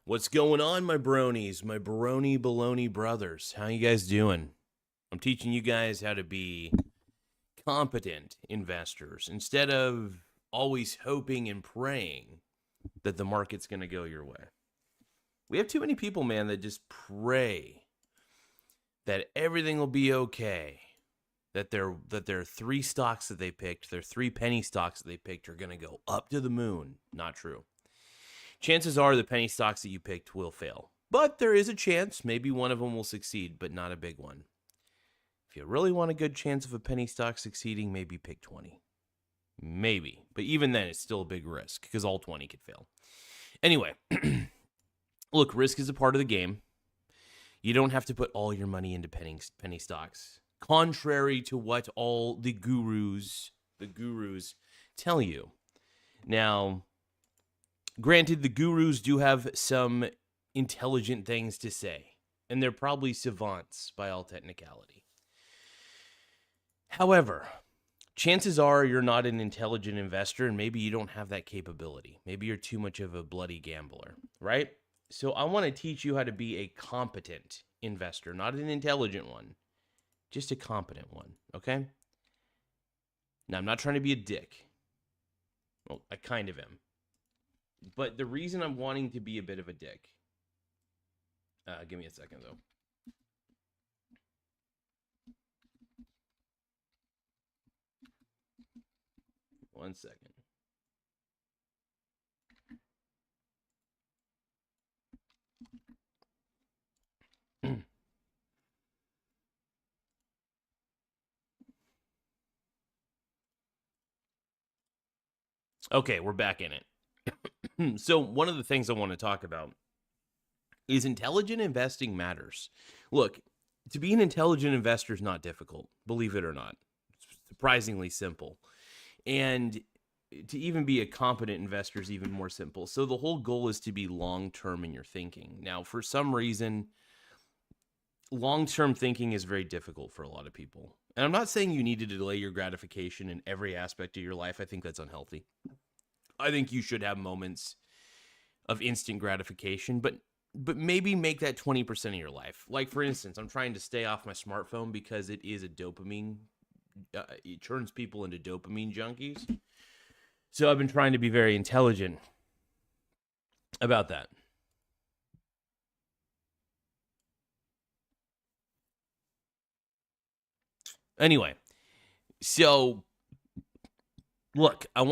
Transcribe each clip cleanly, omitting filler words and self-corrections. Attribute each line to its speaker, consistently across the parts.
Speaker 1: What's going on, my bronies, my brony baloney brothers? How you guys doing? I'm teaching you guys how to be competent investors instead of always hoping and praying that the market's going to go your way. We have too many people, man, that just pray that everything will be okay. That their three stocks that they picked, their 3 penny stocks that they picked are going to go up to the moon. Not true. Chances are the penny stocks that you picked will fail. But there is a chance maybe one of them will succeed, but not a big one. If you really want a good chance of a penny stock succeeding, maybe pick 20. Maybe. But even then, it's still a big risk because all 20 could fail. Anyway, look, risk is a part of the game. You don't have to put all your money into penny stocks. Contrary to what all the gurus tell you. Now, granted, the gurus do have some intelligent things to say, and they're probably savants by all technicality. However, chances are you're not an intelligent investor, and maybe you don't have that capability. Maybe you're too much of a bloody gambler, right? So I want to teach you how to be a competent investor, not an intelligent one, just a competent one, okay? Now, I'm not trying to be a dick. Well, I kind of am. But the reason I'm wanting to be a bit of a dick, give me a second though. One second. Okay, we're back in it. So one of the things I want to talk about is intelligent investing matters. Look, to be an intelligent investor is not difficult, believe it or not. It's surprisingly simple. And to even be a competent investor is even more simple. So the whole goal is to be long-term in your thinking. Now, for some reason, long-term thinking is very difficult for a lot of people. And I'm not saying you need to delay your gratification in every aspect of your life. I think that's unhealthy. I think you should have moments of instant gratification, but maybe make that 20% of your life. Like, for instance, I'm trying to stay off my smartphone because it is a dopamine, it turns people into dopamine junkies. So I've been trying to be very intelligent about that. Anyway, so look, I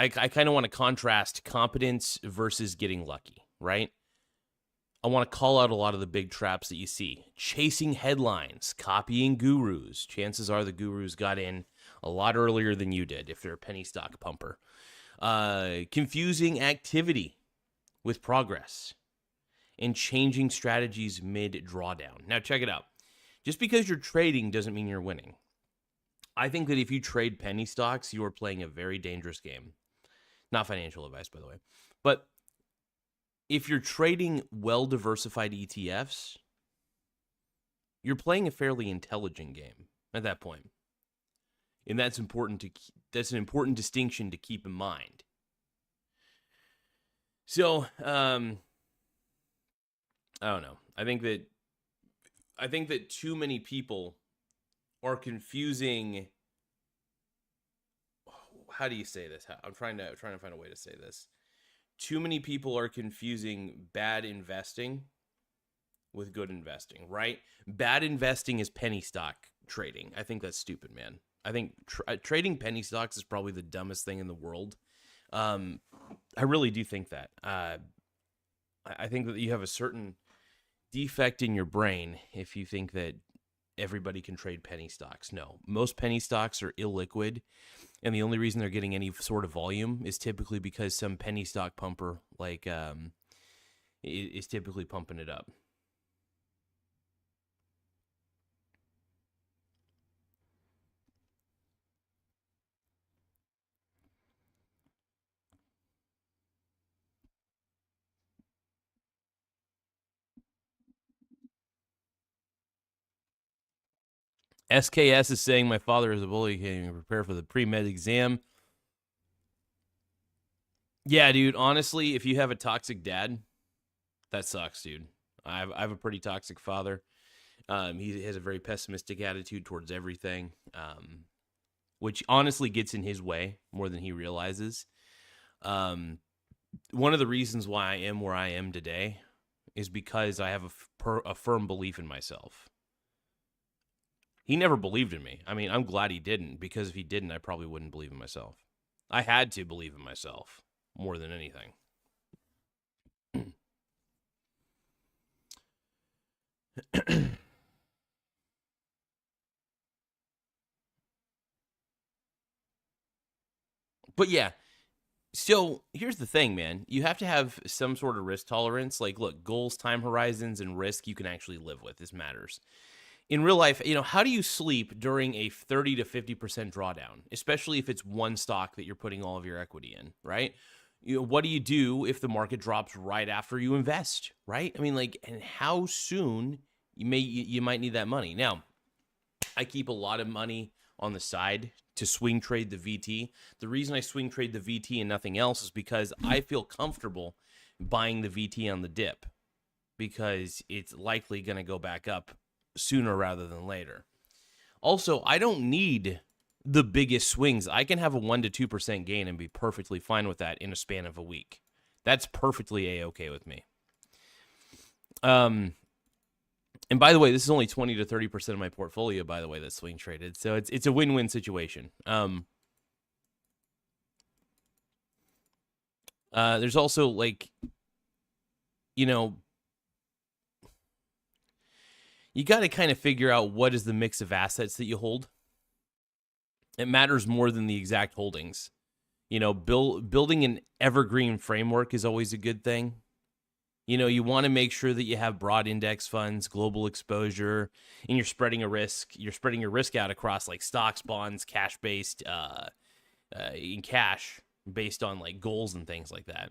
Speaker 1: kind of want to contrast competence versus getting lucky, right? I want to call out a lot of the big traps that you see. Chasing headlines, copying gurus. Chances are the gurus got in a lot earlier than you did if they're a penny stock pumper. Confusing activity with progress. And changing strategies mid-drawdown. Now check it out. Just because you're trading doesn't mean you're winning. I think that if you trade penny stocks, you are playing a very dangerous game. Not financial advice, by the way. But if you're trading well-diversified ETFs, you're playing a fairly intelligent game at that point. And that's an important distinction to keep in mind. So, I don't know. I think that too many people are confusing. How do you say this? I'm trying to find a way to say this. Too many people are confusing bad investing with good investing, right? Bad investing is penny stock trading. I think that's stupid, man. I think trading penny stocks is probably the dumbest thing in the world. I really do think that. I think that you have a certain defect in your brain if you think that everybody can trade penny stocks. No, most penny stocks are illiquid, and the only reason they're getting any sort of volume is typically because some penny stock pumper is typically pumping it up. SKS is saying my father is a bully. Can you prepare for the pre-med exam? Yeah, dude, honestly, if you have a toxic dad, That sucks, dude. I have a pretty toxic father. He has a very pessimistic attitude towards everything, which honestly gets in his way more than he realizes. One of the reasons why I am where I am today is because I have a firm belief in myself. He never believed in me. I mean, I'm glad he didn't, because if he didn't, I probably wouldn't believe in myself. I had to believe in myself more than anything. But yeah, so here's the thing, man. You have to have some sort of risk tolerance. Like, look, goals, time horizons, and risk you can actually live with. This matters. In real life, how do you sleep during a 30 to 50% drawdown, especially if it's one stock that you're putting all of your equity in, right? What do you do if the market drops right after you invest, right? I mean, like, and how soon you might need that money. Now, I keep a lot of money on the side to swing trade the VT. The reason I swing trade the VT and nothing else is because I feel comfortable buying the VT on the dip, because it's likely going to go back up sooner rather than later. Also, I don't need the biggest swings. I can have a 1% to 2% gain and be perfectly fine with that in a span of a week. That's perfectly a-okay with me. And by the way, this is only 20 to 30% of my portfolio, by the way, that's swing traded. So it's a win-win situation. There's also, like, you got to kind of figure out what is the mix of assets that you hold. It matters more than the exact holdings. Building an evergreen framework is always a good thing. You want to make sure that you have broad index funds, global exposure, and you're spreading your risk out across, like, stocks, bonds, cash-based, in cash, based on, like, goals and things like that.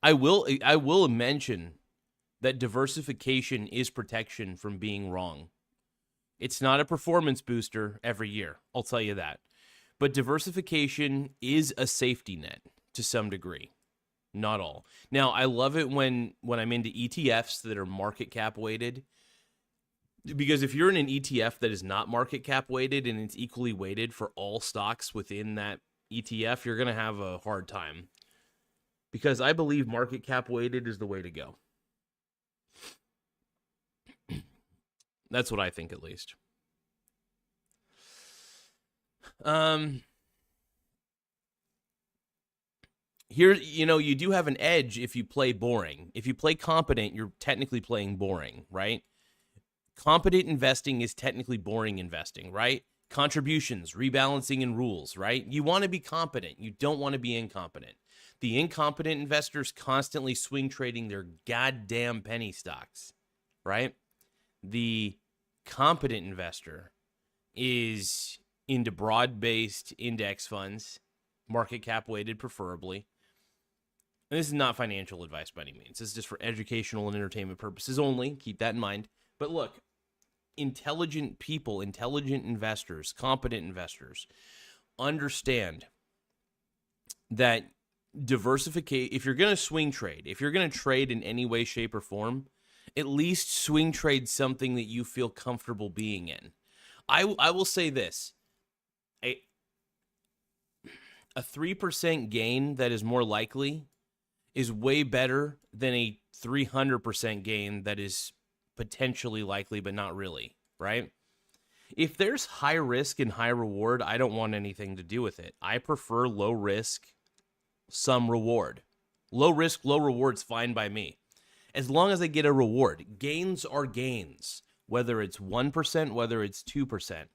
Speaker 1: I will mention that diversification is protection from being wrong. It's not a performance booster every year, I'll tell you that. But diversification is a safety net to some degree. Not all. Now, I love it when I'm into ETFs that are market cap weighted, because if you're in an ETF that is not market cap weighted and it's equally weighted for all stocks within that ETF, you're going to have a hard time, because I believe market cap weighted is the way to go. That's what I think, at least. Here, you do have an edge if you play boring. If you play competent, you're technically playing boring, right? Competent investing is technically boring investing, right? Contributions, rebalancing, and rules, right? You want to be competent. You don't want to be incompetent. The incompetent investors constantly swing trading their goddamn penny stocks, right? The competent investor is into broad-based index funds, market cap weighted preferably. And this is not financial advice by any means. This is just for educational and entertainment purposes only. Keep that in mind. But look, intelligent people, intelligent investors, competent investors understand that diversification, if you're going to swing trade, if you're going to trade in any way, shape, or form, at least swing trade something that you feel comfortable being in. I will say this. A 3% gain that is more likely is way better than a 300% gain that is potentially likely but not really, right? If there's high risk and high reward, I don't want anything to do with it. I prefer low risk, some reward. Low risk, low reward's fine by me. As long as I get a reward. Gains are gains, whether it's 1%, whether it's 2%.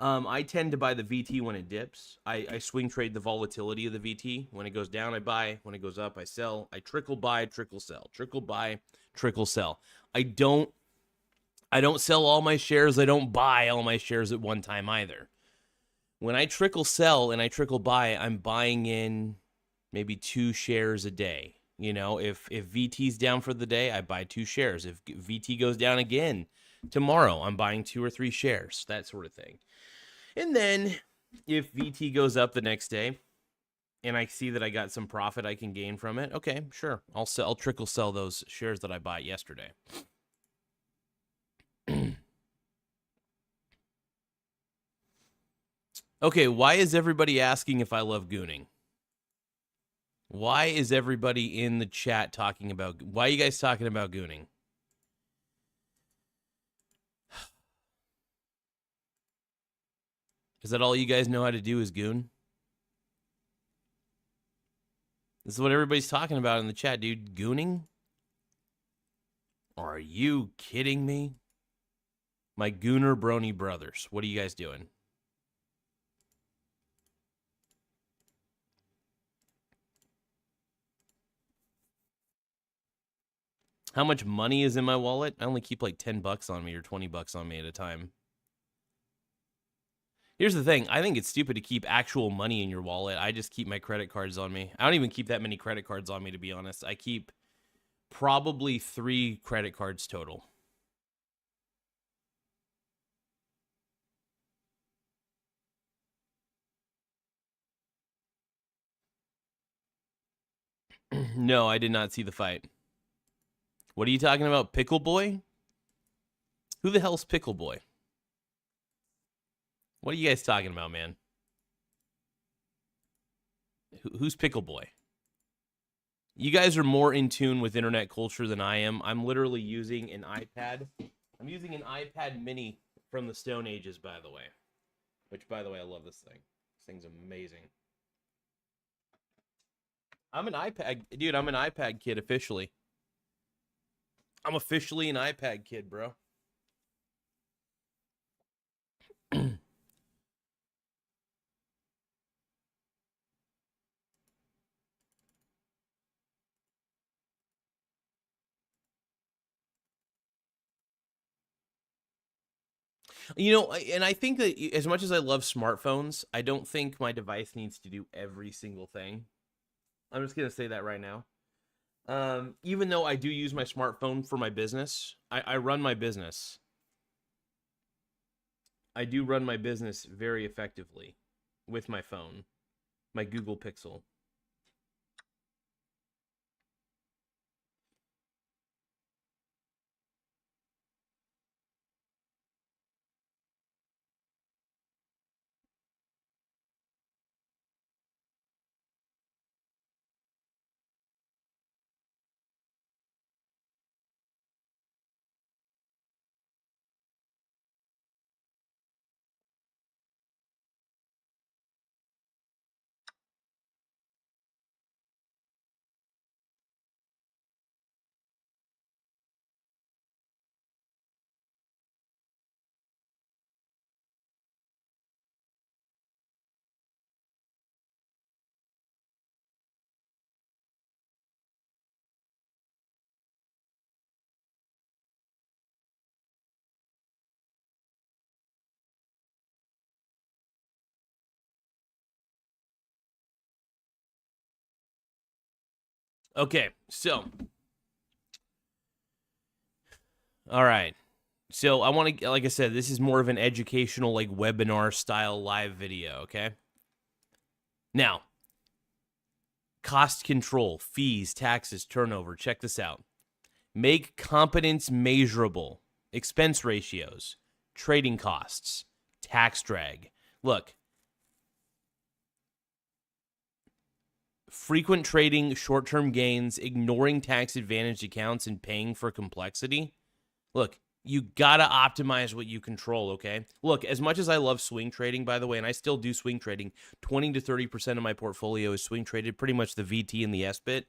Speaker 1: I tend to buy the VT when it dips. I swing trade the volatility of the VT. When it goes down, I buy. When it goes up, I sell. I trickle buy, trickle sell. Trickle buy, trickle sell. I don't sell all my shares. I don't buy all my shares at one time either. When I trickle sell and I trickle buy, I'm buying in maybe 2 shares a day. If VT's down for the day, I buy 2 shares. If VT goes down again tomorrow, I'm buying 2 or 3 shares, that sort of thing. And then if VT goes up the next day, and I see that I got some profit I can gain from it, okay, sure. I'll trickle sell those shares that I bought yesterday. Okay, why is everybody asking if I love gooning? Why is everybody in the chat talking about, why are you guys talking about gooning? Is that all you guys know how to do is goon? This is what everybody's talking about in the chat, dude. Gooning? Are you kidding me? My Gooner Brony brothers. What are you guys doing? How much money is in my wallet? I only keep like $10 on me or $20 on me at a time. Here's the thing. I think it's stupid to keep actual money in your wallet. I just keep my credit cards on me. I don't even keep that many credit cards on me, to be honest. I keep probably 3 credit cards total. No, I did not see the fight. What are you talking about, Pickle Boy? Who the hell's Pickle Boy? What are you guys talking about, man? Who's Pickle Boy? You guys are more in tune with internet culture than I am. I'm literally using an iPad. I'm using an iPad mini from the Stone Ages, by the way. Which, by the way, I love this thing. This thing's amazing. I'm an iPad... Dude, I'm an iPad kid officially. I'm officially an iPad kid, bro. You know, and I think that as much as I love smartphones, I don't think my device needs to do every single thing. I'm just going to say that right now. Even though I do use my smartphone for my business, I run my business. I do run my business very effectively with my phone, my Google Pixel. Okay, so. All right. So I want to, like I said, this is more of an educational, like webinar style live video, okay? Now, cost control, fees, taxes, turnover. Check this out. Make competence measurable. Expense ratios, trading costs, tax drag. Look, frequent trading, short-term gains, ignoring tax advantaged accounts, and paying for complexity. Look, you gotta optimize what you control, okay? Look, as much as I love swing trading, by the way, and I still do swing trading, 20 to 30% of my portfolio is swing traded, pretty much the VT and the S-bit.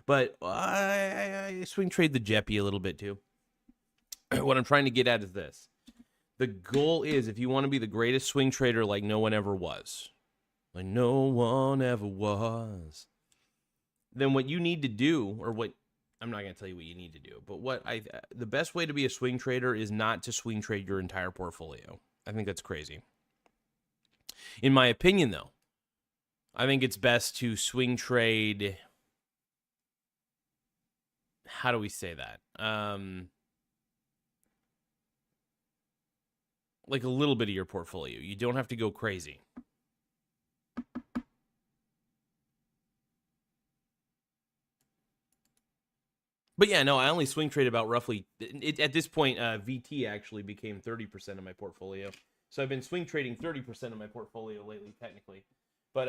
Speaker 1: But I swing trade the JEPI a little bit too. What I'm trying to get at is this. The goal is, if you want to be the greatest swing trader like no one ever was, like no one ever was, then what you need to do, or what, I'm not going to tell you what you need to do, but the best way to be a swing trader is not to swing trade your entire portfolio. I think that's crazy. In my opinion, though, I think it's best to swing trade, how do we say that? Like a little bit of your portfolio. You don't have to go crazy. But yeah, no, I only swing trade about roughly at this point. VT actually became 30% of my portfolio, so I've been swing trading 30% of my portfolio lately, technically. But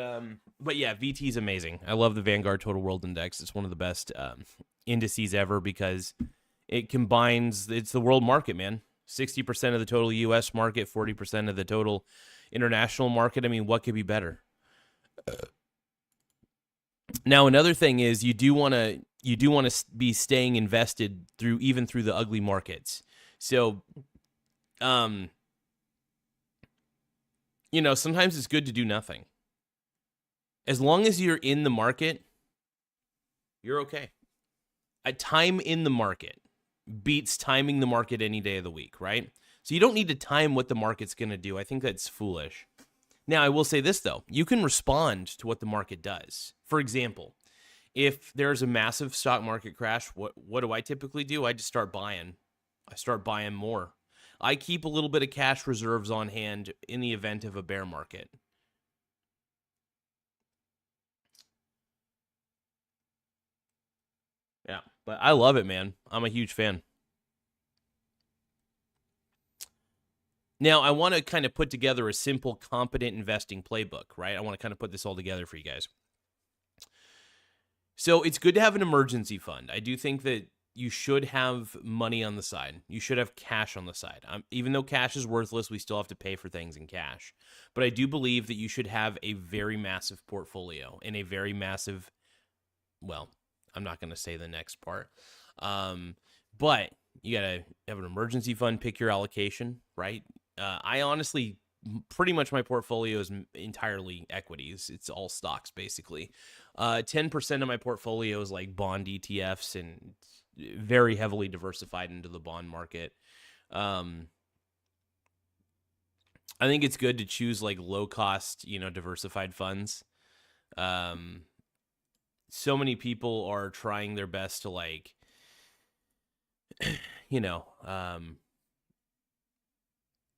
Speaker 1: yeah, VT is amazing. I love the Vanguard Total World Index. It's one of the best indices ever because it combines. It's the world market, man. 60% of the total U.S. market, 40% of the total international market. I mean, what could be better? Now, another thing is you do want to be staying invested through the ugly markets. So, sometimes it's good to do nothing. As long as you're in the market, you're okay. A time in the market beats timing the market any day of the week, right? So you don't need to time what the market's going to do. I think that's foolish. Now, I will say this, though. You can respond to what the market does. For example, if there's a massive stock market crash, what do I typically do? I just start buying. I start buying more. I keep a little bit of cash reserves on hand in the event of a bear market. Yeah, but I love it, man. I'm a huge fan. Now, I want to kind of put together a simple, competent investing playbook, right? I want to kind of put this all together for you guys. So it's good to have an emergency fund. I do think that you should have money on the side. You should have cash on the side. Even though cash is worthless, we still have to pay for things in cash. But I do believe that you should have a very massive portfolio and a very massive, well, I'm not going to say the next part. But you got to have an emergency fund, pick your allocation, right? I honestly, pretty much my portfolio is entirely equities. It's all stocks, basically. 10% of my portfolio is like bond ETFs and very heavily diversified into the bond market. I think it's good to choose like low cost, diversified funds. So many people are trying their best to like,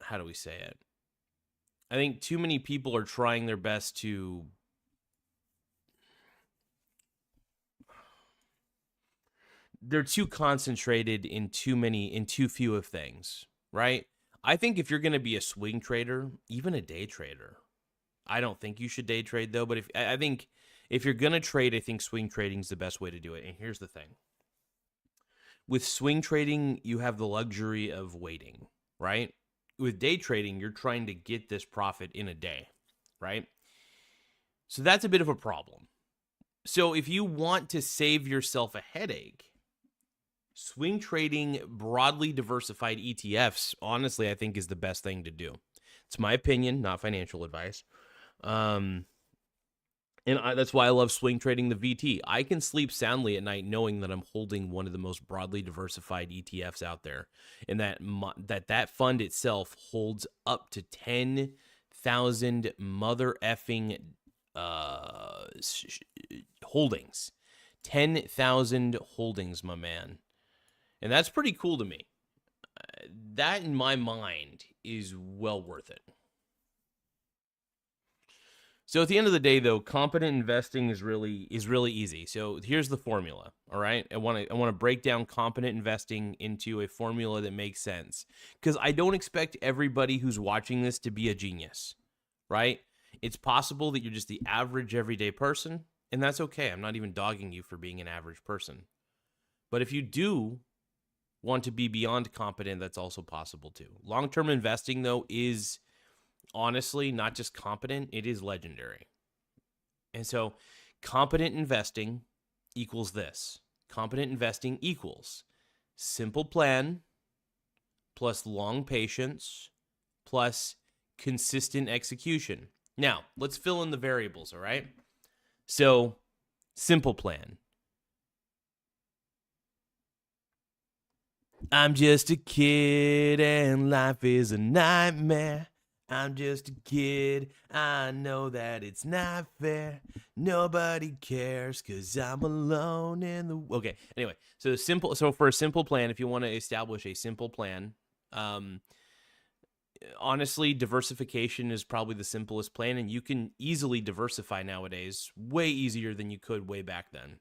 Speaker 1: how do we say it? I think too many people are trying their best to they're too concentrated in too few of things, right? I think if you're going to be a swing trader, even a day trader, I don't think you should day trade though, but I think if you're going to trade, I think swing trading is the best way to do it. And here's the thing. With swing trading, you have the luxury of waiting, right? With day trading, you're trying to get this profit in a day, right? So that's a bit of a problem. So if you want to save yourself a headache, swing trading broadly diversified ETFs, honestly, I think is the best thing to do. It's my opinion, not financial advice. That's why I love swing trading the VT. I can sleep soundly at night knowing that I'm holding one of the most broadly diversified ETFs out there, and that fund itself holds up to 10,000 mother effing holdings. 10,000 holdings, my man. And that's pretty cool to me. That, in my mind, is well worth it. So at the end of the day, though, competent investing is really easy. So here's the formula. All right, I want to break down competent investing into a formula that makes sense, because I don't expect everybody who's watching this to be a genius, right? It's possible that you're just the average everyday person, and that's okay. I'm not even dogging you for being an average person. But if you do want to be beyond competent, that's also possible too. Long-term investing, though, is honestly not just competent, it is legendary. And so competent investing equals this. Competent investing equals simple plan plus long patience plus consistent execution. Now, let's fill in the variables, all right? So, simple plan. I'm just a kid and life is a nightmare. I'm just a kid, I know that it's not fair. Nobody cares because I'm alone in the... Okay, anyway, so for a simple plan, if you want to establish a simple plan, honestly, diversification is probably the simplest plan, and you can easily diversify nowadays, way easier than you could way back then.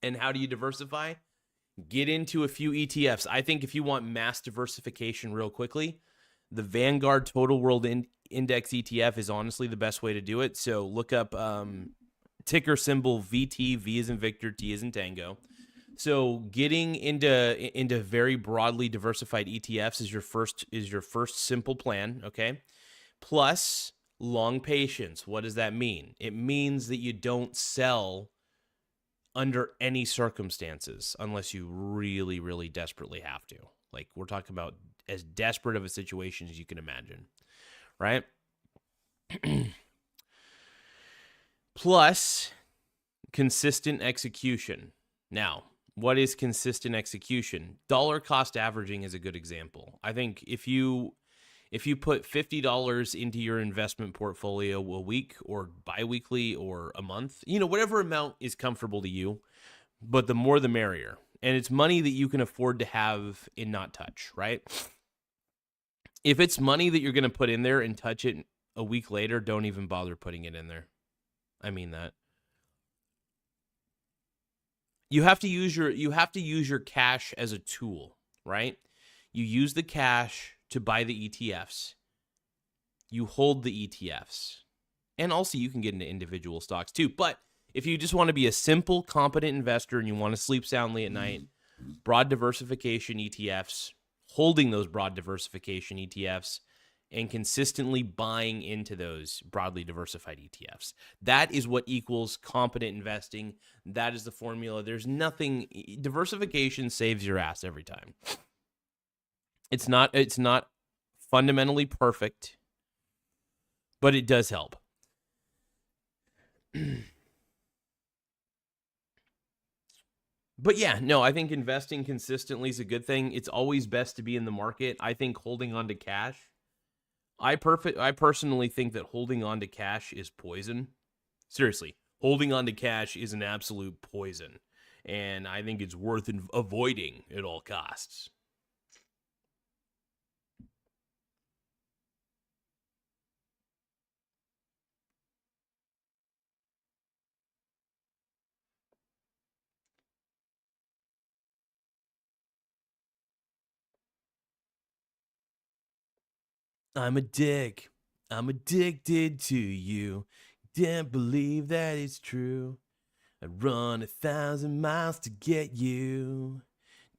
Speaker 1: And how do you diversify? Get into a few ETFs. I think if you want mass diversification real quickly, the Vanguard Total World Index ETF is honestly the best way to do it. So look up ticker symbol VT, V as in Victor, T as in Tango. So getting into very broadly diversified ETFs is your first simple plan, okay? Plus long patience. What does that mean? It means that you don't sell under any circumstances unless you really, really desperately have to. Like, we're talking about as desperate of a situation as you can imagine, right? Plus consistent execution. Now, what is consistent execution? Dollar cost averaging is a good example. I think if you put $50 into your investment portfolio a week or biweekly or a month, whatever amount is comfortable to you, but the more the merrier. And it's money that you can afford to have and not touch, right? If it's money that you're going to put in there and touch it a week later, don't even bother putting it in there. I mean that. You have to use your cash as a tool, right? You use the cash to buy the ETFs. You hold the ETFs. And also you can get into individual stocks too. But if you just want to be a simple, competent investor and you want to sleep soundly at night, broad diversification ETFs, holding those broad diversification ETFs, and consistently buying into those broadly diversified ETFs. That is what equals competent investing. That is the formula. There's nothing, diversification saves your ass every time. It's not fundamentally perfect, but it does help. But yeah, no, I think investing consistently is a good thing. It's always best to be in the market. I think holding on to cash, I personally think that holding on to cash is poison. Seriously, holding on to cash is an absolute poison. And I think it's worth avoiding at all costs. I'm a dick. I'm addicted to you. Can't believe that it's true. I'd run 1,000 miles to get you.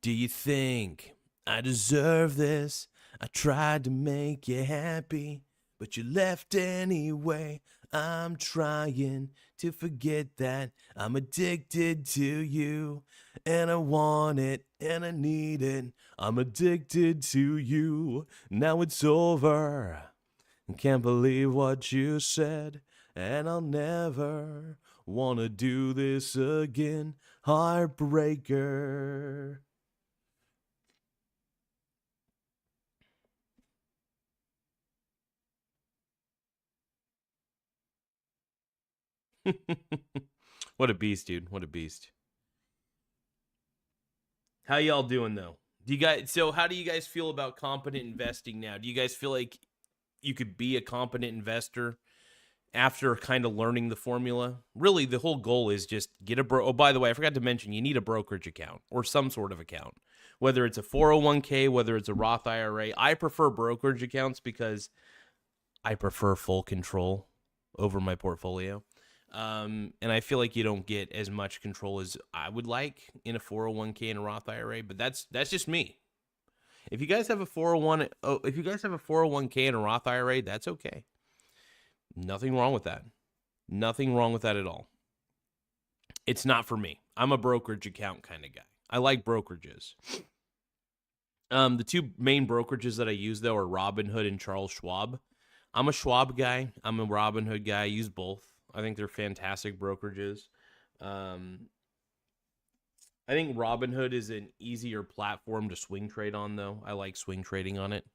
Speaker 1: Do you think I deserve this? I tried to make you happy, but you left anyway. I'm trying to forget that I'm addicted to you, and I want it, and I need it. I'm addicted to you. Now it's over. Can't believe what you said, and I'll never wanna do this again. Heartbreaker. What a beast, dude. What a beast. How y'all doing though? How do you guys feel about competent investing now? Do you guys feel like you could be a competent investor after kind of learning the formula? Really, the whole goal is just get oh, by the way, I forgot to mention, you need a brokerage account or some sort of account, whether it's a 401k, whether it's a Roth IRA. I prefer brokerage accounts because I prefer full control over my portfolio. And I feel like you don't get as much control as I would like in a 401k and a Roth IRA, but that's just me. If you guys have a 401k and a Roth IRA, that's okay. Nothing wrong with that. Nothing wrong with that at all. It's not for me. I'm a brokerage account kind of guy. I like brokerages. The two main brokerages that I use, though, are Robinhood and Charles Schwab. I'm a Schwab guy. I'm a Robinhood guy. I use both. I think they're fantastic brokerages. I think Robinhood is an easier platform to swing trade on, though. I like swing trading on it.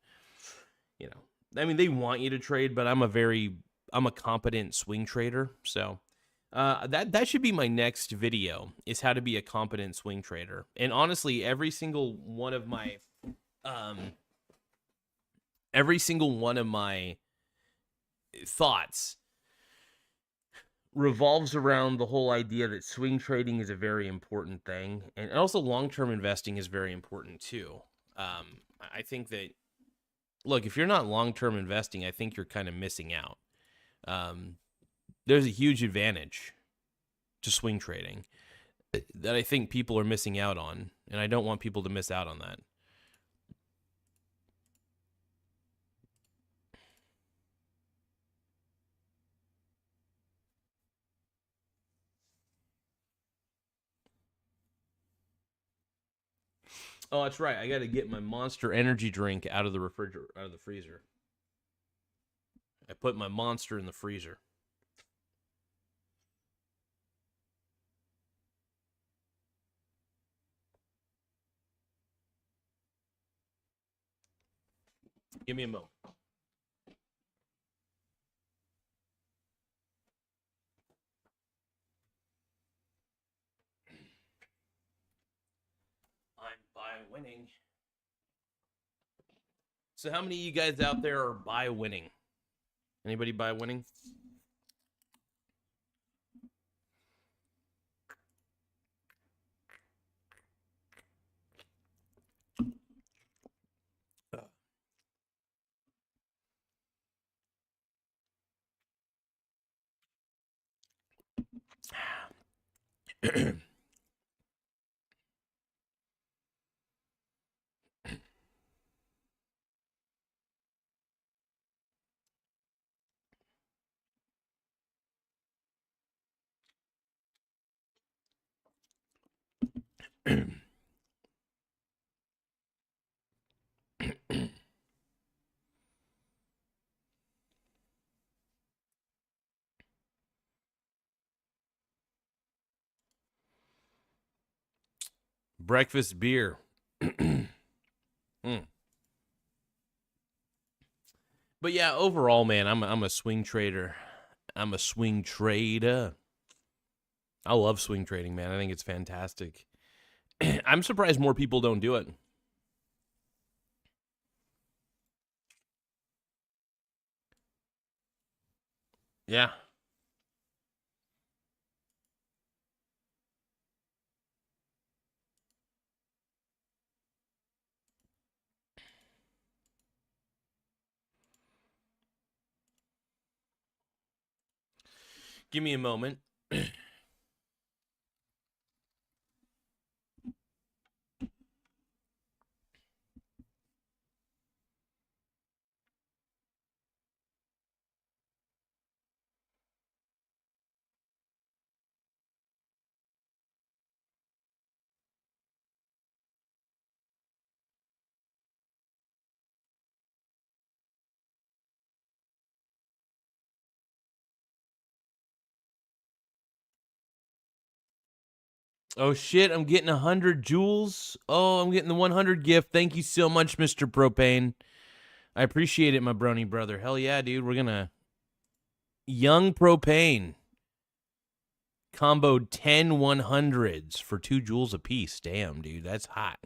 Speaker 1: They want you to trade, but I'm a competent swing trader. So that should be my next video, is how to be a competent swing trader. And honestly, every single one of my thoughts revolves around the whole idea that swing trading is a very important thing, and also long-term investing is very important too. I think that, look, if you're not long-term investing, I think you're kind of missing out. There's a huge advantage to swing trading that I think people are missing out on, and I don't want people to miss out on that. Oh, that's right. I got to get my Monster energy drink out of the out of the freezer. I put my Monster in the freezer. Give me a moment. I'm buy winning. So how many of you guys out there are buy winning? Anybody buy winning? Breakfast beer. But yeah, overall, man, I'm a swing trader. I'm a swing trader. I love swing trading, man. I think it's fantastic. I'm surprised more people don't do it. Yeah. Give me a moment. Oh shit, I'm getting 100 joules. Oh, I'm getting the 100 gift. Thank you so much, Mr. Propane. I appreciate it, my brony brother. Hell yeah, dude. We're gonna Young Propane comboed 10 100s for 2 joules a piece. Damn, dude, that's hot.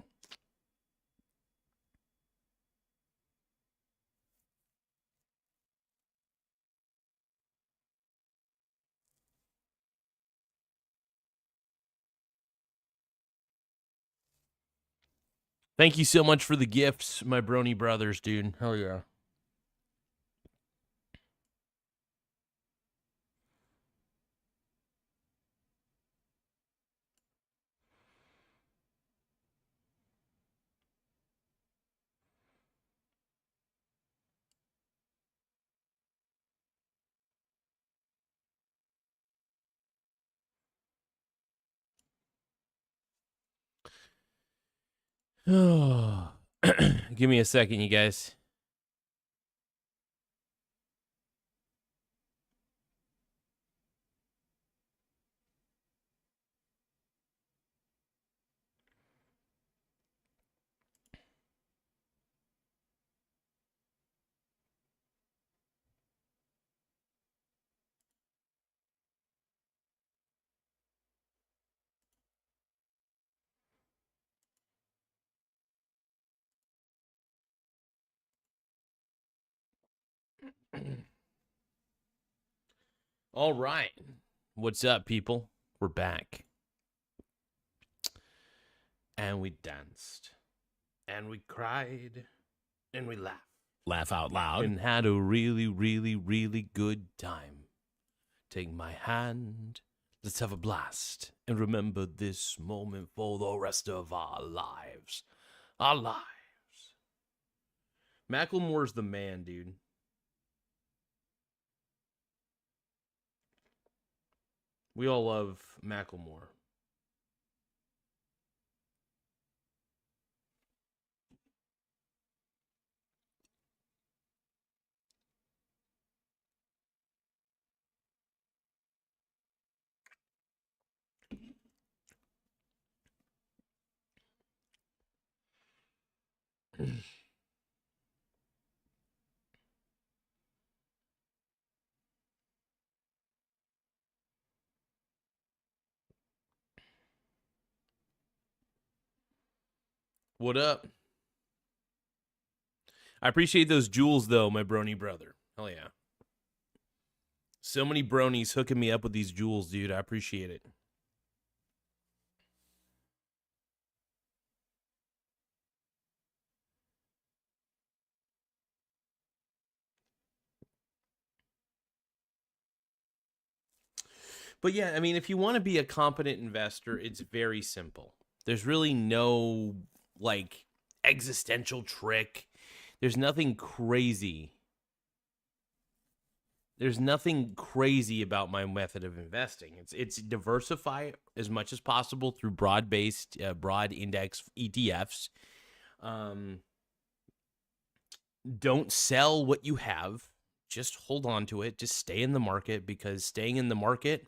Speaker 1: Thank you so much for the gifts, my brony brothers, dude. Hell yeah. Give me a second, you guys. All right. What's up, people? We're back. And we danced. And we cried. And we laughed.
Speaker 2: Laugh out loud.
Speaker 1: And had a really, really, really good time. Take my hand. Let's have a blast. And remember this moment for the rest of our lives. Our lives. Macklemore's the man, dude. We all love Macklemore. What up? I appreciate those jewels, though, my brony brother. Hell yeah. So many bronies hooking me up with these jewels, dude. I appreciate it. But yeah, I mean, if you want to be a competent investor, it's very simple. There's really no, like, existential trick. There's nothing crazy. There's nothing crazy about my method of investing. It's diversify as much as possible through broad-based, broad index ETFs. Don't sell what you have. Just hold on to it. Just stay in the market, because staying in the market,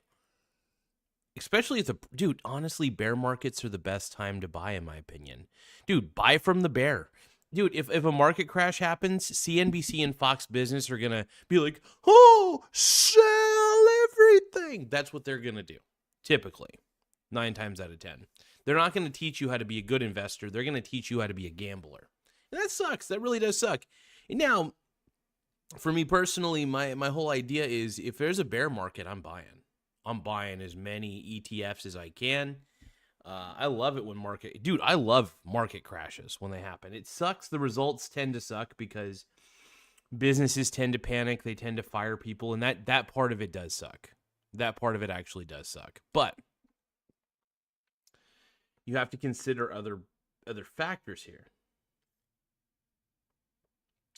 Speaker 1: especially if dude, honestly, bear markets are the best time to buy, in my opinion. Dude, buy from the bear. Dude, if a market crash happens, CNBC and Fox Business are going to be like, oh, sell everything. That's what they're going to do, typically, 9 times out of 10. They're not going to teach you how to be a good investor. They're going to teach you how to be a gambler. And that sucks. That really does suck. And now, for me personally, my whole idea is, if there's a bear market, I'm buying. I'm buying as many ETFs as I can. I love it when I love market crashes when they happen. It sucks. The results tend to suck because businesses tend to panic. They tend to fire people. And that part of it does suck. That part of it actually does suck. But you have to consider other factors here.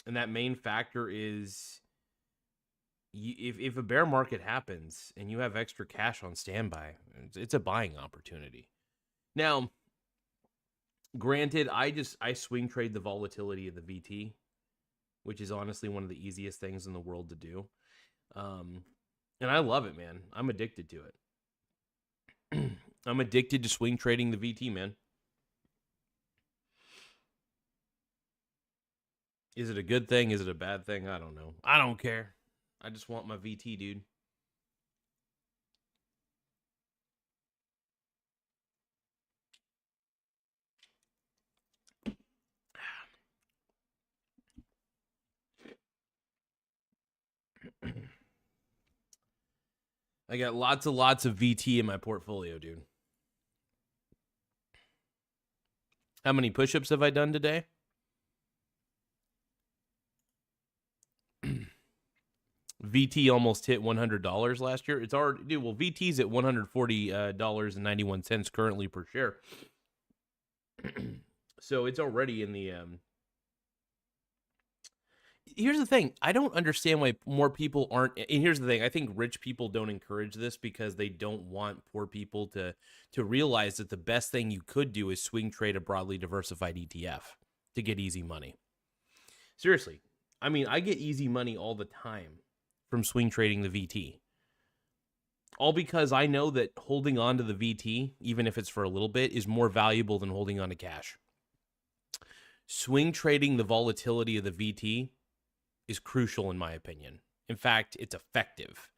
Speaker 1: And that main factor is, if a bear market happens and you have extra cash on standby, it's a buying opportunity. Now, granted, I swing trade the volatility of the VT, which is honestly one of the easiest things in the world to do. And I love it, man. I'm addicted to it. I'm addicted to swing trading the VT, man. Is it a good thing? Is it a bad thing? I don't know. I don't care. I just want my VT, dude. I got lots of VT in my portfolio, dude. How many push-ups have I done today? VT almost hit $100 last year. It's already, dude, well, VT's at $140.91 currently per share. So it's already in the Here's the thing. I don't understand why more people aren't. And here's the thing. I think rich people don't encourage this because they don't want poor people to realize that the best thing you could do is swing trade a broadly diversified ETF to get easy money. Seriously. I mean, I get easy money all the time from swing trading the VT. All because I know that holding on to the VT, even if it's for a little bit, is more valuable than holding on to cash. Swing trading the volatility of the VT is crucial, in my opinion. In fact, it's effective,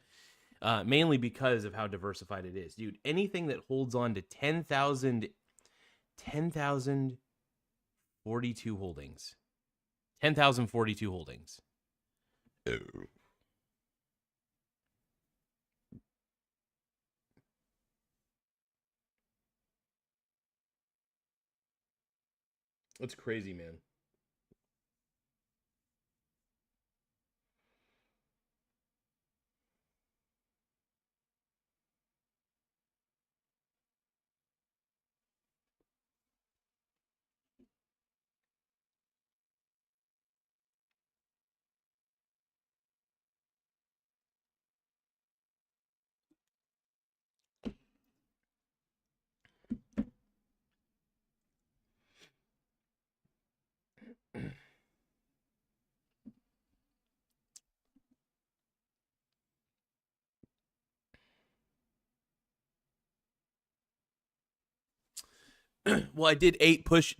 Speaker 1: mainly because of how diversified it is. Dude, anything that holds on to 10,042 holdings. 10,042 holdings. That's crazy, man. Well, I did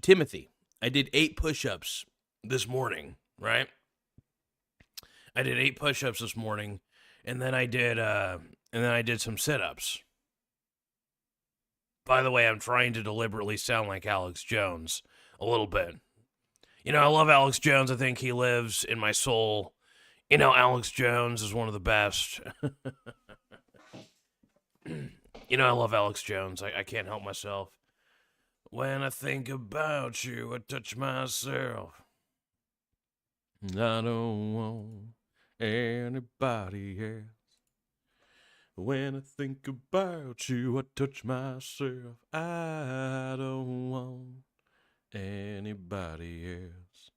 Speaker 1: Timothy. I did 8 push-ups this morning, right? I did 8 push-ups this morning, and then I did some sit-ups. By the way, I'm trying to deliberately sound like Alex Jones a little bit. You know, I love Alex Jones. I think he lives in my soul. You know, Alex Jones is one of the best. You know, I love Alex Jones. I can't help myself. When I think about you, I touch myself. I don't want anybody else. When I think about you, I touch myself. I don't want anybody else.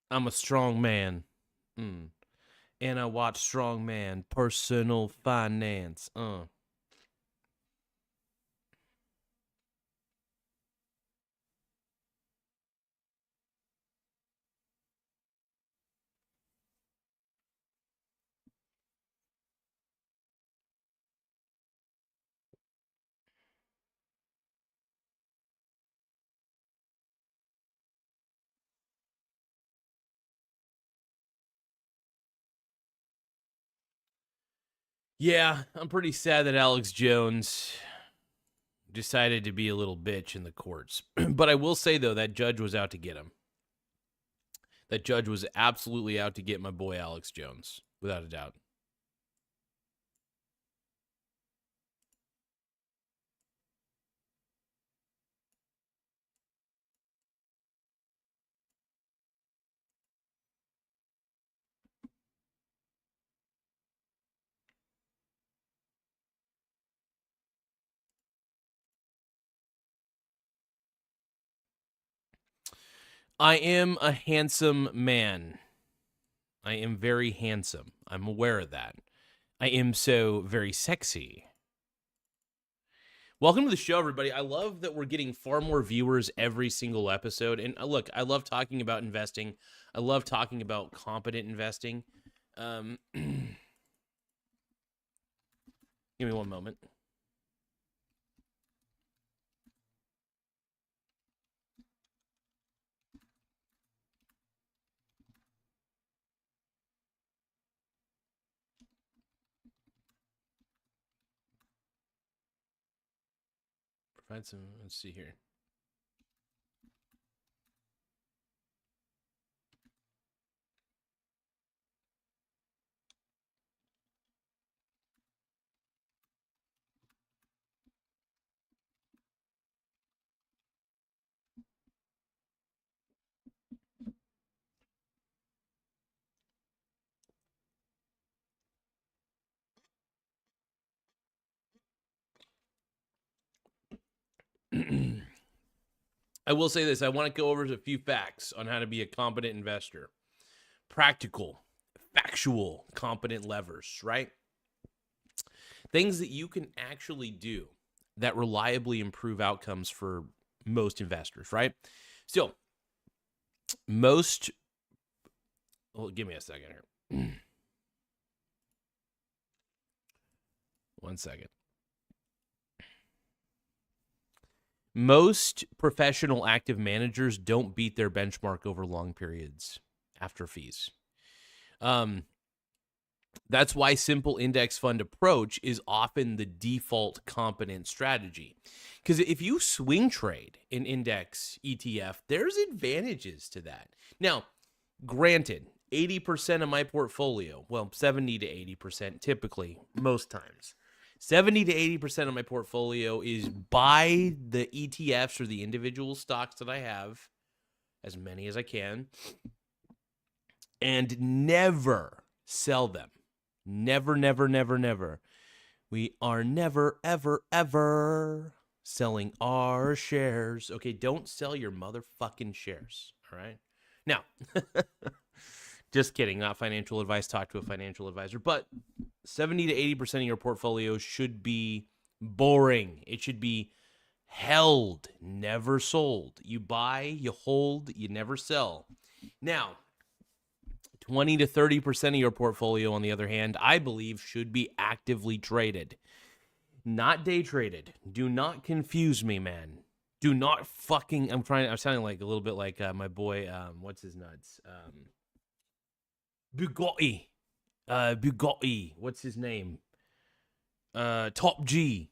Speaker 1: I'm a strong man. And I watch Strong Man, Personal Finance. Yeah, I'm pretty sad that Alex Jones decided to be a little bitch in the courts. But I will say, though, that judge was out to get him. That judge was absolutely out to get my boy Alex Jones, without a doubt. I am a handsome man. I am very handsome. I'm aware of that. I am so very sexy. Welcome to the show, everybody. I love that we're getting far more viewers every single episode. And look, I love talking about investing. I love talking about competent investing. Give me one moment. Provide some, let's see here. I will say this. I want to go over a few facts on how to be a competent investor. Practical, factual, competent levers, right? Things that you can actually do that reliably improve outcomes for most investors, right? So, give me a second here. One second. Most professional active managers don't beat their benchmark over long periods after fees. That's why simple index fund approach is often the default competent strategy. Because if you swing trade an index ETF, there's advantages to that. Now, granted, 80% of my portfolio, well, 70 to 80% typically, most times, 70 to 80% of my portfolio is buy the ETFs or the individual stocks that I have, as many as I can, and never sell them. Never, never, never, never. We are never, ever, ever selling our shares. Okay, don't sell your motherfucking shares, all right? Now, just kidding, not financial advice. Talk to a financial advisor. But 70 to 80% of your portfolio should be boring. It should be held, never sold. You buy, you hold, you never sell. Now, 20 to 30% of your portfolio, on the other hand, I believe should be actively traded, not day traded. Do not confuse me, man. Do not fucking. I'm sounding like a little bit like my boy. What's his nuts? Bugatti. Bugatti. What's his name? Top G.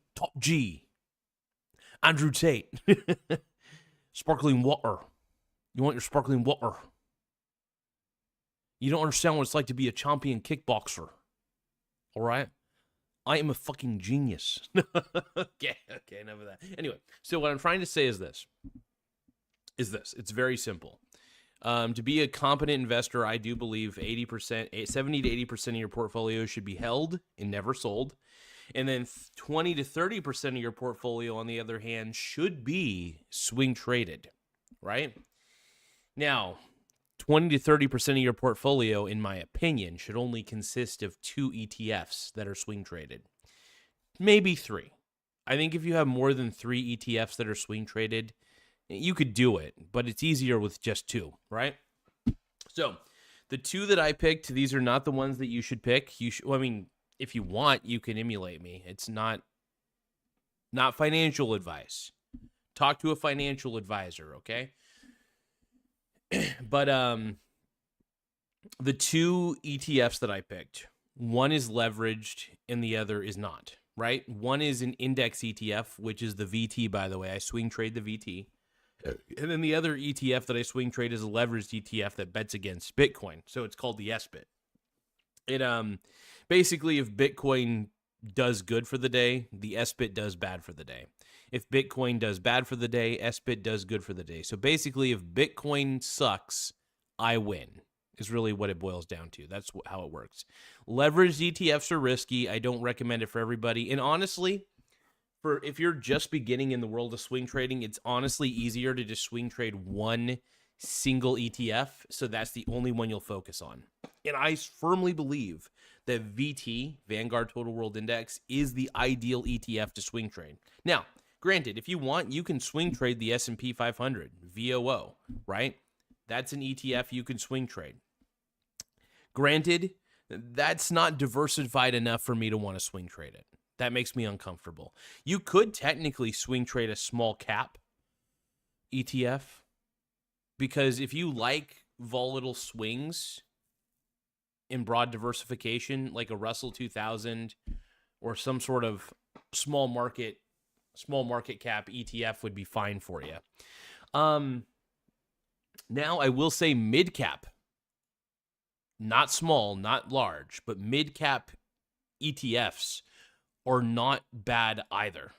Speaker 1: Andrew Tate. Sparkling water. You want your sparkling water. You don't understand what it's like to be a champion kickboxer. All right? I am a fucking genius. Okay, enough of that. Anyway, so what I'm trying to say is this. It's very simple. To be a competent investor, I do believe 70 to 80% of your portfolio should be held and never sold. And then 20 to 30% of your portfolio, on the other hand, should be swing traded, right? Now, 20 to 30% of your portfolio, in my opinion, should only consist of 2 ETFs that are swing traded. Maybe 3. I think if you have more than 3 ETFs that are swing traded, you could do it, but it's easier with just 2, right? So, the 2 that I picked, these are not the ones that you should pick. If you want, you can emulate me. It's not financial advice. Talk to a financial advisor, okay? But the 2 ETFs that I picked, one is leveraged and the other is not, right? One is an index ETF, which is the VT, by the way. I swing trade the VT. And then the other ETF that I swing trade is a leveraged ETF that bets against Bitcoin. So it's called the SBIT. It basically, if Bitcoin does good for the day, the SBIT does bad for the day. If Bitcoin does bad for the day, SBIT does good for the day. So basically, if Bitcoin sucks, I win, is really what it boils down to. That's how it works. Leveraged ETFs are risky. I don't recommend it for everybody. And honestly, if you're just beginning in the world of swing trading, it's honestly easier to just swing trade one single ETF. So that's the only one you'll focus on. And I firmly believe that VT, Vanguard Total World Index, is the ideal ETF to swing trade. Now, granted, if you want, you can swing trade the S&P 500, VOO, right? That's an ETF you can swing trade. Granted, that's not diversified enough for me to want to swing trade it. That makes me uncomfortable. You could technically swing trade a small cap ETF, because if you like volatile swings in broad diversification, like a Russell 2000 or some sort of small market cap ETF would be fine for you. Now I will say mid cap, not small, not large, but mid cap ETFs are not bad either.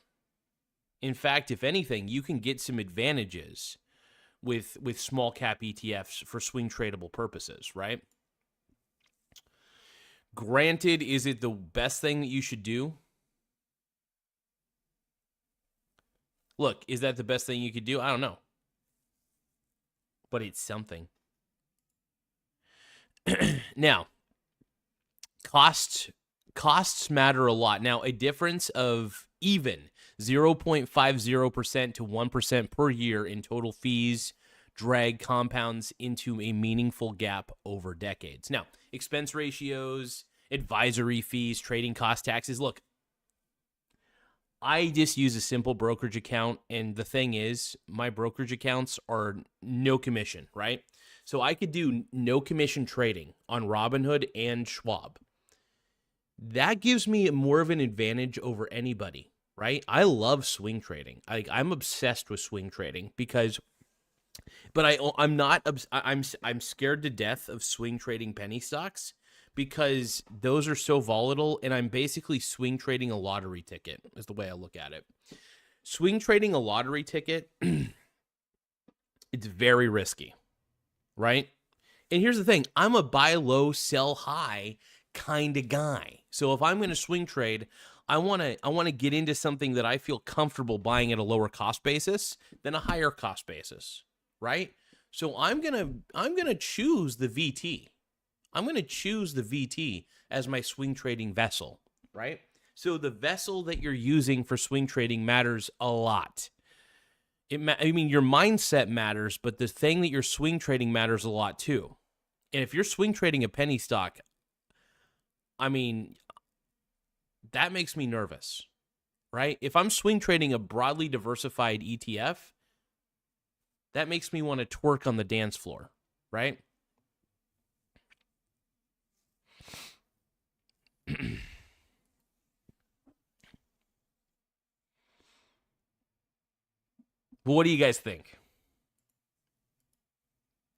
Speaker 1: In fact, if anything, you can get some advantages with small cap ETFs for swing tradable purposes, right? Granted, is it the best thing that you should do? Look, is that the best thing you could do? I don't know. But it's something. Now, costs matter a lot. Now, a difference of even 0.50% to 1% per year in total fees drag compounds into a meaningful gap over decades. Now, expense ratios, advisory fees, trading cost, taxes. Look, I just use a simple brokerage account, and the thing is, my brokerage accounts are no commission, right? So I could do no commission trading on Robinhood and Schwab. That gives me more of an advantage over anybody, right? I love swing trading. I'm obsessed with swing trading I'm scared to death of swing trading penny stocks because those are so volatile, and I'm basically swing trading a lottery ticket is the way I look at it. Swing trading a lottery ticket, it's very risky, right? And here's the thing, I'm a buy low, sell high kind of guy. So if I'm going to swing trade, I want to get into something that I feel comfortable buying at a lower cost basis than a higher cost basis, right? So I'm going to choose the VT. I'm going to choose the VT as my swing trading vessel, right? So the vessel that you're using for swing trading matters a lot. I mean, your mindset matters, but the thing that you're swing trading matters a lot too. And if you're swing trading a penny stock, I mean, that makes me nervous, right? If I'm swing trading a broadly diversified ETF, that makes me want to twerk on the dance floor, right? What do you guys think?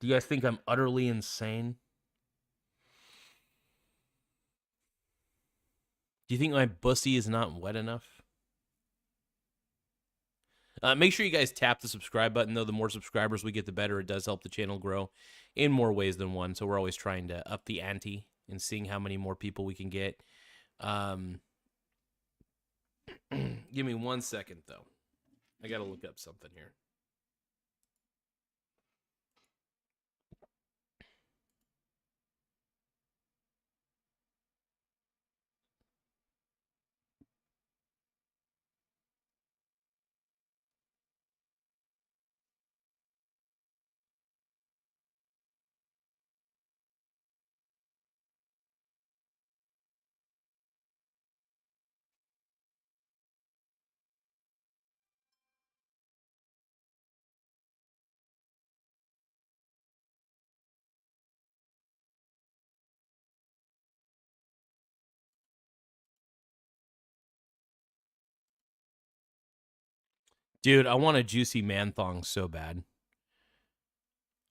Speaker 1: Do you guys think I'm utterly insane? Do you think my bussy is not wet enough? Make sure you guys tap the subscribe button, though. The more subscribers we get, the better. It does help the channel grow in more ways than one. So we're always trying to up the ante and seeing how many more people we can get. Give me 1 second, though. I got to look up something here. Dude, I want a juicy man thong so bad.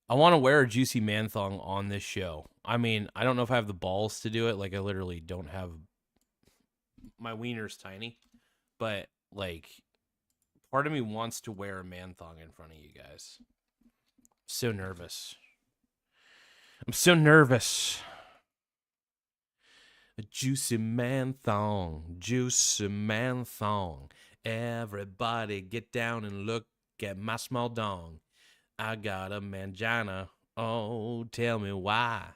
Speaker 1: I want to wear a juicy man thong on this show. I mean, I don't know if I have the balls to do it. Like, I literally don't have. My wiener's tiny. But, like, part of me wants to wear a man thong in front of you guys. So nervous. I'm so nervous. A juicy man thong. Juicy man thong. Everybody get down and look at my small dong. I got a mangina. Oh, tell me why.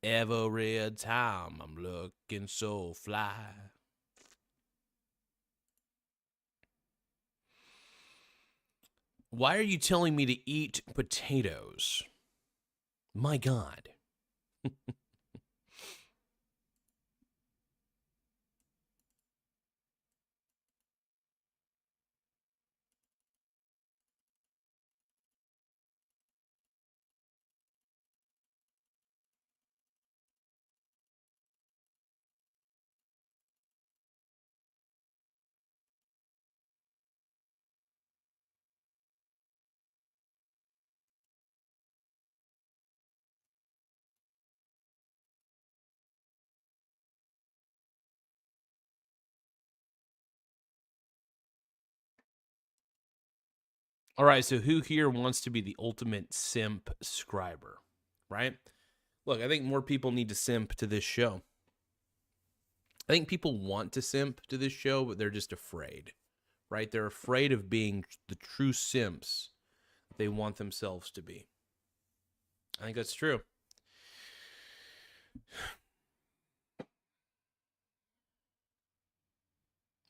Speaker 1: Every time I'm looking so fly. Why are you telling me to eat potatoes? My God. All right, so who here wants to be the ultimate simp scriber, right? Look, I think more people need to simp to this show. I think people want to simp to this show, but they're just afraid, right? They're afraid of being the true simps they want themselves to be. I think that's true.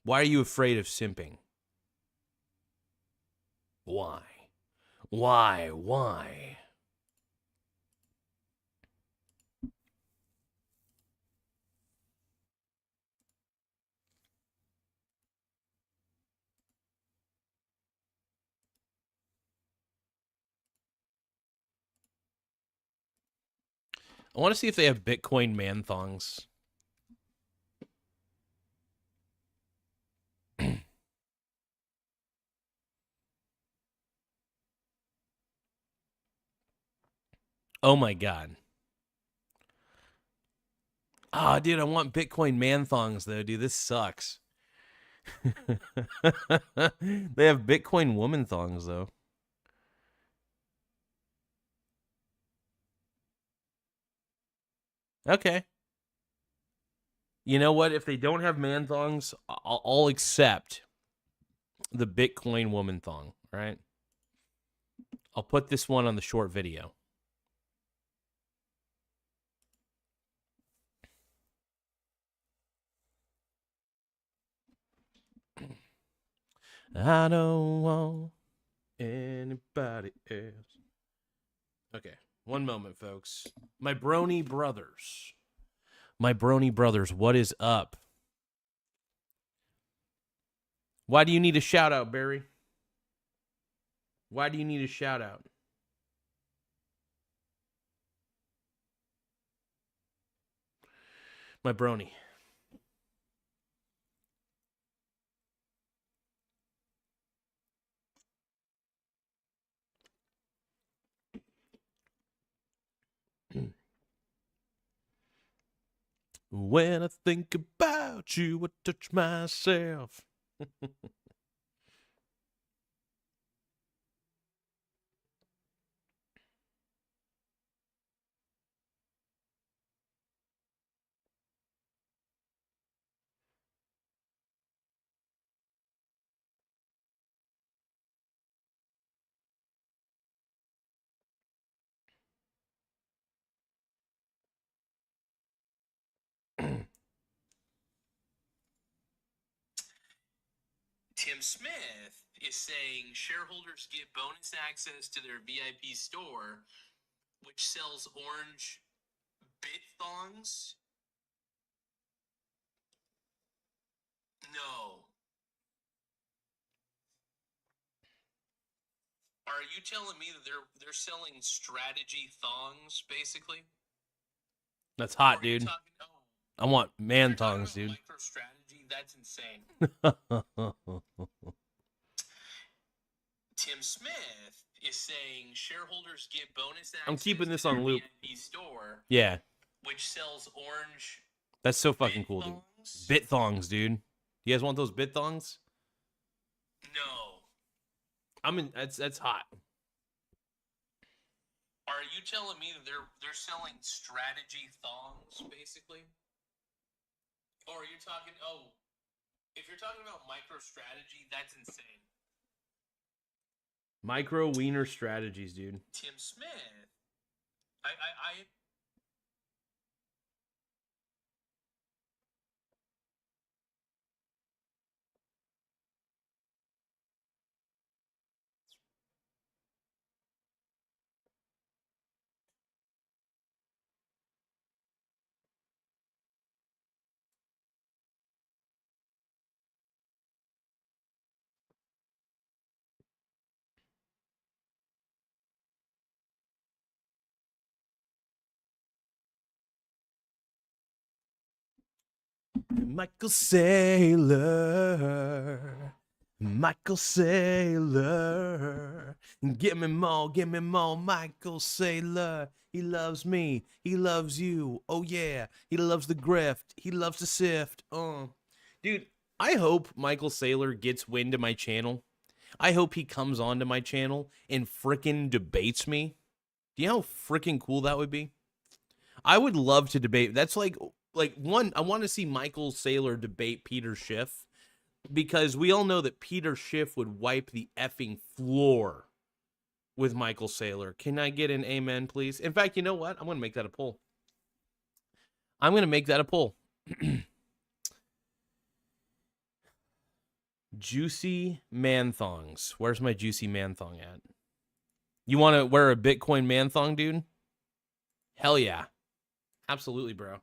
Speaker 1: Why are you afraid of simping? Why? Why? I want to see if they have Bitcoin man thongs. Oh my God. Ah, dude, I want Bitcoin man thongs though, dude. This sucks. They have Bitcoin woman thongs though. Okay. You know what? If they don't have man thongs, I'll accept the Bitcoin woman thong, right? I'll put this one on the short video. I don't want anybody else. Okay, one moment, folks. My brony brothers. My brony brothers, what is up? Why do you need a shout out, Barry? Why do you need a shout out? My brony. When I think about you, I touch myself. Tim Smith is saying shareholders get bonus access to their VIP store, which sells orange bit thongs. No. Are you telling me that they're selling strategy thongs, basically? That's hot, dude. I want man thongs, dude. MicroStrategy, that's insane. Tim Smith is saying shareholders get bonus access. I'm keeping this on loop. VIP store, yeah, which sells orange. That's so fucking cool, dude. Bit thongs, dude. You guys want those bit thongs? No. I'm in. That's hot. Are you telling me that they're selling strategy thongs, basically? Or are you talking? Oh, if you're talking about MicroStrategy, that's insane. Micro wiener strategies, dude. Tim Smith. I Michael Saylor. Michael Saylor. Give me more, Michael Saylor. He loves me. He loves you. Oh, yeah. He loves the grift. He loves the sift. Dude, I hope Michael Saylor gets wind of my channel. I hope he comes onto my channel and frickin' debates me. Do you know how frickin' cool that would be? I would love to debate. That's like one. I want to see Michael Saylor debate Peter Schiff, because we all know that Peter Schiff would wipe the effing floor with Michael Saylor. Can I get an amen, please? In fact, you know what? I'm going to make that a poll. I'm going to make that a poll. Juicy man thongs. Where's my juicy man thong at? You want to wear a Bitcoin man thong, dude? Hell yeah. Absolutely, bro.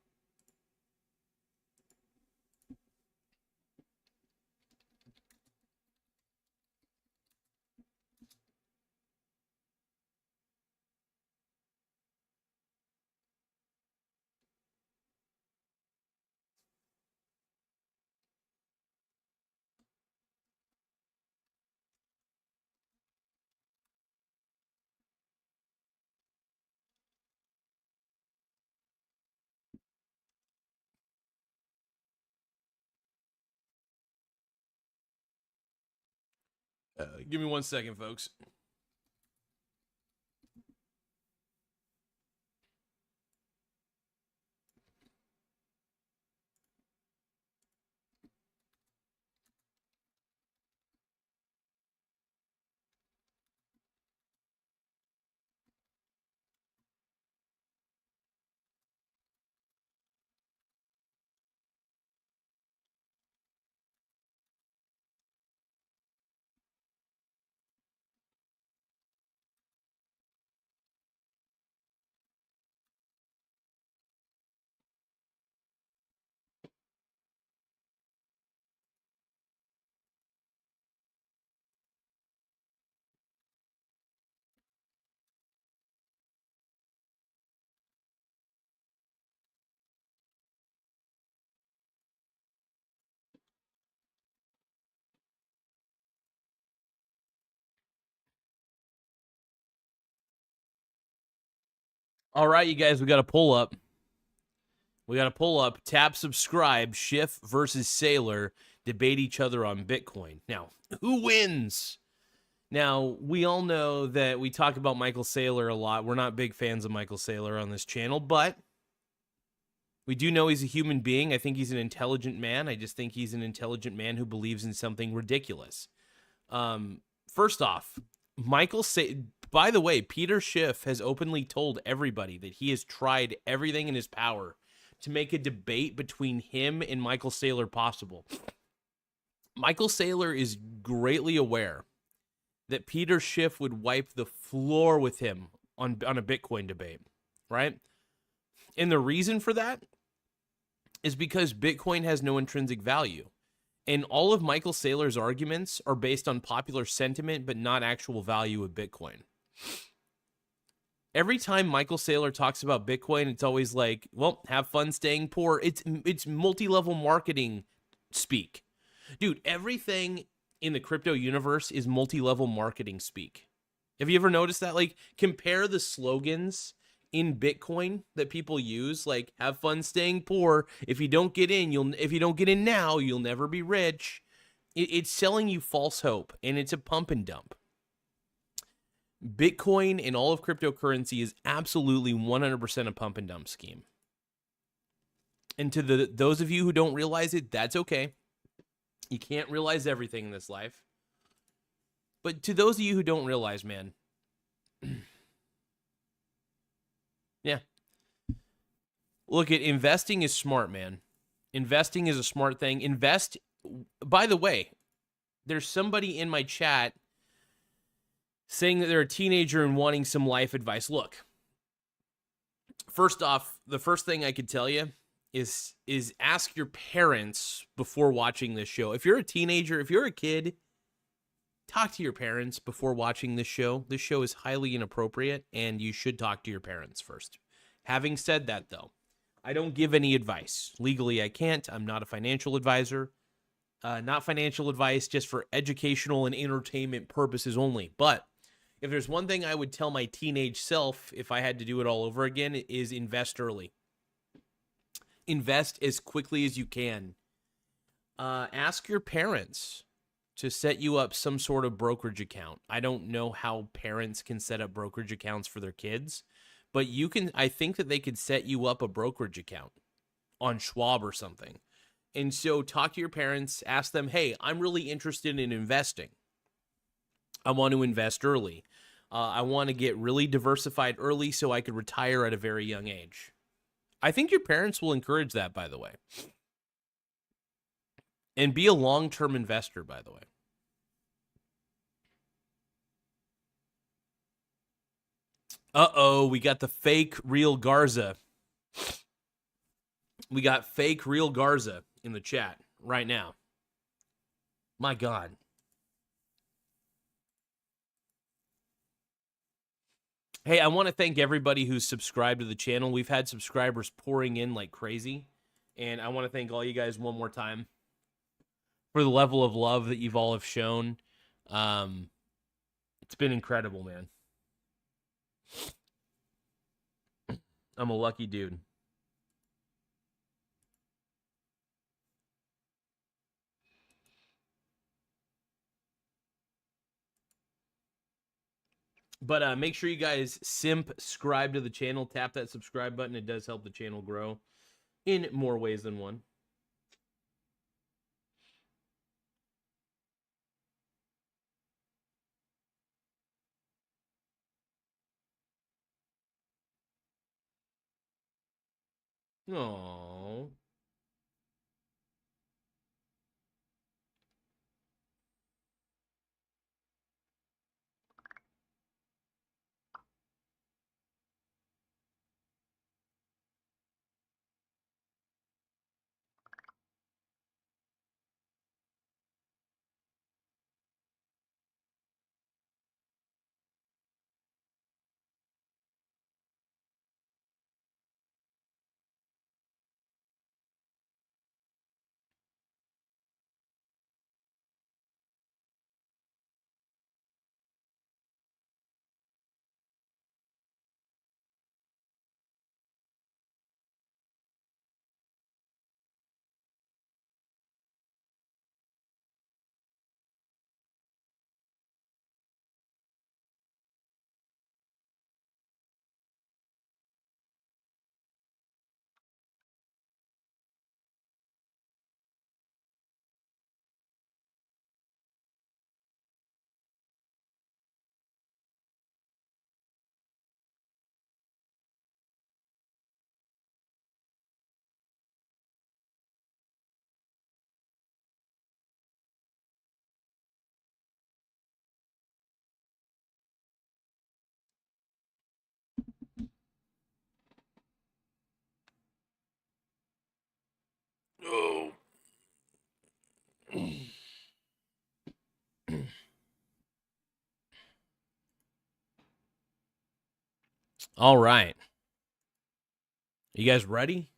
Speaker 1: Give me 1 second, folks. All right, you guys, we got to pull up. We got to pull up, tap subscribe, Schiff versus Saylor debate each other on Bitcoin. Now, who wins? Now, we all know that we talk about Michael Saylor a lot. We're not big fans of Michael Saylor on this channel, but we do know he's a human being. I think he's an intelligent man. I just think he's an intelligent man who believes in something ridiculous. First off, by the way, Peter Schiff has openly told everybody that he has tried everything in his power to make a debate between him and Michael Saylor possible. Michael Saylor is greatly aware that Peter Schiff would wipe the floor with him on a Bitcoin debate, right? And the reason for that is because Bitcoin has no intrinsic value. And all of Michael Saylor's arguments are based on popular sentiment, but not actual value of Bitcoin. Every time Michael Saylor talks about Bitcoin, it's always like, well, have fun staying poor. It's multi-level marketing speak. Dude, everything in the crypto universe is multi-level marketing speak. Have you ever noticed that? Like, compare the slogans in Bitcoin that people use, like, have fun staying poor. If you don't get in now, you'll never be rich. It's selling you false hope, and it's a pump and dump. Bitcoin and all of cryptocurrency is absolutely 100% a pump and dump scheme. And to those of you who don't realize it, that's okay. You can't realize everything in this life. But to those of you who don't realize, man, yeah. Look, investing is smart, man. Investing is a smart thing. By the way, there's somebody in my chat saying that they're a teenager and wanting some life advice. Look, first off, the first thing I could tell you is ask your parents before watching this show. If you're a teenager, if you're a kid, talk to your parents before watching this show. This show is highly inappropriate, and you should talk to your parents first. Having said that, though, I don't give any advice. Legally, I can't. I'm not a financial advisor. Not financial advice, just for educational and entertainment purposes only. But if there's one thing I would tell my teenage self if I had to do it all over again, is invest early. Invest as quickly as you can. Ask your parents to set you up some sort of brokerage account. I don't know how parents can set up brokerage accounts for their kids, but I think that they could set you up a brokerage account on Schwab or something. And so talk to your parents, ask them, hey, I'm really interested in investing. I want to invest early. I want to get really diversified early so I could retire at a very young age. I think your parents will encourage that, by the way. And be a long-term investor, by the way. Uh-oh, we got the fake real Garza. We got fake real Garza in the chat right now. My God. Hey, I want to thank everybody who's subscribed to the channel. We've had subscribers pouring in like crazy. And I want to thank all you guys one more time for the level of love that you've all have shown. It's been incredible, man. I'm a lucky dude. But make sure you guys subscribe to the channel. Tap that subscribe button. It does help the channel grow in more ways than one. Aww. Oh. All right. You guys ready?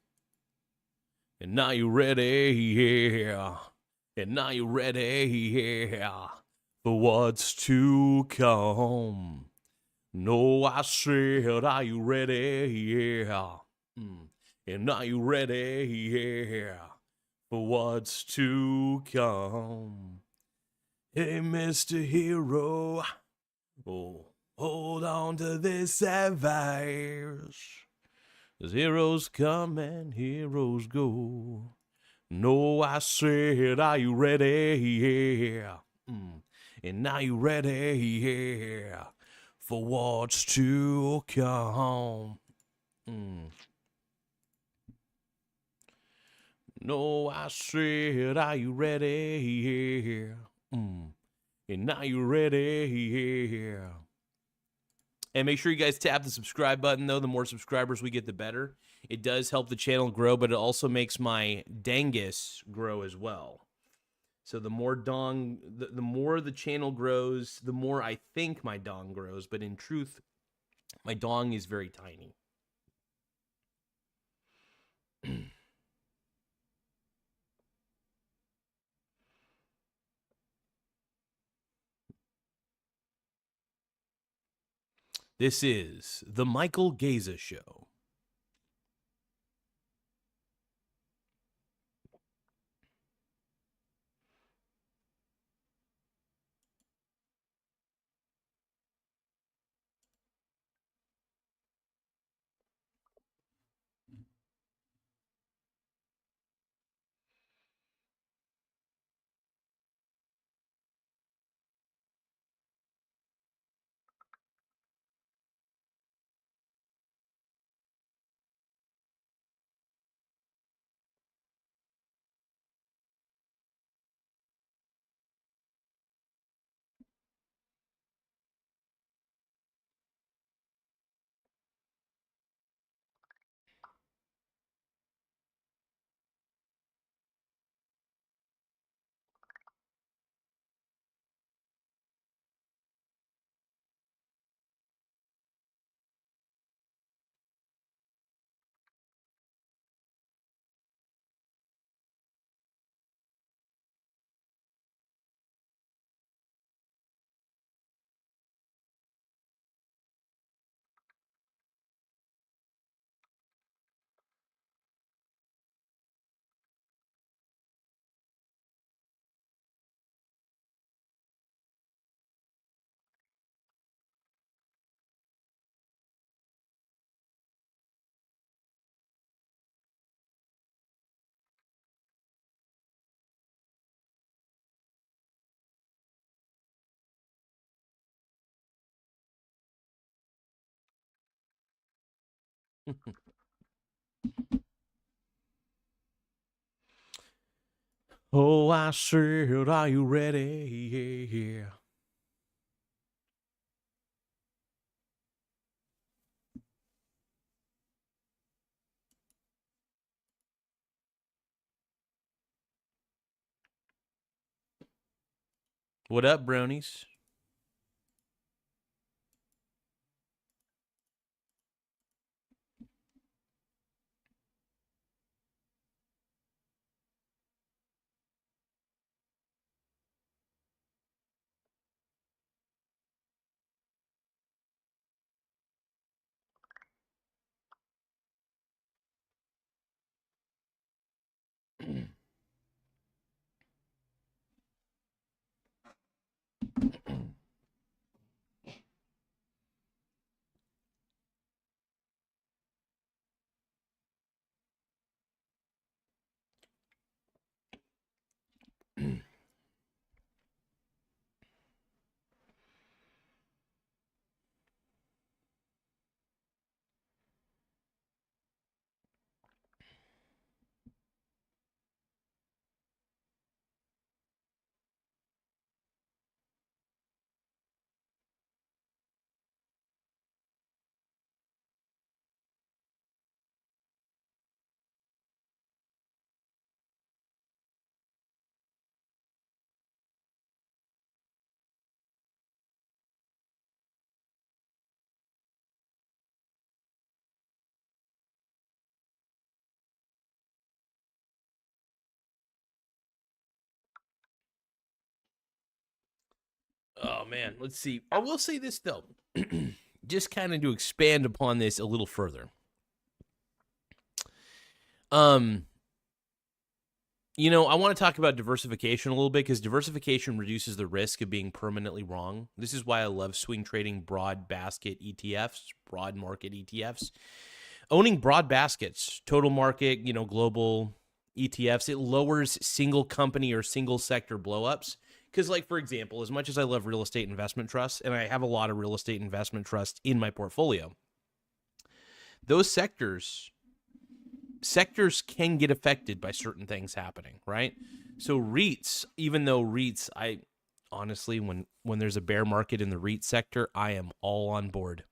Speaker 1: And now you ready, yeah. And now you ready, yeah. For what's to come. No, I said, are you ready, yeah. And now you ready, yeah. For what's to come. Hey, Mr. Hero. Oh, hold on to this advice. 'Cause heroes come and heroes go. No, I said, are you ready? Yeah. And now you ready? Yeah. For what's to come. No, I said, are you ready? Yeah. And now you ready? Yeah. And make sure you guys tap the subscribe button, though. The more subscribers we get, the better. It does help the channel grow, but it also makes my dangus grow as well. So the more the more the channel grows, the more I think my dong grows. But in truth, my dong is very tiny. This is the Michael Garza Show. Oh, I said, are you ready? Yeah. What up, bronies? Oh man, let's see. I will say this though, just kind of to expand upon this a little further. Um, I want to talk about diversification a little bit because diversification reduces the risk of being permanently wrong. This is why I love swing trading broad basket ETFs, broad market ETFs. Owning broad baskets, total market, global ETFs, it lowers single company or single sector blowups. Because, like, for example, as much as I love real estate investment trusts, and I have a lot of real estate investment trusts in my portfolio, those sectors can get affected by certain things happening, right? So REITs, even though REITs, I honestly, when there's a bear market in the REIT sector, I am all on board.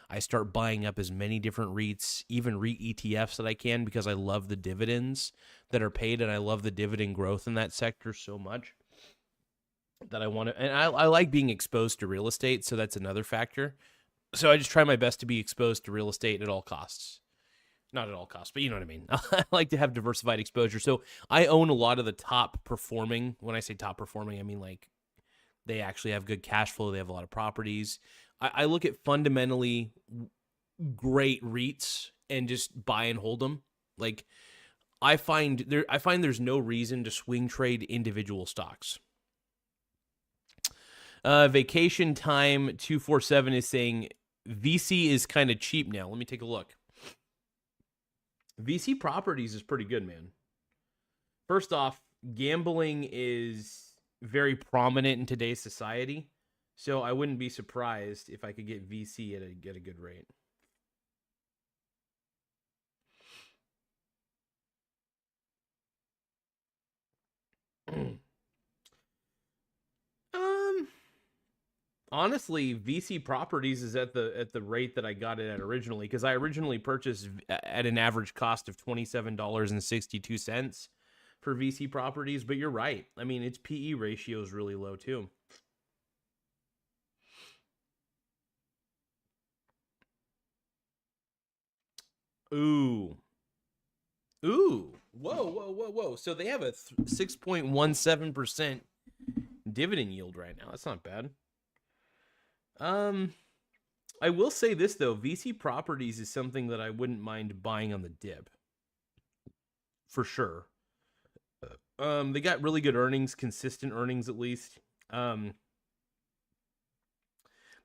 Speaker 1: I start buying up as many different REITs, even REIT ETFs that I can, because I love the dividends that are paid, and I love the dividend growth in that sector so much that I want to. And I like being exposed to real estate, so that's another factor. So I just try my best to be exposed to real estate at all costs. Not at all costs, but you know what I mean. I like to have diversified exposure. So I own a lot of the top performing. When I say top performing, I mean like they actually have good cash flow. They have a lot of properties. I look at fundamentally great REITs and just buy and hold them. Like I find there's no reason to swing trade individual stocks. Vacation Time 247 is saying VC is kind of cheap now. Let me take a look. VC properties is pretty good, man. First off, gambling is very prominent in today's society, so I wouldn't be surprised if I could get VC at a good rate. um, Honestly, VC properties is at the rate that I got it at originally, because I originally purchased at an average cost of $27.62 for VC properties. But you're right. I mean, its PE ratio is really low too. Ooh. Ooh. Whoa. So they have a 6.17% dividend yield right now. That's not bad. I will say this though, VC properties is something that I wouldn't mind buying on the dip. For sure. They got really good earnings, consistent earnings at least.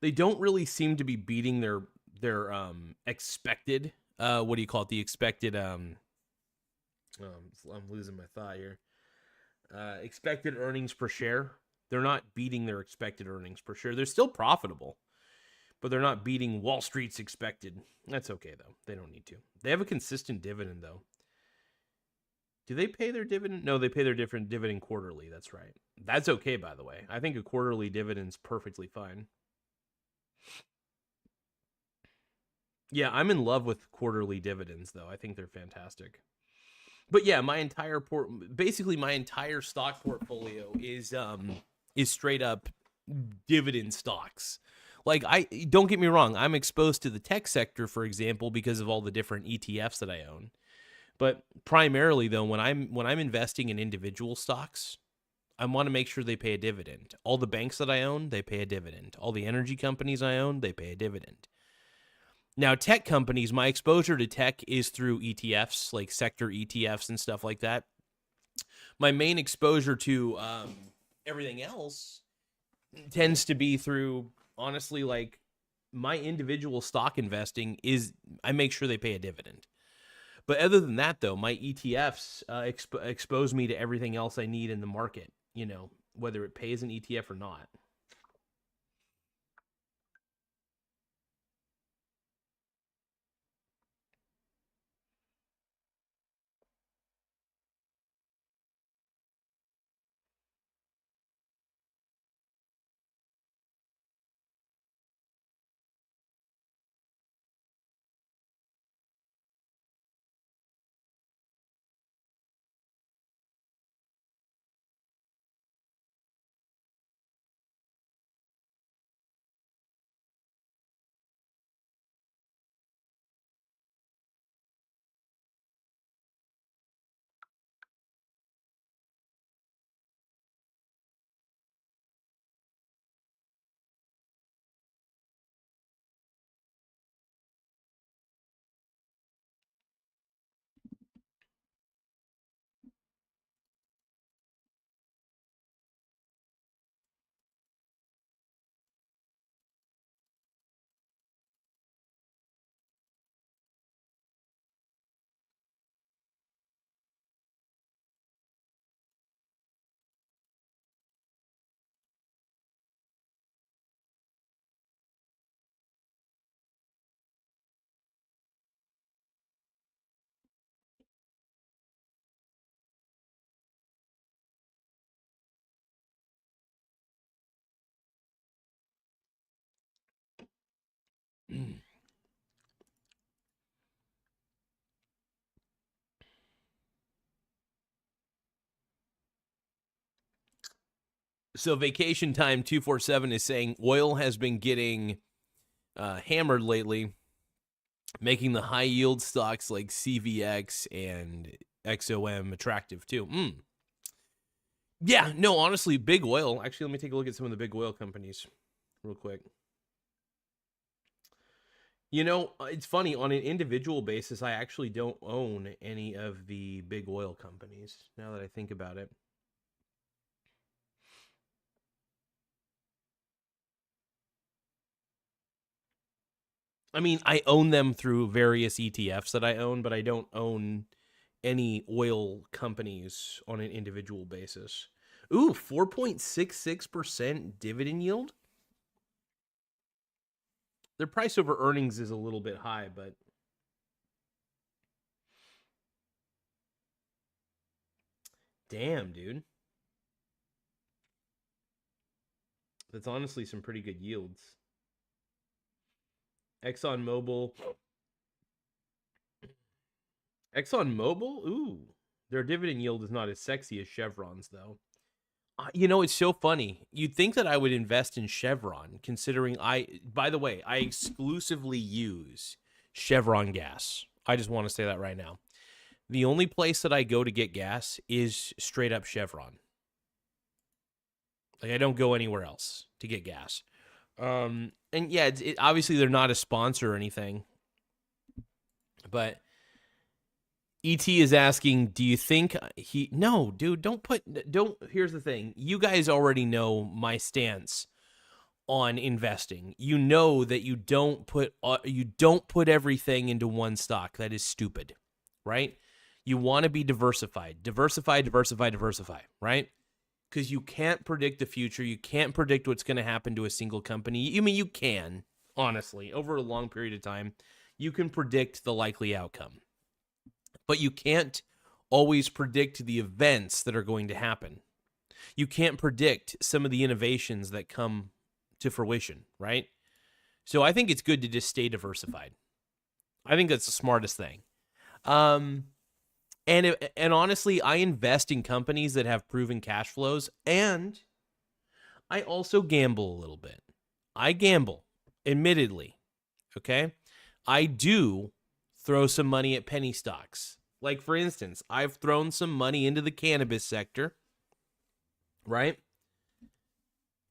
Speaker 1: They don't really seem to be beating their expected what do you call it? The expected I'm losing my thought here. Expected earnings per share. They're not beating their expected earnings per share. They're still profitable, but they're not beating Wall Street's expected. That's okay, though. They don't need to. They have a consistent dividend, though. Do they pay their dividend? No, they pay their different dividend quarterly. That's right. That's okay, by the way. I think a quarterly dividend's perfectly fine. Yeah, I'm in love with quarterly dividends, though. I think they're fantastic. But yeah, my entire basically my entire stock portfolio is straight up dividend stocks. Like, don't get me wrong, I'm exposed to the tech sector, for example, because of all the different ETFs that I own. But primarily, though, when I'm investing in individual stocks, I want to make sure they pay a dividend. All the banks that I own, they pay a dividend. All the energy companies I own, they pay a dividend. Now, tech companies, my exposure to tech is through ETFs, like sector ETFs and stuff like that. My main exposure to everything else tends to be through, honestly, like my individual stock investing is, I make sure they pay a dividend. But other than that, though, my ETFs expose me to everything else I need in the market, you know, whether it pays an ETF or not. So Vacation Time 247 is saying oil has been getting hammered lately, making the high yield stocks like CVX and XOM attractive too. Yeah, no, honestly, big oil. Actually, let me take a look at some of the big oil companies real quick. You know, it's funny, on an individual basis, I actually don't own any of the big oil companies, now that I think about it. I mean, I own them through various ETFs that I own, but I don't own any oil companies on an individual basis. Ooh, 4.66% dividend yield? Their price over earnings is a little bit high, but damn, dude. That's honestly some pretty good yields. ExxonMobil. Ooh. Their dividend yield is not as sexy as Chevron's, though. You know, it's so funny. You'd think that I would invest in Chevron, considering by the way, I exclusively use Chevron gas. I just want to say that right now. The only place that I go to get gas is straight up Chevron. Like, I don't go anywhere else to get gas. And yeah, obviously they're not a sponsor or anything. But ET is asking, do you think no, dude, here's the thing. You guys already know my stance on investing. You know that you don't put everything into one stock. That is stupid, right? You want to be diversified, right? Because you can't predict the future. You can't predict what's going to happen to a single company. You mean you can, honestly. Over a long period of time, you can predict the likely outcome. But you can't always predict the events that are going to happen. You can't predict some of the innovations that come to fruition, right? So I think it's good to just stay diversified. I think that's the smartest thing. And honestly, I invest in companies that have proven cash flows, and I also gamble a little bit. I gamble, admittedly. Okay, I do throw some money at penny stocks. Like, for instance, I've thrown some money into the cannabis sector, right?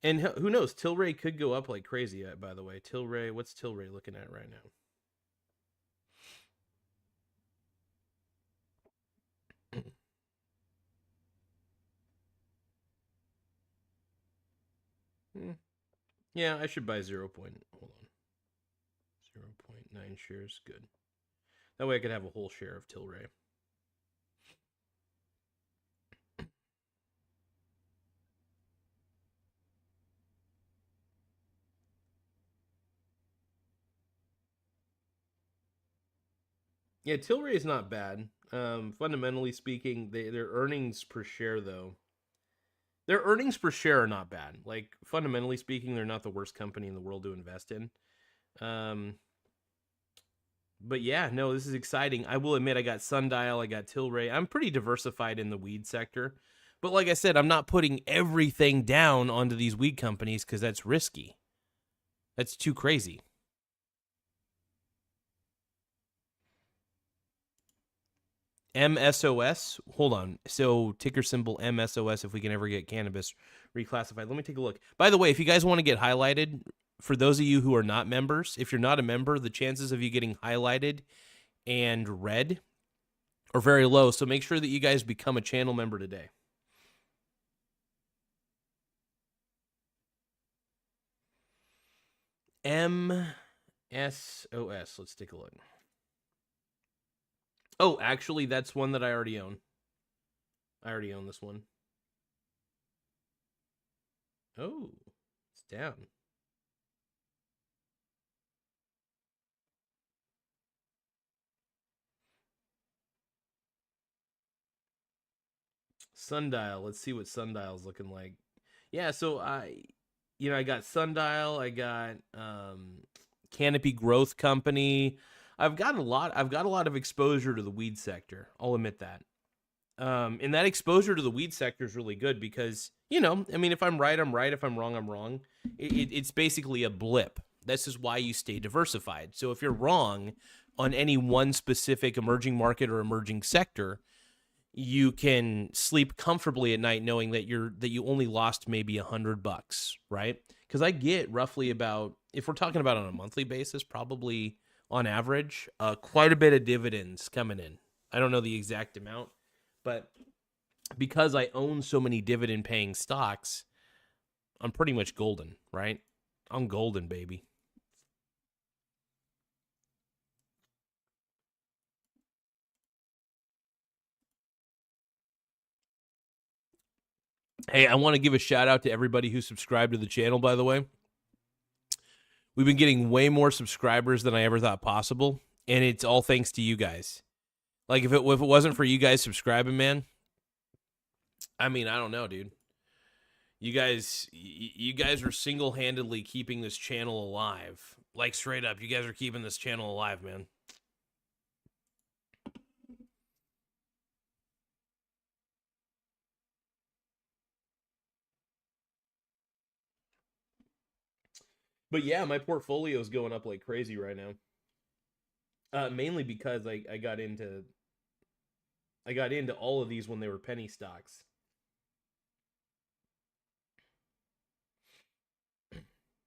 Speaker 1: And who knows? Tilray could go up like crazy, by the way. Tilray, what's Tilray looking at right now? Yeah, I should buy 0. Hold on. 0.9 shares. Good. That way I could have a whole share of Tilray. Yeah, Tilray is not bad. Fundamentally speaking, their earnings per share, though, their earnings per share are not bad. Like, fundamentally speaking, they're not the worst company in the world to invest in. But yeah, no, this is exciting. I will admit I got Sundial, I got Tilray. I'm pretty diversified in the weed sector. But like I said, I'm not putting everything down onto these weed companies because that's risky. That's too crazy. MSOS. Hold on. So ticker symbol MSOS if we can ever get cannabis reclassified. Let me take a look. By the way, if you guys want to get highlighted, for those of you who are not members, if you're not a member, the chances of you getting highlighted and red are very low. So make sure that you guys become a channel member today. MSOS. Let's take a look. Oh, actually, that's one that I already own. I already own this one. Oh, it's down. Sundial. Let's see what Sundial's looking like. Yeah, so I got Sundial, I got Canopy Growth Company. I've got a lot of exposure to the weed sector. I'll admit that. And that exposure to the weed sector is really good because, I mean, if I'm right, I'm right. If I'm wrong, I'm wrong. It's basically a blip. This is why you stay diversified. So if you're wrong on any one specific emerging market or emerging sector, you can sleep comfortably at night knowing that you only lost maybe $100, right? Because I get roughly about, if we're talking about on a monthly basis, probably on average, quite a bit of dividends coming in. I don't know the exact amount, but because I own so many dividend paying stocks, I'm pretty much golden, right? I'm golden, baby. Hey, I want to give a shout out to everybody who subscribed to the channel, by the way. We've been getting way more subscribers than I ever thought possible, and it's all thanks to you guys. Like, if it wasn't for you guys subscribing, man, I mean, I don't know, dude. You guys are single-handedly keeping this channel alive. Like, straight up, you guys are keeping this channel alive, man. But yeah, my portfolio is going up like crazy right now. Mainly because I got into all of these when they were penny stocks.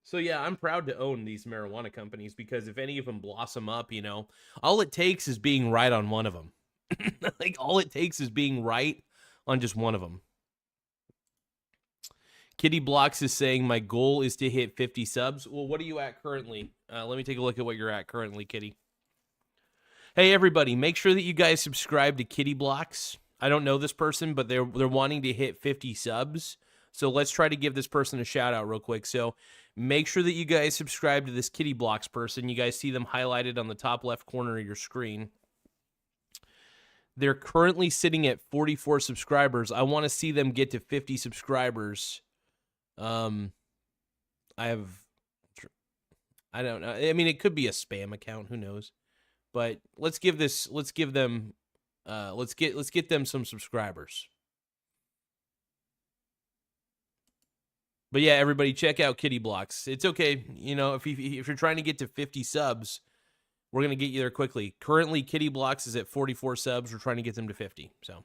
Speaker 1: So yeah, I'm proud to own these marijuana companies because if any of them blossom up, all it takes is being right on one of them. Like, all it takes is being right on just one of them. Kitty Blocks is saying my goal is to hit 50 subs. Well, what are you at currently? Let me take a look at what you're at currently, Kitty. Hey, everybody, make sure that you guys subscribe to Kitty Blocks. I don't know this person, but they're wanting to hit 50 subs. So let's try to give this person a shout out real quick. So make sure that you guys subscribe to this Kitty Blocks person. You guys see them highlighted on the top left corner of your screen. They're currently sitting at 44 subscribers. I want to see them get to 50 subscribers. I don't know. I mean, it could be a spam account. Who knows? But let's get them some subscribers. But yeah, everybody check out Kitty Blocks. It's okay. You know, if you're trying to get to 50 subs, we're going to get you there quickly. Currently, Kitty Blocks is at 44 subs. We're trying to get them to 50. So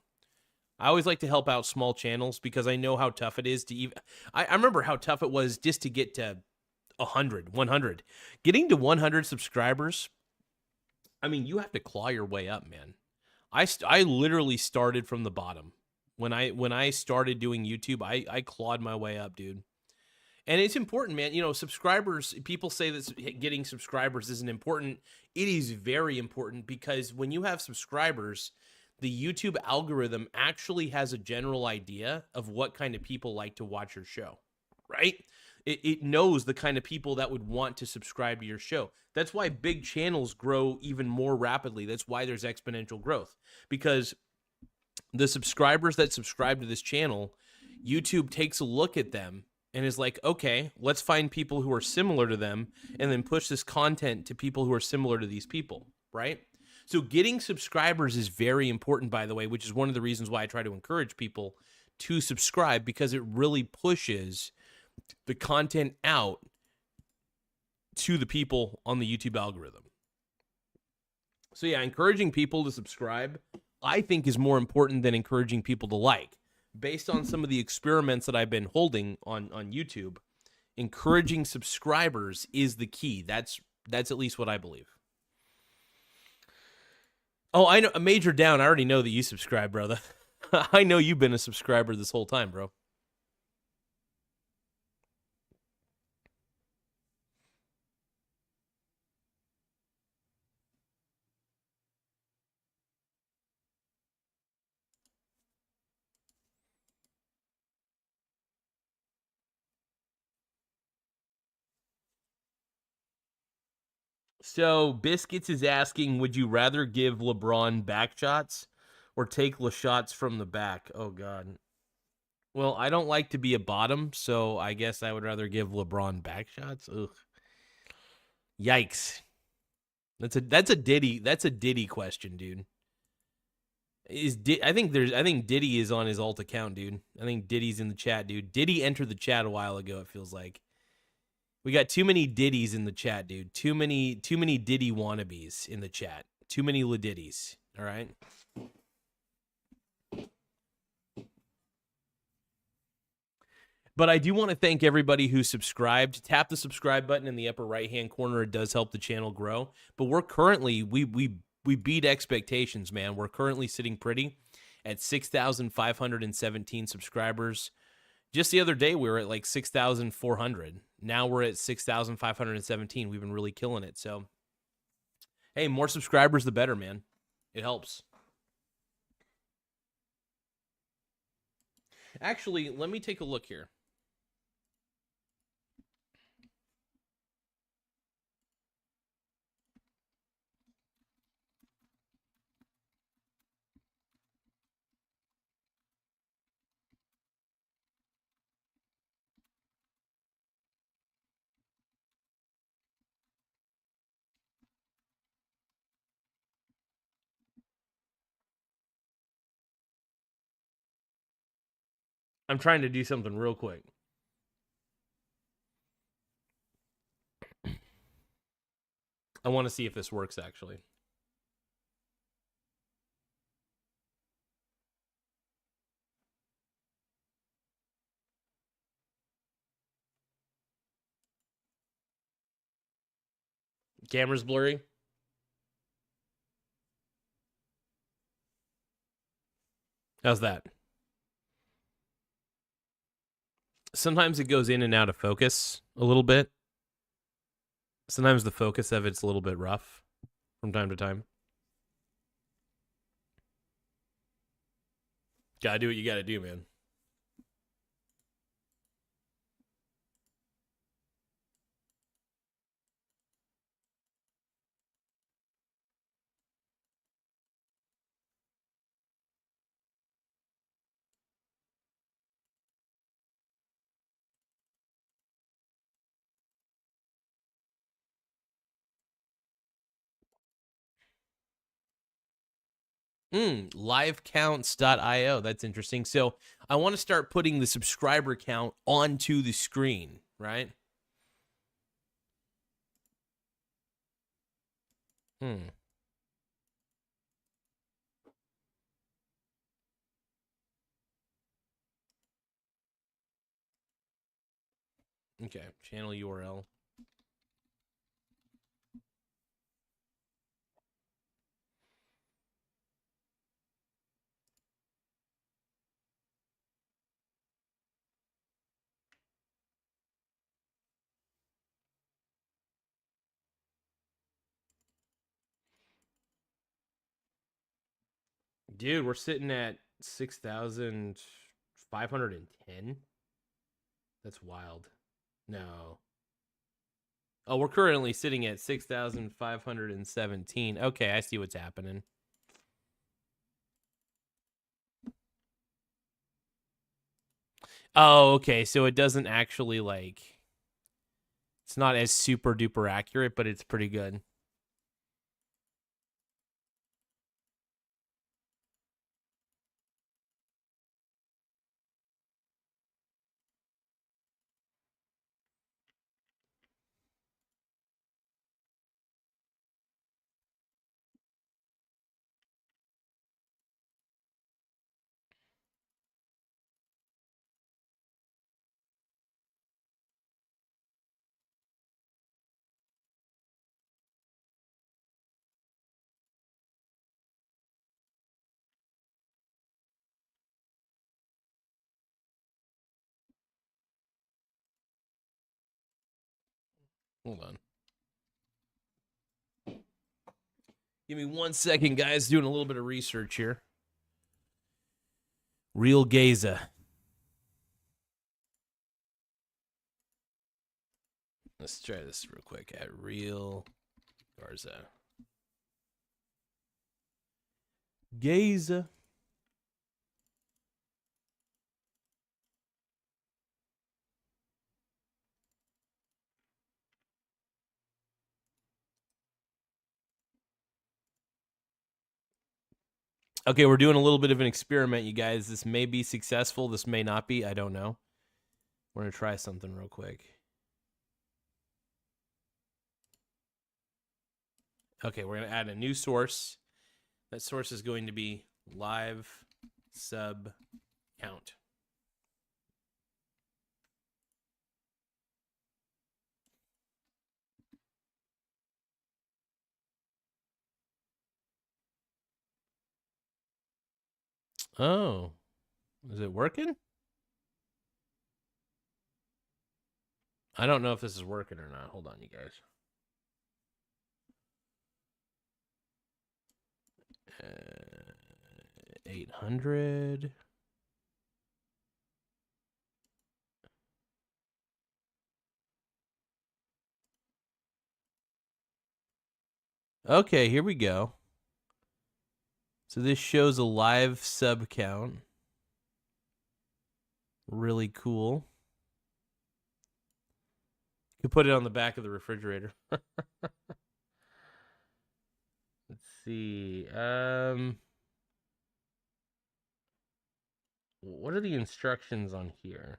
Speaker 1: I always like to help out small channels because I know how tough it is to even... I remember how tough it was just to get to 100. Getting to 100 subscribers, I mean, you have to claw your way up, man. I literally started from the bottom. When I started doing YouTube, I clawed my way up, dude. And it's important, man. You know, subscribers, people say that getting subscribers isn't important. It is very important because when you have subscribers, the YouTube algorithm actually has a general idea of what kind of people like to watch your show, right? It knows the kind of people that would want to subscribe to your show. That's why big channels grow even more rapidly. That's why there's exponential growth, because the subscribers that subscribe to this channel, YouTube takes a look at them and is like, okay, let's find people who are similar to them and then push this content to people who are similar to these people, right? So getting subscribers is very important, by the way, which is one of the reasons why I try to encourage people to subscribe, because it really pushes the content out to the people on the YouTube algorithm. So yeah, encouraging people to subscribe, I think, is more important than encouraging people to like. Based on some of the experiments that I've been holding on YouTube, encouraging subscribers is the key. That's at least what I believe. Oh, I know, Major Down, I already know that you subscribe, brother. I know you've been a subscriber this whole time, bro. So Biscuits is asking, would you rather give LeBron back shots or take the shots from the back? Oh, God. Well, I don't like to be a bottom, so I guess I would rather give LeBron back shots. Ugh. Yikes. That's a Diddy question, dude. I think Diddy is on his alt account, dude. I think Diddy's in the chat, dude. Diddy entered the chat a while ago, it feels like. We got too many Diddies in the chat, dude. Too many Diddy wannabes in the chat. Too many LaDiddies. All right. But I do want to thank everybody who subscribed. Tap the subscribe button in the upper right-hand corner. It does help the channel grow. But we're currently, we beat expectations, man. We're currently sitting pretty at 6,517 subscribers. Just the other day, we were at like 6,400. Now we're at 6,517. We've been really killing it. So, hey, more subscribers, the better, man. It helps. Actually, let me take a look here. I'm trying to do something real quick. I want to see if this works, actually. Camera's blurry. How's that? Sometimes it goes in and out of focus a little bit. Sometimes the focus of it's a little bit rough from time to time. Gotta do what you gotta do, man. Livecounts.io. That's interesting. So I want to start putting the subscriber count onto the screen, right? Okay, channel URL. Dude, we're sitting at 6,510. That's wild. No. Oh, we're currently sitting at 6,517. Okay, I see what's happening. Oh, okay. So it doesn't actually it's not as super duper accurate, but it's pretty good. Hold on. Give me 1 second, guys. Doing a little bit of research here. Real Gaza. Let's try this real quick. At Real Garza. Gaza. Okay, we're doing a little bit of an experiment, you guys. This may be successful. This may not be. I don't know. We're going to try something real quick. Okay, we're going to add a new source. That source is going to be live sub count. Oh, is it working? I don't know if this is working or not. Hold on, you guys. 800. Okay, here we go. So this shows a live sub count. Really cool. You could put it on the back of the refrigerator. Let's see. What are the instructions on here?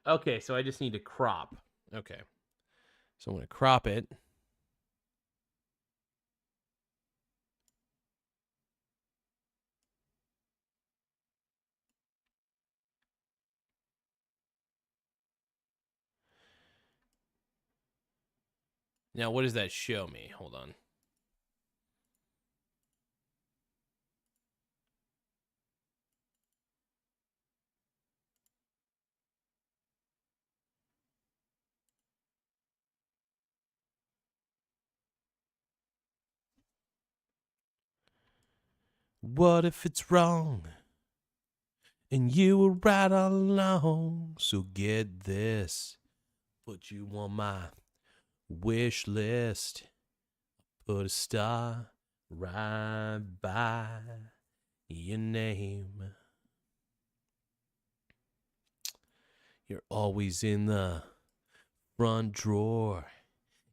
Speaker 1: Okay, so I just need to crop. Okay. So I'm going to crop it. Now, what does that show me? Hold on. What if it's wrong and you were right all along? So get this. Put you on my wish list. Put a star right by your name. You're always in the front drawer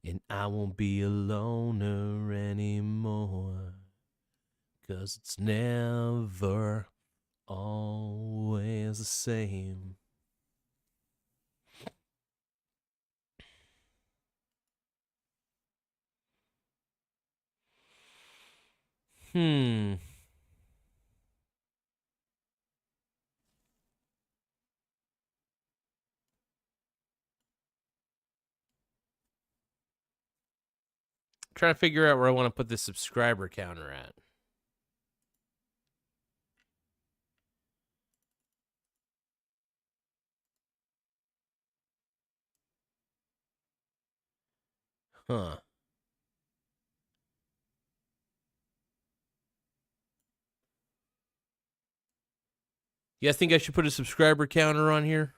Speaker 1: And I won't be a loner anymore, 'cause it's never always the same. Trying to figure out where I want to put the subscriber counter at. Huh. You guys think I should put a subscriber counter on here?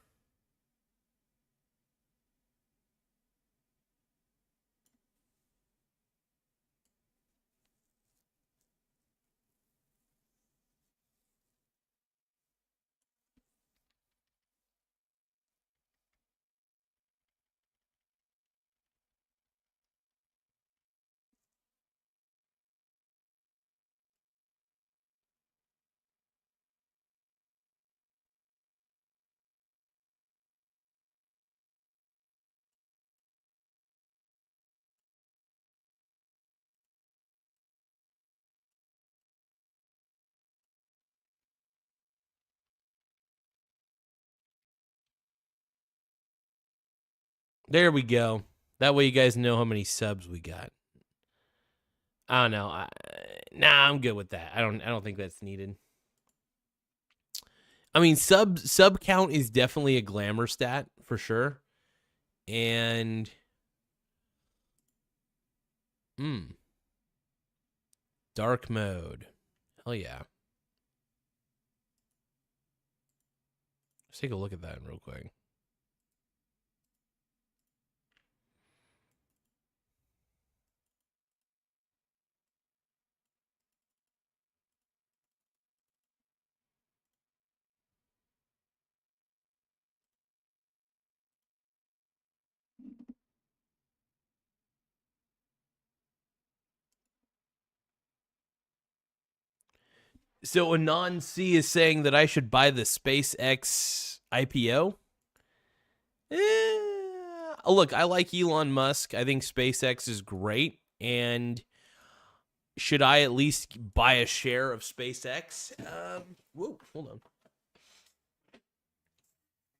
Speaker 1: There we go. That way you guys know how many subs we got. I don't know. Nah, I'm good with that. I don't think that's needed. I mean, sub count is definitely a glamour stat for sure. And dark mode. Hell yeah. Let's take a look at that real quick. So Anon C is saying that I should buy the SpaceX IPO. Look, I like Elon Musk. I think SpaceX is great. And should I at least buy a share of SpaceX? Whoa, hold on.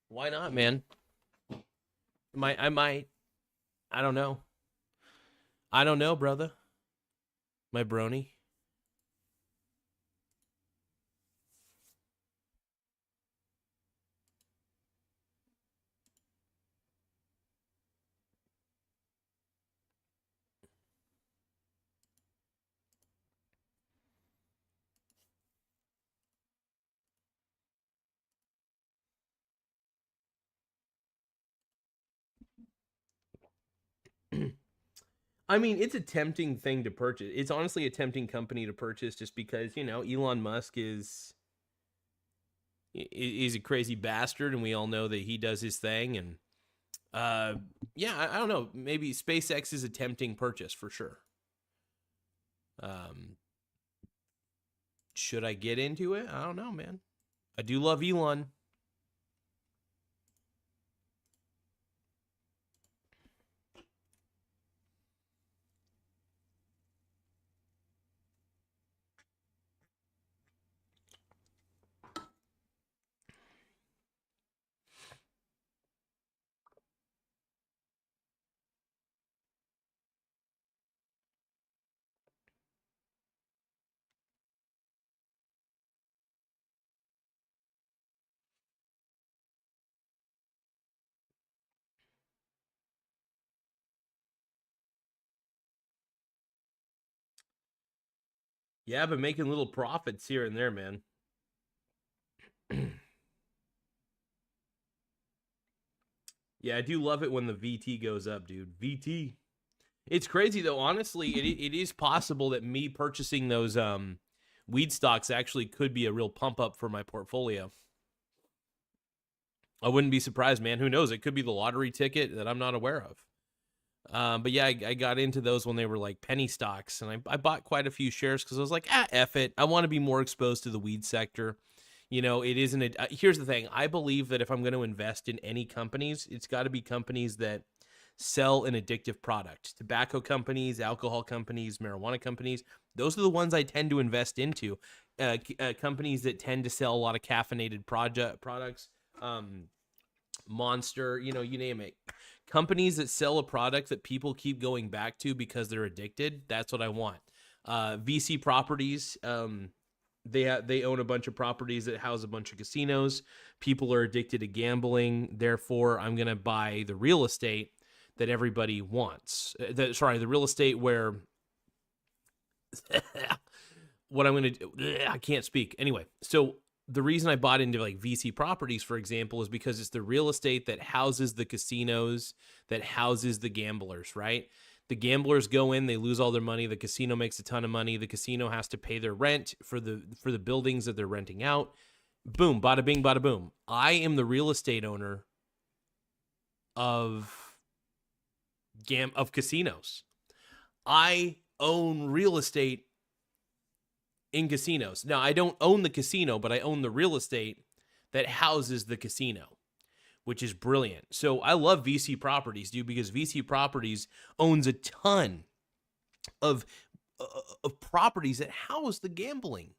Speaker 1: Why not, man? I might. I don't know. I don't know, brother. My brony. I mean, it's a tempting thing to purchase. It's honestly a tempting company to purchase just because, Elon Musk is a crazy bastard and we all know that he does his thing. And yeah, I don't know. Maybe SpaceX is a tempting purchase for sure. Should I get into it? I don't know, man. I do love Elon. Yeah, I've been making little profits here and there, man. Yeah, I do love it when the VT goes up, dude. VT. It's crazy though. Honestly, it is possible that me purchasing those weed stocks actually could be a real pump up for my portfolio. I wouldn't be surprised, man. Who knows? It could be the lottery ticket that I'm not aware of. But yeah, I got into those when they were like penny stocks, and I bought quite a few shares because I was like, F it. I want to be more exposed to the weed sector. You know, it isn't a, here's the thing. I believe that if I'm going to invest in any companies, it's got to be companies that sell an addictive product. Tobacco companies, alcohol companies, marijuana companies, those are the ones I tend to invest into. Companies that tend to sell a lot of caffeinated products, Monster, you know, you name it. Companies that sell a product that people keep going back to because they're addicted, that's what I want. VC properties, they own a bunch of properties that house a bunch of casinos. People are addicted to gambling. Therefore, I'm going to buy the real estate that everybody wants. The real estate where what I'm going to do, I can't speak. Anyway, so the reason I bought into like VC properties, for example, is because it's the real estate that houses the casinos, that houses the gamblers, right? The gamblers go in, they lose all their money. The casino makes a ton of money. The casino has to pay their rent for the buildings that they're renting out. Boom, bada bing, bada boom. I am the real estate owner of casinos. I own real estate in casinos. Now, I don't own the casino, but I own the real estate that houses the casino, which is brilliant. So I love VC properties, dude, because VC properties owns a ton of properties that house the gambling.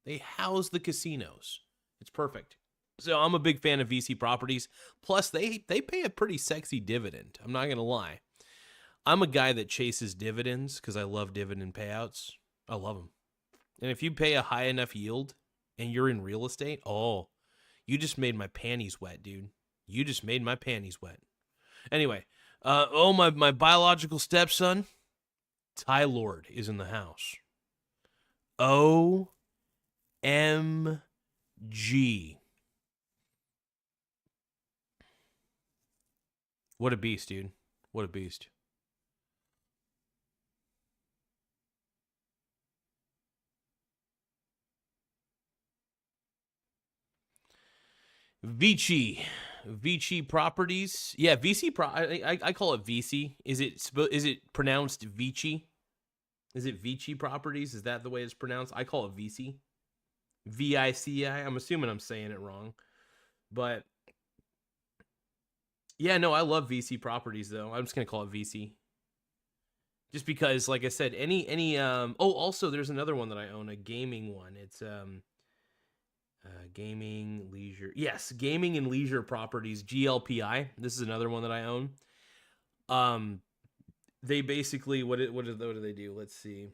Speaker 1: They house the casinos. It's perfect. So I'm a big fan of VC properties. Plus, they pay a pretty sexy dividend. I'm not going to lie. I'm a guy that chases dividends because I love dividend payouts. I love them. And if you pay a high enough yield and you're in real estate, oh, you just made my panties wet, dude. You just made my panties wet. Anyway, my biological stepson, Ty Lord, is in the house. OMG. What a beast, dude. What a beast. Vici properties. Yeah, I call it VC. Is it pronounced Vici? Is it Vici properties? Is that the way it's pronounced? I call it VC. VICI. I'm assuming I'm saying it wrong. But yeah, no, I love VC properties though. I'm just going to call it VC. Just because like I said, also there's another one that I own, a gaming one. It's gaming, leisure. Yes, gaming and leisure properties, GLPI. This is another one that I own. They basically, what do they do? Let's see.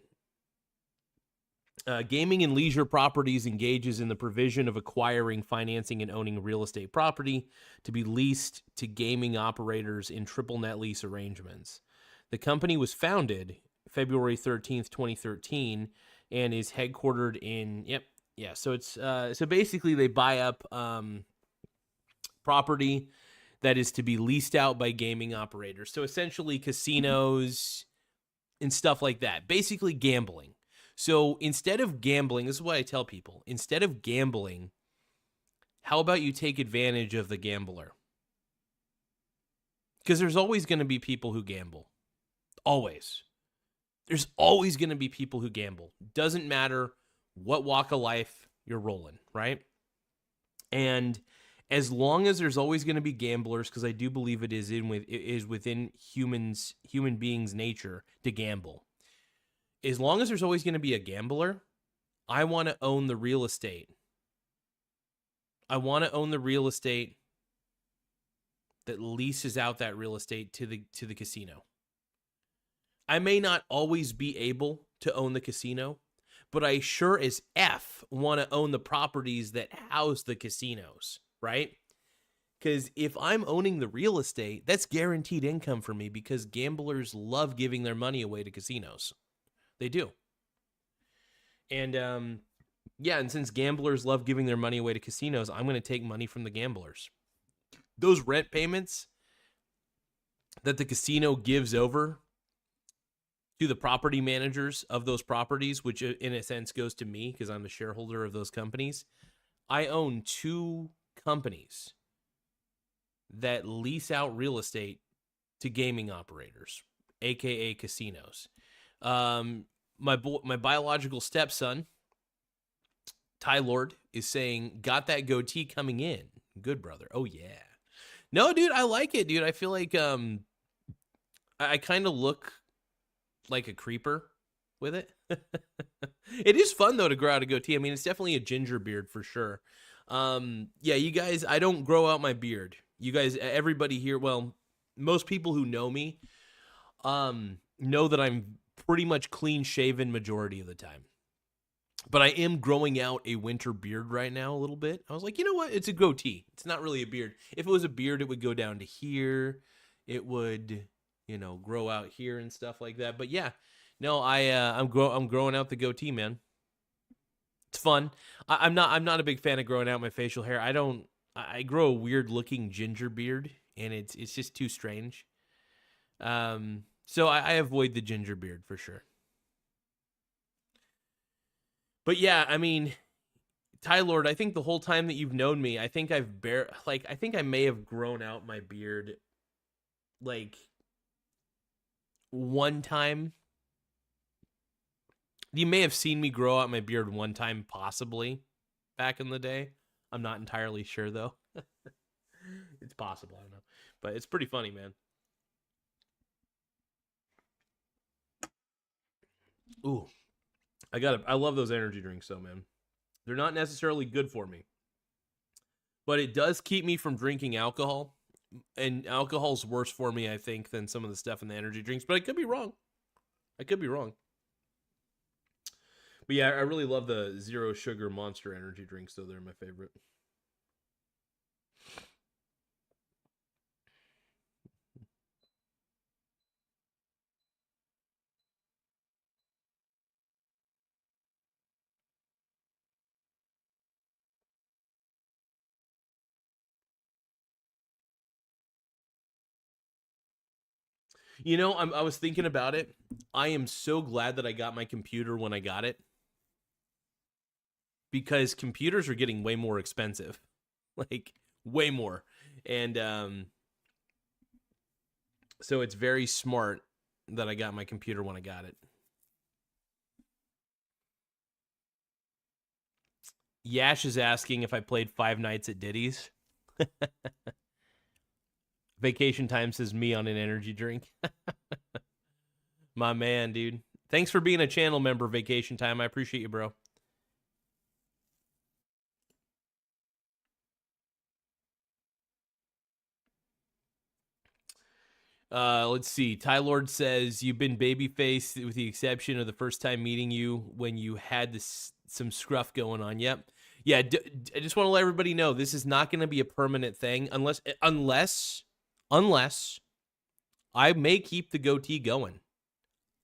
Speaker 1: Gaming and leisure properties engages in the provision of acquiring, financing, and owning real estate property to be leased to gaming operators in triple net lease arrangements. The company was founded February 13th, 2013, and is headquartered in, so it's so basically they buy up property that is to be leased out by gaming operators. So essentially casinos and stuff like that. Basically gambling. So instead of gambling, this is what I tell people. Instead of gambling, how about you take advantage of the gambler? Because there's always going to be people who gamble. Always. There's always going to be people who gamble. Doesn't matter what walk of life you're rolling, right? And as long as there's always going to be gamblers, because I do believe it is within human beings' nature to gamble. As long as there's always going to be a gambler, I want to own the real estate. I want to own the real estate that leases out that real estate to the casino. I may not always be able to own the casino, but I sure as F want to own the properties that house the casinos, right? Because if I'm owning the real estate, that's guaranteed income for me because gamblers love giving their money away to casinos. They do. And and since gamblers love giving their money away to casinos, I'm going to take money from the gamblers. Those rent payments that the casino gives over to the property managers of those properties, which in a sense goes to me because I'm a shareholder of those companies. I own 2 companies that lease out real estate to gaming operators, aka casinos. My biological stepson, Ty Lord, is saying, got that goatee coming in. Good brother. Oh yeah. No, dude, I like it, dude. I feel like I kind of look like a creeper with it. It is fun though to grow out a goatee. I mean, it's definitely a ginger beard for sure. Yeah, you guys, I don't grow out my beard. You guys, everybody here, well, most people who know me know that I'm pretty much clean shaven majority of the time. But I am growing out a winter beard right now a little bit. I was like, you know what? It's a goatee. It's not really a beard. If it was a beard, it would go down to here. It would, you know, grow out here and stuff like that. But yeah, no, I'm growing out the goatee, man. It's fun. I'm not a big fan of growing out my facial hair. I grow a weird looking ginger beard, and it's just too strange. So I avoid the ginger beard for sure. But yeah, I mean, Ty Lord, I think the whole time that you've known me, I think I think I may have grown out my beard like one time. You may have seen me grow out my beard one time, possibly, back in the day. I'm not entirely sure, though. It's possible, I don't know. But it's pretty funny, man. Ooh. I love those energy drinks, though, man. They're not necessarily good for me. But it does keep me from drinking alcohol. And alcohol's worse for me, I think, than some of the stuff in the energy drinks. But I could be wrong. But yeah, I really love the zero sugar Monster energy drinks, though. They're my favorite. You know, I was thinking about it. I am so glad that I got my computer when I got it. Because computers are getting way more expensive. Like, way more. And so it's very smart that I got my computer when I got it. Yash is asking if I played Five Nights at Diddy's. Vacation Time says me on an energy drink. My man, dude. Thanks for being a channel member, Vacation Time. I appreciate you, bro. Let's see. Ty Lord says, you've been babyface with the exception of the first time meeting you when you had some scruff going on. Yep. Yeah, I just want to let everybody know this is not going to be a permanent thing unless I may keep the goatee going.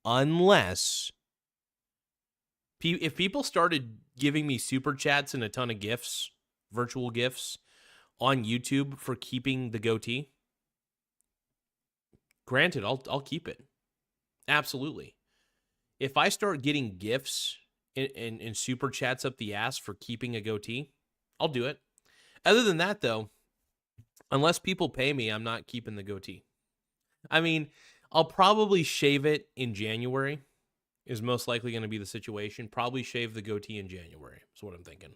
Speaker 1: Unless if people started giving me super chats and a ton of gifts, virtual gifts on YouTube for keeping the goatee, granted, I'll keep it. Absolutely. If I start getting gifts and super chats up the ass for keeping a goatee, I'll do it. Other than that, though, unless people pay me, I'm not keeping the goatee. I mean, I'll probably shave it in January, is most likely going to be the situation. Probably shave the goatee in January, is what I'm thinking.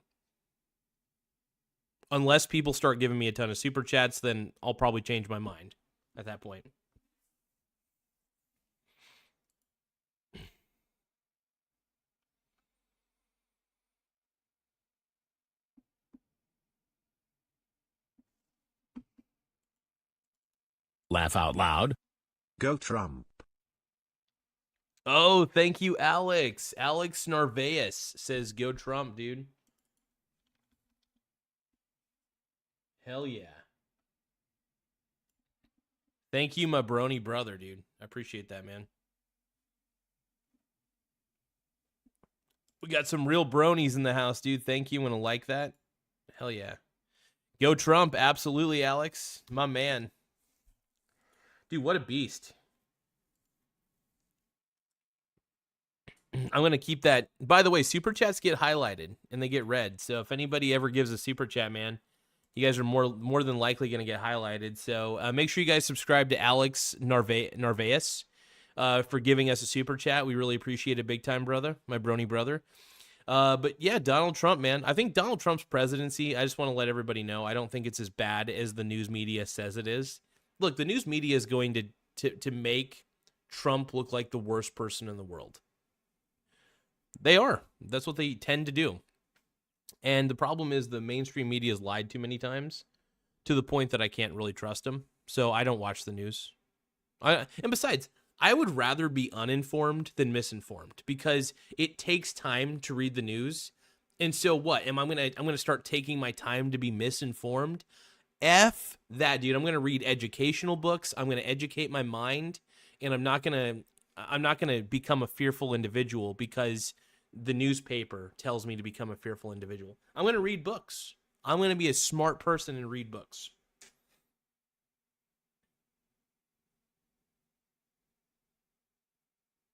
Speaker 1: Unless people start giving me a ton of super chats, then I'll probably change my mind at that point.
Speaker 2: Laugh out loud. Go Trump.
Speaker 1: Oh, thank you, Alex. Alex Narvaez says, go Trump, dude. Hell yeah. Thank you, my brony brother, dude. I appreciate that, man. We got some real bronies in the house, dude. Thank you. Want to like that? Hell yeah. Go Trump. Absolutely, Alex. My man. Dude, what a beast. I'm going to keep that. By the way, super chats get highlighted and they get read. So if anybody ever gives a super chat, man, You guys are more than likely going to get highlighted. So make sure you guys subscribe to Alex Narvaez for giving us a super chat. We really appreciate it big time, brother, my brony brother. But yeah, Donald Trump, man. I think Donald Trump's presidency, I just want to let everybody know, I don't think it's as bad as the news media says it is. Look, the news media is going to make Trump look like the worst person in the world. They are. That's what they tend to do. And the problem is the mainstream media has lied too many times to the point that I can't really trust them. So I don't watch the news. And besides, I would rather be uninformed than misinformed because it takes time to read the news. And so what? I'm going to start taking my time to be misinformed? F that, dude. I'm going to read educational books. I'm going to educate my mind, and I'm not going to become a fearful individual because the newspaper tells me to become a fearful individual. I'm going to read books. I'm going to be a smart person and read books.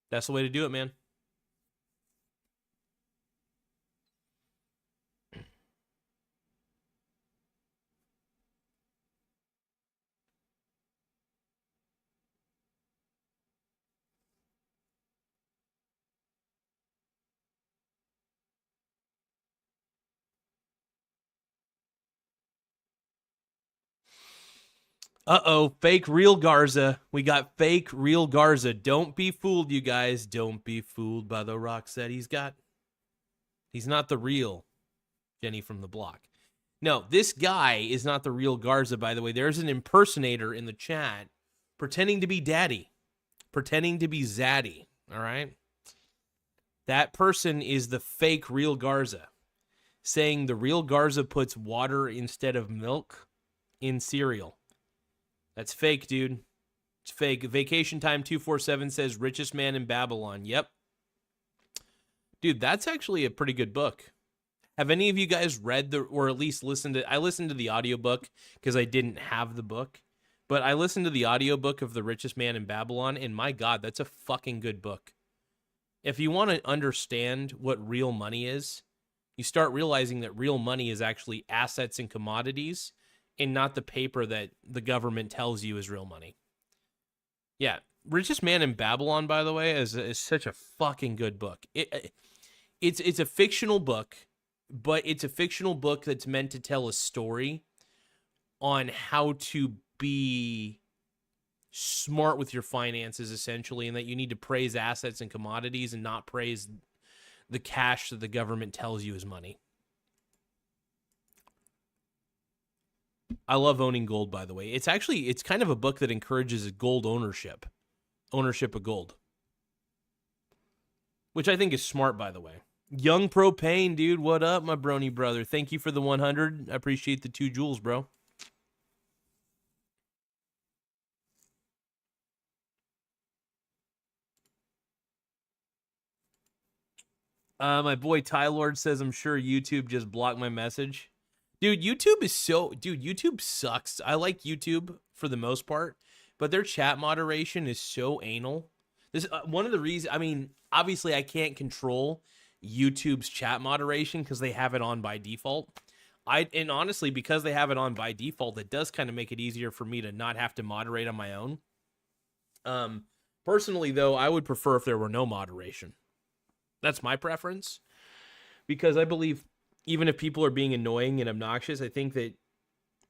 Speaker 1: That's the way to do it, man. Uh-oh, fake real Garza. We got fake real Garza. Don't be fooled, you guys. Don't be fooled by the rocks that he's got. He's not the real Jenny from the block. No, this guy is not the real Garza, by the way. There's an impersonator in the chat pretending to be daddy, pretending to be zaddy, all right? That person is the fake real Garza, saying the real Garza puts water instead of milk in cereal. That's fake, dude. It's fake. Vacation Time 247 says richest man in Babylon. Yep. Dude, that's actually a pretty good book. Have any of you guys read or at least listened to, I listened to the audiobook because I didn't have the book, but I listened to the audiobook of The Richest Man in Babylon, and my God, that's a fucking good book. If you want to understand what real money is, you start realizing that real money is actually assets and commodities and not the paper that the government tells you is real money. Yeah, Richest Man in Babylon, by the way, is such a fucking good book. It's a fictional book, but it's a fictional book that's meant to tell a story on how to be smart with your finances, essentially, and that you need to praise assets and commodities and not praise the cash that the government tells you is money. I love owning gold, by the way. It's kind of a book that encourages gold ownership of gold, which I think is smart, by the way. Young Propane, dude, what up, my brony brother? Thank you for the 100. I appreciate the 2 jewels, bro. My boy Ty Lord says, I'm sure YouTube just blocked my message. Dude, YouTube sucks. I like YouTube for the most part, but their chat moderation is so anal. This one of the reasons, I mean, obviously I can't control YouTube's chat moderation because they have it on by default. And honestly, because they have it on by default, it does kind of make it easier for me to not have to moderate on my own. Personally, though, I would prefer if there were no moderation. That's my preference, because I believe even if people are being annoying and obnoxious, I think that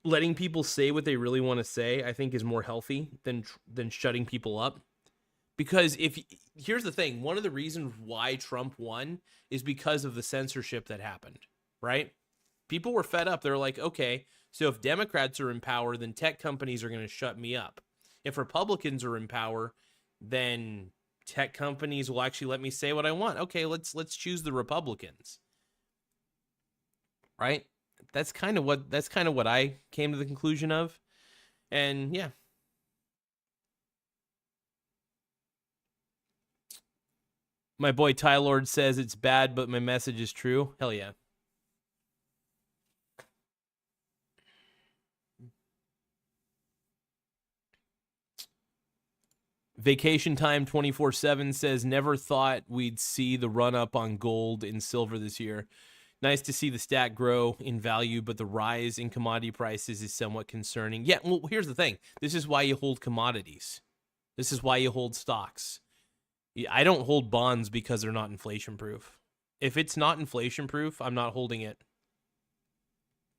Speaker 1: letting people say what they really want to say, I think, is more healthy than shutting people up. Because here's the thing, one of the reasons why Trump won is because of the censorship that happened, right? People were fed up. They're like, okay, so if Democrats are in power, then tech companies are going to shut me up. If Republicans are in power, then tech companies will actually let me say what I want. Okay, let's choose the Republicans. Right? That's kind of what I came to the conclusion of. And yeah. My boy Ty Lord says it's bad, but my message is true. Hell yeah. Vacation Time 24/7 says never thought we'd see the run up on gold and silver this year. Nice to see the stat grow in value, but the rise in commodity prices is somewhat concerning. Yeah, well, here's the thing. This is why you hold commodities. This is why you hold stocks. I don't hold bonds because they're not inflation proof. If it's not inflation proof, I'm not holding it.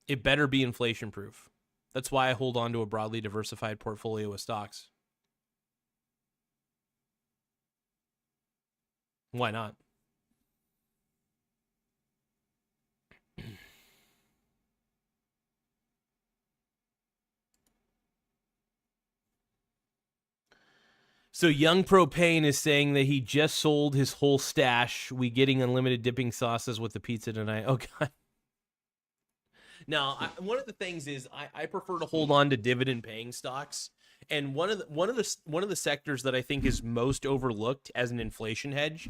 Speaker 1: It better be inflation proof. That's why I hold on to a broadly diversified portfolio of stocks. Why not? So Young Propane is saying that he just sold his whole stash. We getting unlimited dipping sauces with the pizza tonight. Oh God. Now, one of the things is I prefer to hold on to dividend paying stocks. And one of the sectors that I think is most overlooked as an inflation hedge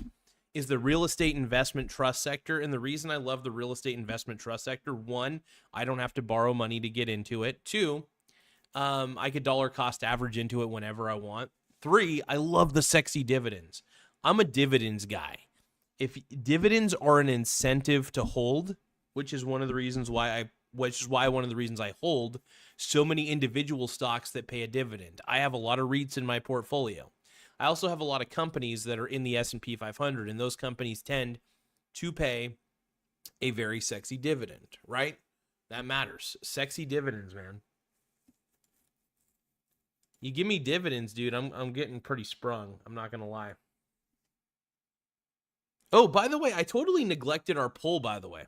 Speaker 1: is the real estate investment trust sector. And the reason I love the real estate investment trust sector, one, I don't have to borrow money to get into it. Two, I could dollar cost average into it whenever I want. Three, I love the sexy dividends. I'm a dividends guy. If dividends are an incentive to hold, which is one of the reasons why I hold so many individual stocks that pay a dividend. I have a lot of REITs in my portfolio. I also have a lot of companies that are in the S&P 500, and those companies tend to pay a very sexy dividend, right? That matters. Sexy dividends, man. You give me dividends, dude, I'm getting pretty sprung. I'm not going to lie. Oh, by the way, I totally neglected our poll, by the way.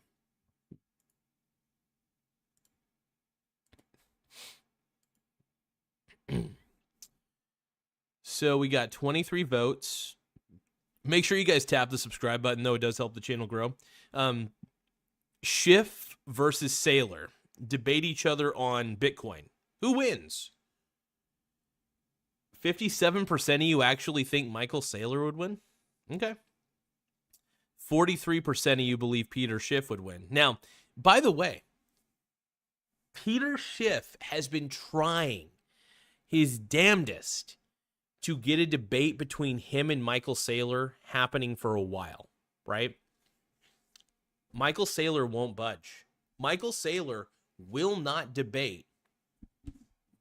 Speaker 1: So we got 23 votes. Make sure you guys tap the subscribe button, though. It does help the channel grow. Schiff versus Saylor debate each other on Bitcoin. Who wins? 57% of you actually think Michael Saylor would win? Okay. 43% of you believe Peter Schiff would win. Now, by the way, Peter Schiff has been trying his damnedest to get a debate between him and Michael Saylor happening for a while, right? Michael Saylor won't budge. Michael Saylor will not debate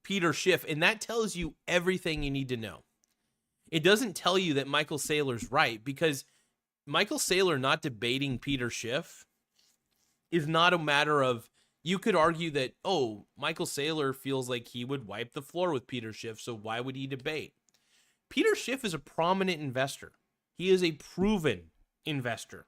Speaker 1: Peter Schiff, and that tells you everything you need to know. It doesn't tell you that Michael Saylor's right, because Michael Saylor not debating Peter Schiff is not a matter of, you could argue that, oh, Michael Saylor feels like he would wipe the floor with Peter Schiff, so why would he debate? Peter Schiff is a prominent investor. He is a proven investor.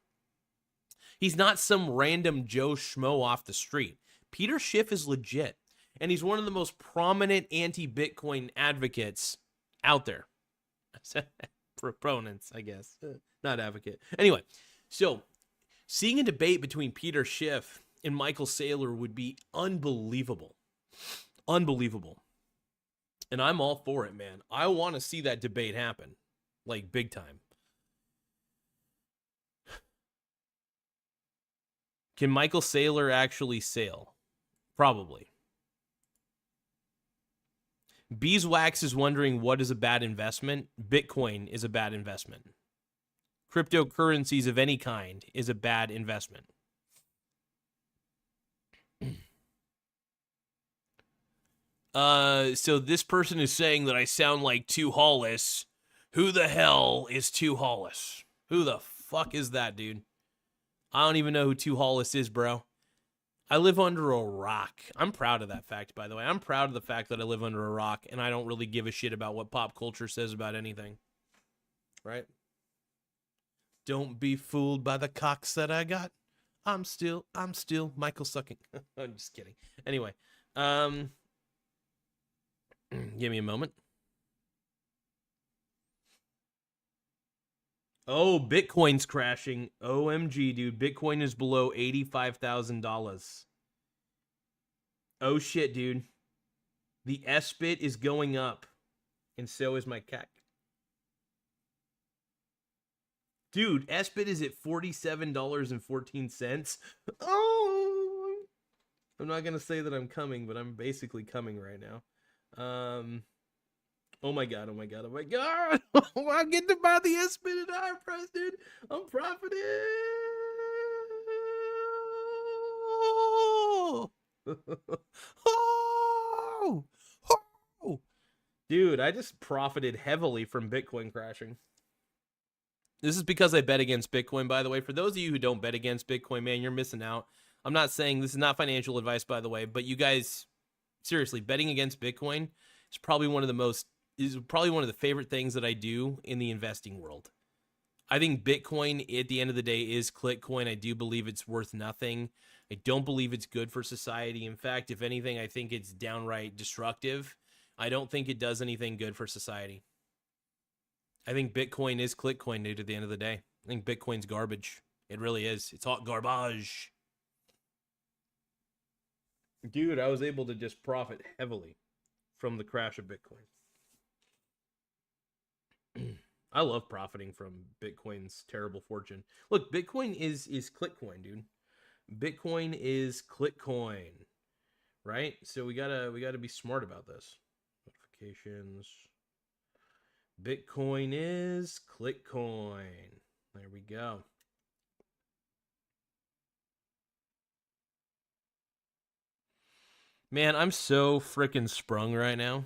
Speaker 1: He's not some random Joe Schmo off the street. Peter Schiff is legit. And he's one of the most prominent anti-Bitcoin advocates out there. Proponents, I guess. Not advocate. Anyway, so seeing a debate between Peter Schiff and Michael Saylor would be unbelievable. Unbelievable. And I'm all for it, man. I want to see that debate happen. Like, big time. Can Michael Saylor actually sail? Probably. Beeswax is wondering what is a bad investment. Bitcoin is a bad investment. Cryptocurrencies of any kind is a bad investment. So this person is saying that I sound like Too Hollis. Who the hell is Too Hollis? Who the fuck is that, dude? I don't even know who Too Hollis is, bro. I live under a rock. I'm proud of that fact, by the way. I'm proud of the fact that I live under a rock and I don't really give a shit about what pop culture says about anything. Right? Don't be fooled by the cocks that I got. I'm still Michael sucking. I'm just kidding. Anyway, give me a moment. Oh, Bitcoin's crashing. OMG, dude. Bitcoin is below $85,000. Oh, shit, dude. The S-bit is going up. And so is my CAC. Dude, S-bit is at $47.14. Oh! I'm not going to say that I'm coming, but I'm basically coming right now. Oh my god, oh my god, oh my god! I'm getting to buy the S-bit at a higher price, dude! I'm profiting! Oh! Oh! Dude, I just profited heavily from Bitcoin crashing. This is because I bet against Bitcoin, by the way. For those of you who don't bet against Bitcoin, man, you're missing out. I'm not saying this is not financial advice, by the way, but you guys, seriously, betting against Bitcoin is probably one of the favorite things that I do in the investing world. I think Bitcoin, at the end of the day, is clickcoin. I do believe it's worth nothing. I don't believe it's good for society. In fact, if anything, I think it's downright destructive. I don't think it does anything good for society. I think Bitcoin is clickcoin, dude, at the end of the day. I think Bitcoin's garbage. It really is. It's hot garbage. Dude, I was able to just profit heavily from the crash of Bitcoin. I love profiting from Bitcoin's terrible fortune. Look, Bitcoin is clickcoin, dude. Bitcoin is clickcoin, right? So we gotta be smart about this. Notifications. Bitcoin is clickcoin. There we go. Man, I'm so freaking sprung right now.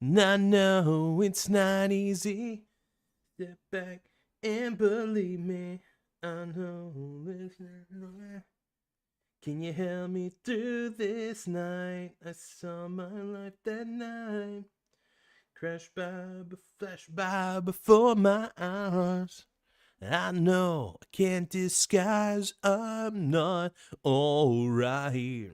Speaker 1: I know it's not easy. Step back and believe me. I know it's not. Can you help me through this night? I saw my life that night. Flash by before my eyes. I know I can't disguise I'm not alright.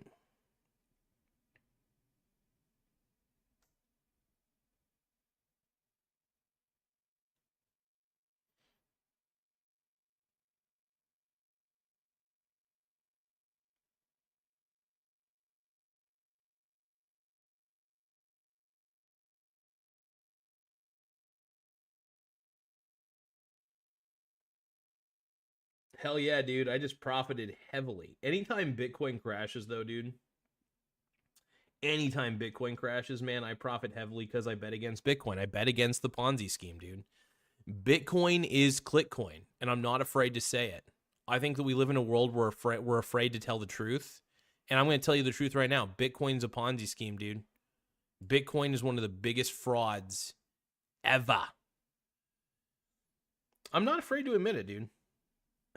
Speaker 1: Hell yeah, dude. I just profited heavily. Anytime Bitcoin crashes, though, dude, anytime Bitcoin crashes, man, I profit heavily because I bet against Bitcoin. I bet against the Ponzi scheme, dude. Bitcoin is clickcoin, and I'm not afraid to say it. I think that we live in a world where we're afraid to tell the truth. And I'm going to tell you the truth right now. Bitcoin's a Ponzi scheme, dude. Bitcoin is one of the biggest frauds ever. I'm not afraid to admit it, dude.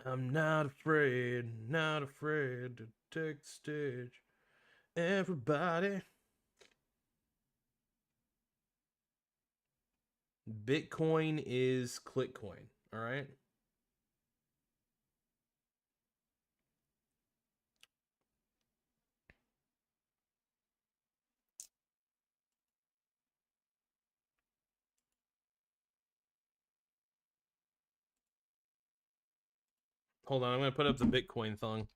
Speaker 1: I'm not afraid to take the stage. Everybody. Bitcoin is clickcoin, all right? Hold on, I'm going to put up the Bitcoin thong.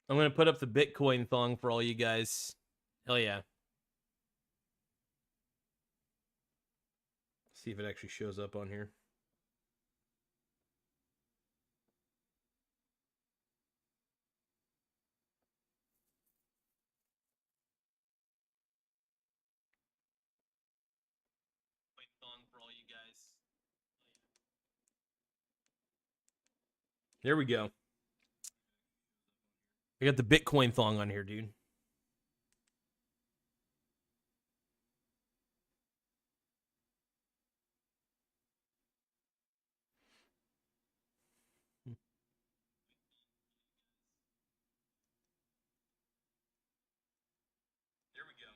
Speaker 1: I'm going to put up the Bitcoin thong for all you guys. Hell yeah. See if it actually shows up on here. Thong for all you guys. There we go. I got the Bitcoin thong on here, dude. There we go.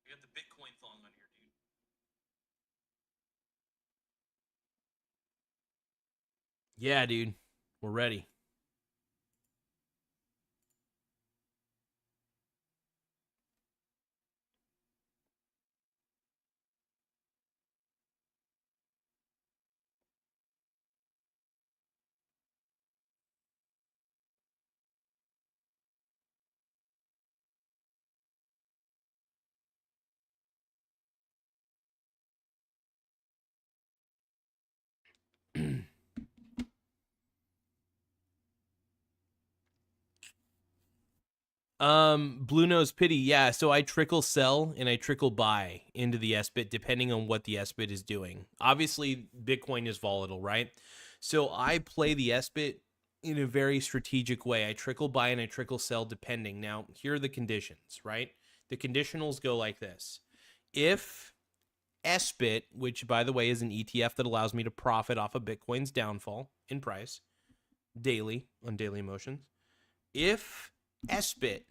Speaker 1: I got the Bitcoin thong on here, dude. Yeah, dude. We're ready. Blue Nose Pity, yeah. So I trickle sell and I trickle buy into the SBIT depending on what the SBIT is doing. Obviously, Bitcoin is volatile, right? So I play the SBIT in a very strategic way. I trickle buy and I trickle sell depending. Now, here are the conditions, right? The conditionals go like this. If SBIT, which by the way is an ETF that allows me to profit off of Bitcoin's downfall in price daily on daily motions, if SBIT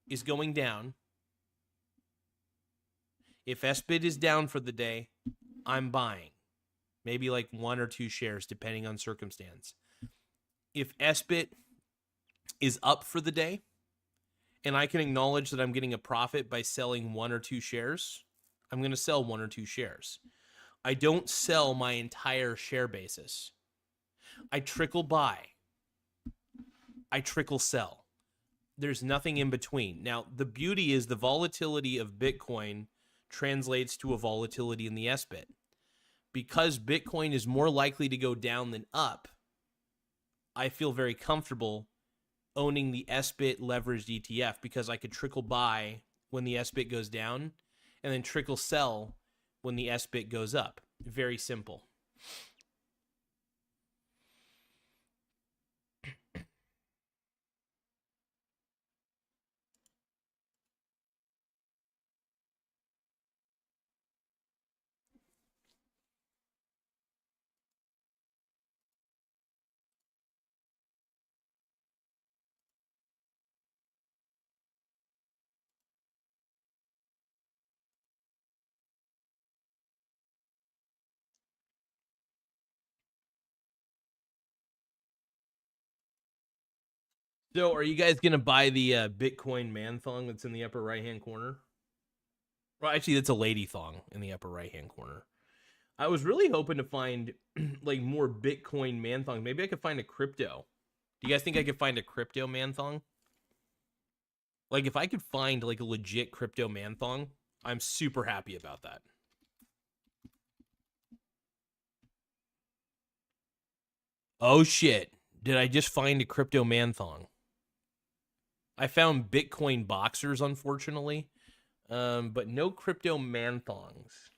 Speaker 1: is going down, if SBIT is down for the day, I'm buying. Maybe like 1 or 2 shares, depending on circumstance. If SBIT is up for the day, and I can acknowledge that I'm getting a profit by selling 1 or 2 shares, I'm going to sell 1 or 2 shares. I don't sell my entire share basis. I trickle buy. I trickle sell. There's nothing in between. Now, the beauty is the volatility of Bitcoin translates to a volatility in the SBIT. Because Bitcoin is more likely to go down than up, I feel very comfortable owning the SBIT leveraged ETF because I could trickle buy when the SBIT goes down and then trickle sell when the SBIT goes up. Very simple. So are you guys going to buy the Bitcoin man thong that's in the upper right-hand corner? Well, actually, that's a lady thong in the upper right-hand corner. I was really hoping to find like more Bitcoin man thong. Maybe I could find a crypto. Do you guys think I could find a crypto man thong? Like if I could find like a legit crypto man thong, I'm super happy about that. Oh shit. Did I just find a crypto man thong? I found Bitcoin boxers, unfortunately, but no crypto man thongs.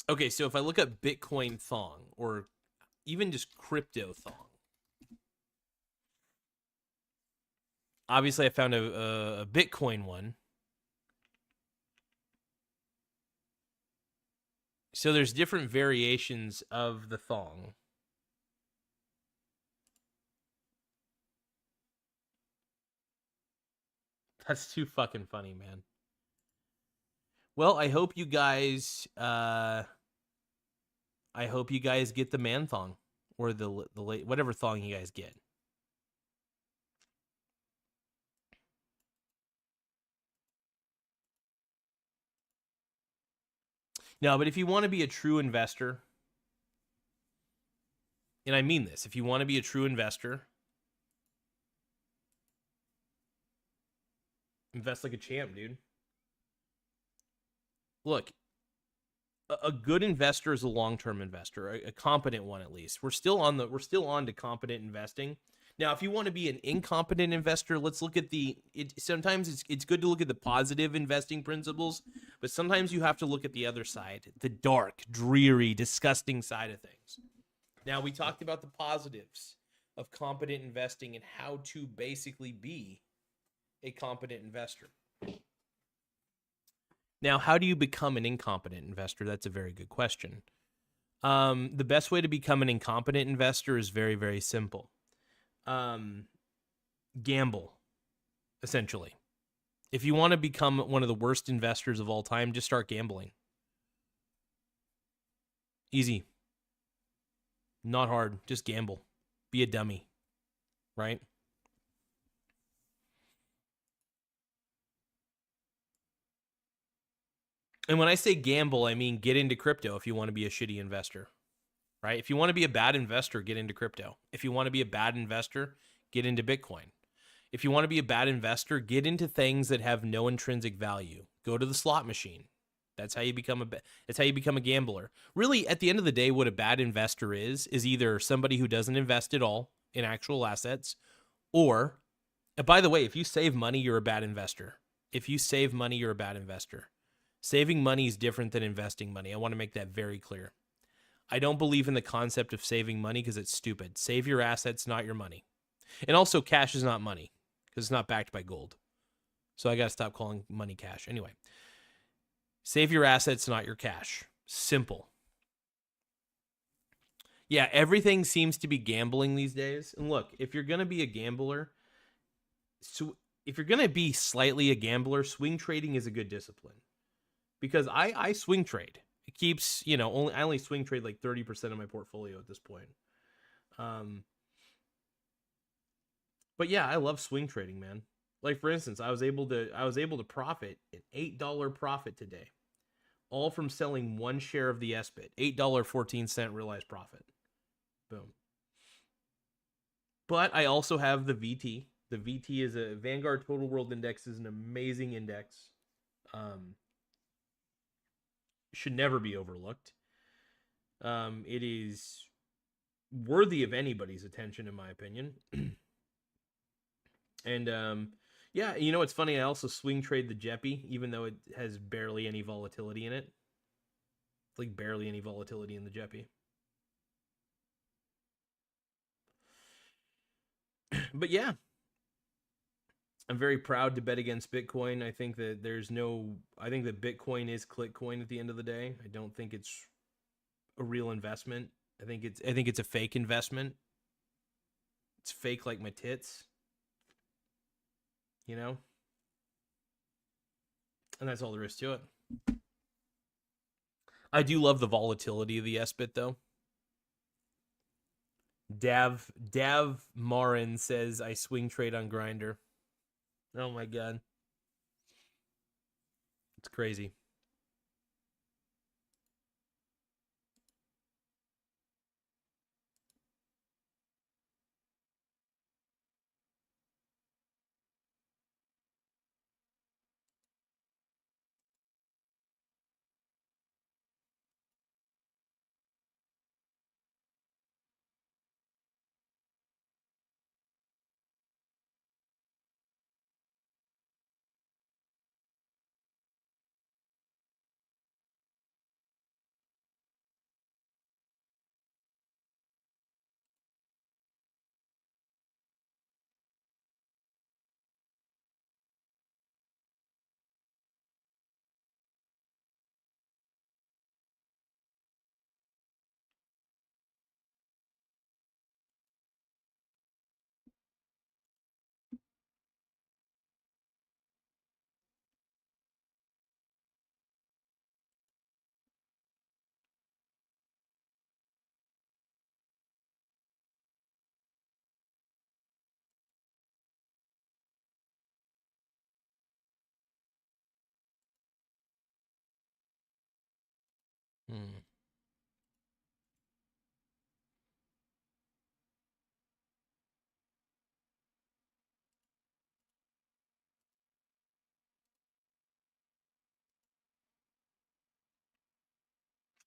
Speaker 1: Okay, so if I look up Bitcoin thong or even just crypto thong, obviously I found a Bitcoin one. So there's different variations of the thong. That's too fucking funny, man. Well, I hope you guys get the man thong or the whatever thong you guys get. No, but if you want to be a true investor, and I mean this, if you want to be a true investor, invest like a champ, dude. Look, a good investor is a long-term investor, a competent one at least. We're still on to competent investing. Now, if you want to be an incompetent investor, let's look at sometimes it's good to look at the positive investing principles, but sometimes you have to look at the other side, the dark, dreary, disgusting side of things. Now, we talked about the positives of competent investing and how to basically be a competent investor. Now, how do you become an incompetent investor? That's a very good question. The best way to become an incompetent investor is very, very simple. Gamble, essentially. If you want to become one of the worst investors of all time, just start gambling. Easy. Not hard. Just gamble. Be a dummy. Right? And when I say gamble, I mean get into crypto if you want to be a shitty investor. Right? If you want to be a bad investor, get into crypto. If you want to be a bad investor, get into Bitcoin. If you want to be a bad investor, get into things that have no intrinsic value. Go to the slot machine. That's how you become a gambler. Really, at the end of the day, what a bad investor is either somebody who doesn't invest at all
Speaker 3: in actual assets. Or, and by the way, if you save money, you're a bad investor. If you save money, you're a bad investor. Saving money is different than investing money. I want to make that very clear. I don't believe in the concept of saving money because it's stupid. Save your assets, not your money. And also, cash is not money because it's not backed by gold. So I got to stop calling money cash. Anyway, save your assets, not your cash. Simple. Yeah, everything seems to be gambling these days. And look, if you're going to be a gambler, so if you're going to be slightly a gambler, swing trading is a good discipline. Because I swing trade. It keeps, I only swing trade like 30% of my portfolio at this point. But yeah, I love swing trading, man. Like for instance, I was able to profit an $8 profit today. All from selling one share of the SBIT. $8.14 realized profit. Boom. But I also have the VT. The VT is a Vanguard Total World Index, is an amazing index. Should never be overlooked. It is worthy of anybody's attention, in my opinion. And yeah, it's funny. I also swing trade the JEPI, even though it has barely any volatility in it. It's like barely any volatility in the JEPI. But yeah, I'm very proud to bet against Bitcoin. I think that I think that Bitcoin is clickcoin at the end of the day. I don't think it's a real investment. I think it's a fake investment. It's fake like my tits. And that's all there is to it. I do love the volatility of the SBIT though. Dav Marin says I swing trade on Grindr. Oh my god. It's crazy.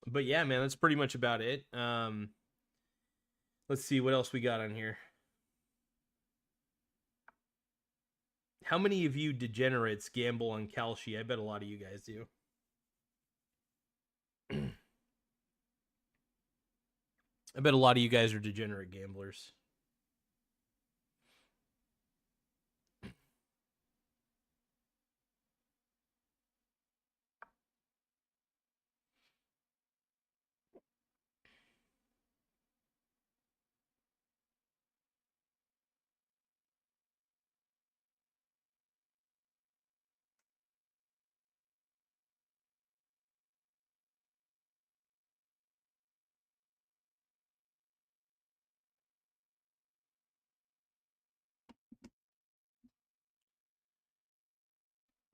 Speaker 3: But yeah, man, that's pretty much about it. Let's see what else we got on here. How many of you degenerates gamble on Kalshi? I bet a lot of you guys do. I bet a lot of you guys are degenerate gamblers.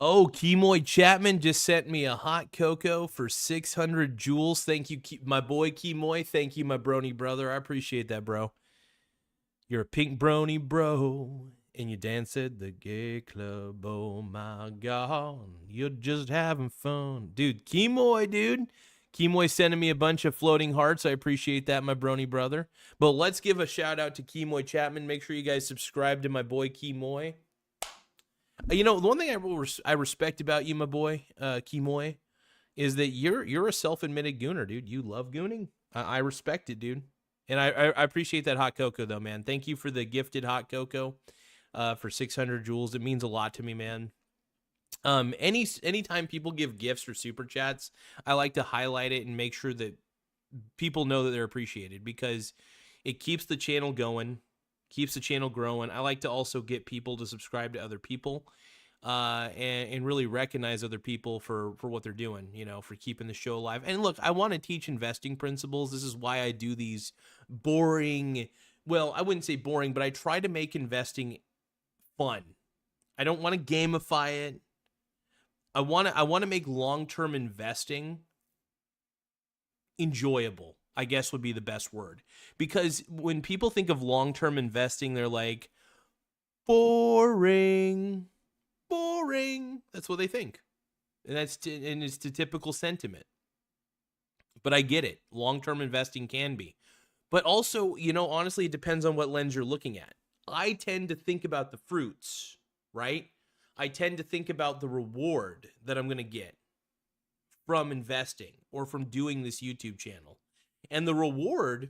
Speaker 3: Oh, Kemoy Chapman just sent me a hot cocoa for 600 joules. Thank you, my boy Kemoy. Thank you, my brony brother. I appreciate that, bro. You're a pink brony, bro, and you dance at the gay club. Oh, my God. You're just having fun. Dude, Kemoy, dude. Kimoy sending me a bunch of floating hearts. I appreciate that, my brony brother. But let's give a shout out to Kimoy Chapman. Make sure you guys subscribe to my boy Kimoy. You know, the one thing I respect about you, my boy, Kimoy, is that you're a self-admitted gooner, dude. You love gooning. I respect it, dude. And I appreciate that hot cocoa, though, man. Thank you for the gifted hot cocoa for 600 joules. It means a lot to me, man. Anytime people give gifts or super chats, I like to highlight it and make sure that people know that they're appreciated, because it keeps the channel going, keeps the channel growing. I like to also get people to subscribe to other people, and really recognize other people for what they're doing, you know, for keeping the show alive. And look, I want to teach investing principles. This is why I do these boring, well, I wouldn't say boring, but I try to make investing fun. I don't want to gamify it. I want to make long-term investing enjoyable, I guess would be the best word. Because when people think of long-term investing, they're like, boring. That's what they think. And it's the typical sentiment. But I get it. Long-term investing can be. But also, you know, honestly, it depends on what lens you're looking at. I tend to think about the fruits, right? I tend to think about the reward that I'm going to get from investing or from doing this YouTube channel. And the reward,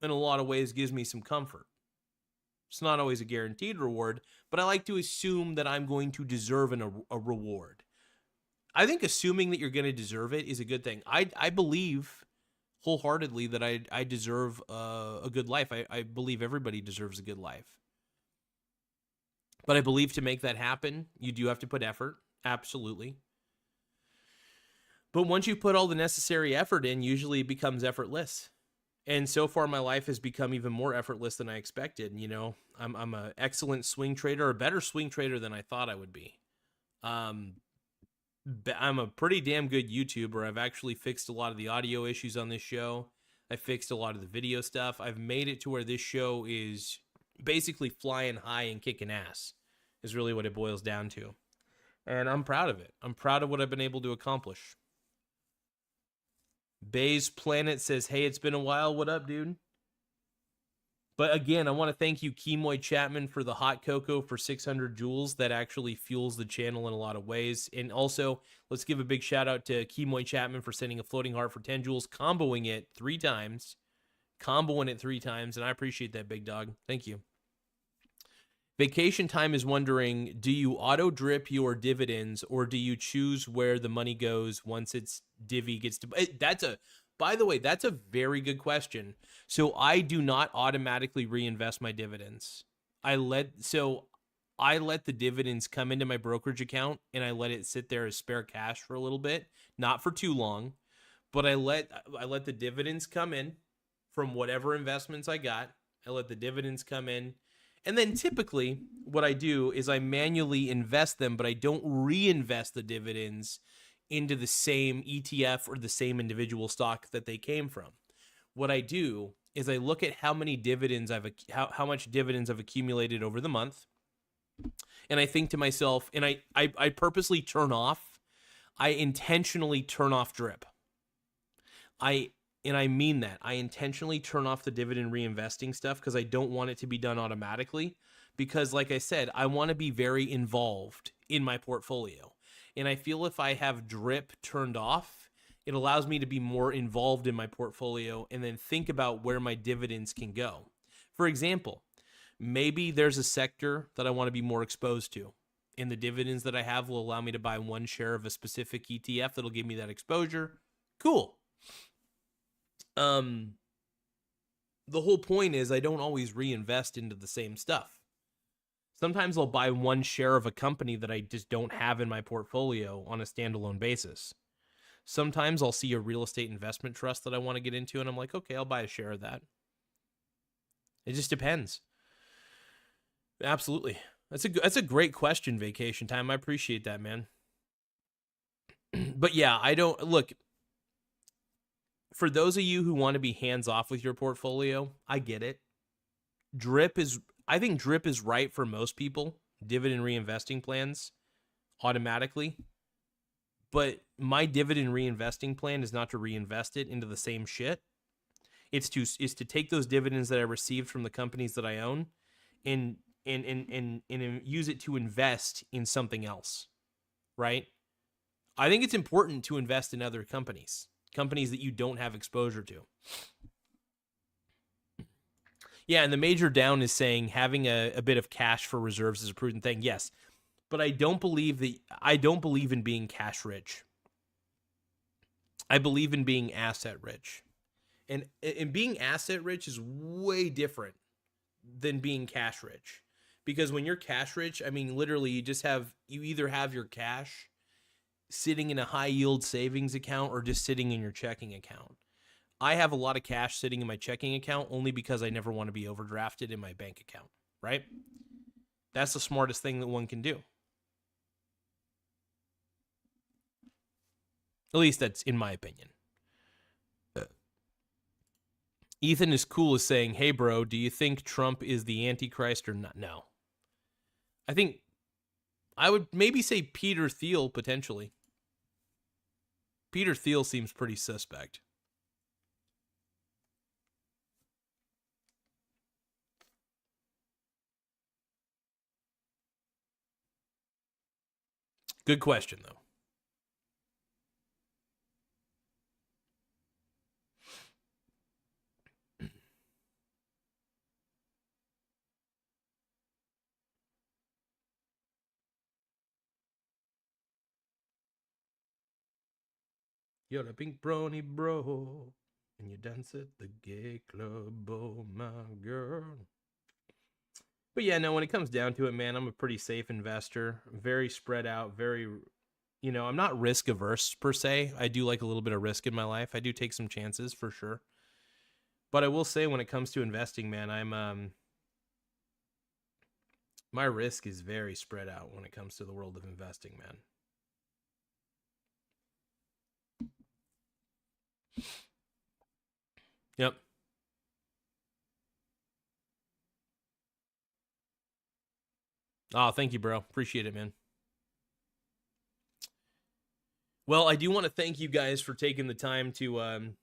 Speaker 3: in a lot of ways, gives me some comfort. It's not always a guaranteed reward, but I like to assume that I'm going to deserve a reward. I think assuming that you're going to deserve it is a good thing. I believe wholeheartedly that I deserve a good life. I believe everybody deserves a good life. But I believe to make that happen, you do have to put effort. Absolutely. But once you put all the necessary effort in, usually it becomes effortless. And so far, my life has become even more effortless than I expected. You know, I'm an excellent swing trader, a better swing trader than I thought I would be. I'm a pretty damn good YouTuber. I've actually fixed a lot of the audio issues on this show. I fixed a lot of the video stuff. I've made it to where this show is basically flying high and kicking ass, is really what it boils down to. And I'm proud of it. I'm proud of what I've been able to accomplish. Bay's Planet says, hey, it's been a while. What up, dude? But again, I want to thank you, Kimoy Chapman, for the hot cocoa for 600 joules. That actually fuels the channel in a lot of ways. And also, let's give a big shout out to Kimoy Chapman for sending a floating heart for 10 joules, comboing it 3 times. And I appreciate that, big dog. Thank you. Vacation Time is wondering, do you auto drip your dividends, or do you choose where the money goes once its divvy gets to? By the way, that's a very good question. So I do not automatically reinvest my dividends. I let the dividends come into my brokerage account, and I let it sit there as spare cash for a little bit, not for too long, but I let the dividends come in from whatever investments I got. I let the dividends come in. And then typically what I do is I manually invest them, but I don't reinvest the dividends into the same ETF or the same individual stock that they came from. What I do is I look at how many dividends how much dividends I've accumulated over the month. And I think to myself, and I purposely I intentionally turn off drip. And I mean that. I intentionally turn off the dividend reinvesting stuff because I don't want it to be done automatically. Because like I said, I want to be very involved in my portfolio. And I feel if I have drip turned off, it allows me to be more involved in my portfolio and then think about where my dividends can go. For example, maybe there's a sector that I want to be more exposed to, and the dividends that I have will allow me to buy one share of a specific ETF that'll give me that exposure. Cool. The whole point is I don't always reinvest into the same stuff. Sometimes I'll buy one share of a company that I just don't have in my portfolio on a standalone basis. Sometimes I'll see a real estate investment trust that I want to get into, and I'm like, okay, I'll buy a share of that. It just depends. Absolutely. That's a great question, Vacation Time. I appreciate that, man. But yeah, look, for those of you who want to be hands off with your portfolio, I get it. I think drip is right for most people, dividend reinvesting plans automatically. But my dividend reinvesting plan is not to reinvest it into the same shit. It's to take those dividends that I received from the companies that I own and use it to invest in something else, right? I think it's important to invest in other companies that you don't have exposure to. Yeah, and the major down is saying having a bit of cash for reserves is a prudent thing. Yes, but I don't believe in being cash rich. I believe in being asset rich. And being asset rich is way different than being cash rich. Because when you're cash rich, I mean, literally you either have your cash sitting in a high yield savings account or just sitting in your checking account. I have a lot of cash sitting in my checking account only because I never want to be overdrafted in my bank account, right? That's the smartest thing that one can do. At least that's in my opinion. Ethan is cool as saying, hey, bro, do you think Trump is the Antichrist or not? No. I think I would maybe say Peter Thiel, potentially. Peter Thiel seems pretty suspect. Good question, though. You're a pink brony bro, and you dance at the gay club, oh my girl. But yeah, no, when it comes down to it, man, I'm a pretty safe investor. Very spread out, very, I'm not risk averse per se. I do like a little bit of risk in my life. I do take some chances for sure. But I will say when it comes to investing, man, my risk is very spread out when it comes to the world of investing, man. Yep. Oh, thank you, bro. Appreciate it, man. Well, I do want to thank you guys for taking the time to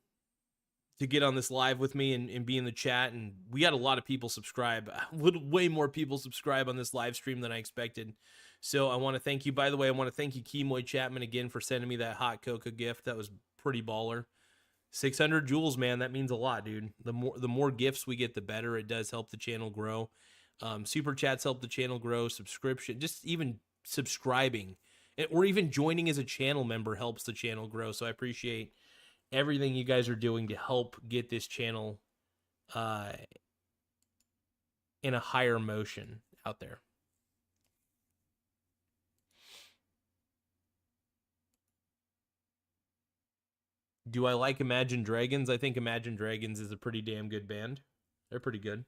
Speaker 3: get on this live with me and be in the chat. And we got a lot of people subscribe, way more people subscribe on this live stream than I expected. So I want to thank you. By the way, I want to thank you, Kemoy Chapman, again for sending me that hot cocoa gift. That was pretty baller. 600 joules, man. That means a lot, dude. The more gifts we get, the better. It does help the channel grow. Super chats help the channel grow. Subscription, just even subscribing or even joining as a channel member helps the channel grow. So I appreciate everything you guys are doing to help get this channel in a higher motion out there. Do I like Imagine Dragons? I think Imagine Dragons is a pretty damn good band. They're pretty good.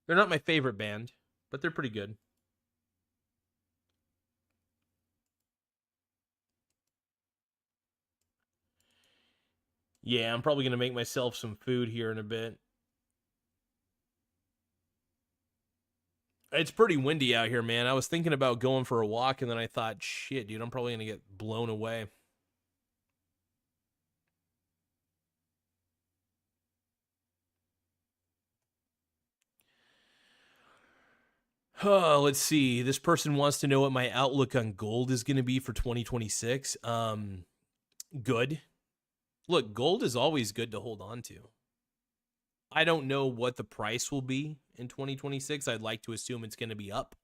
Speaker 3: They're not my favorite band, but they're pretty good. Yeah, I'm probably going to make myself some food here in a bit. It's pretty windy out here, man. I was thinking about going for a walk, and then I thought, shit, dude, I'm probably going to get blown away. Let's see. This person wants to know what my outlook on gold is going to be for 2026. Good. Look, gold is always good to hold on to. I don't know what the price will be in 2026. I'd like to assume it's going to be up.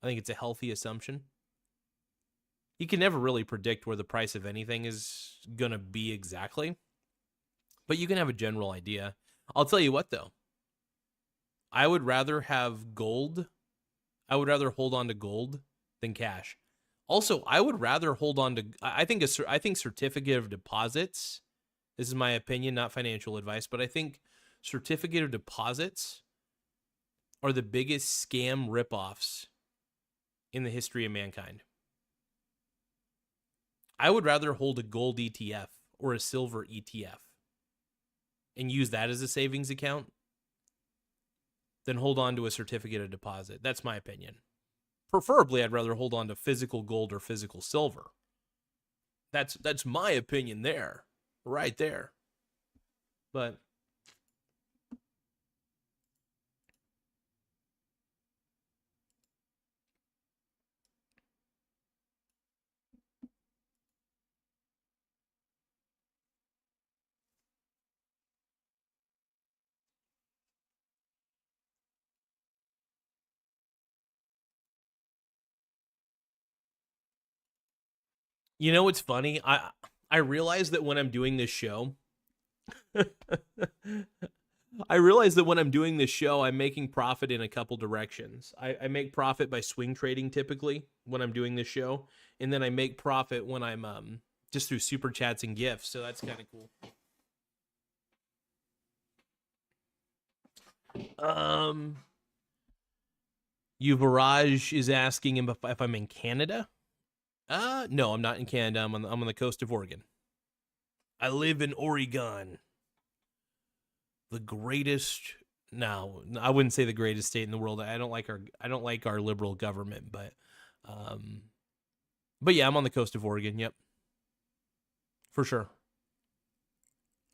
Speaker 3: I think it's a healthy assumption. You can never really predict where the price of anything is going to be exactly, but you can have a general idea. I'll tell you what, though. I would rather have gold. I would rather hold on to gold than cash. Also, I would rather hold on to, I think certificate of deposits, this is my opinion, not financial advice, but I think certificate of deposits are the biggest scam ripoffs in the history of mankind. I would rather hold a gold ETF or a silver ETF and use that as a savings account than hold on to a certificate of deposit. That's my opinion. Preferably, I'd rather hold on to physical gold or physical silver. That's my opinion there, right there. But you know what's funny? I realize that when I'm doing this show, I realize that when I'm doing this show, I'm making profit in a couple directions. I make profit by swing trading typically when I'm doing this show, and then I make profit when I'm just through super chats and gifts. So that's kind of cool. Yuvaraj is asking him if I'm in Canada. No, I'm not in Canada. I'm on the coast of Oregon. I live in Oregon. The greatest. No, I wouldn't say the greatest state in the world. I don't like our liberal government, but yeah, I'm on the coast of Oregon. Yep, for sure.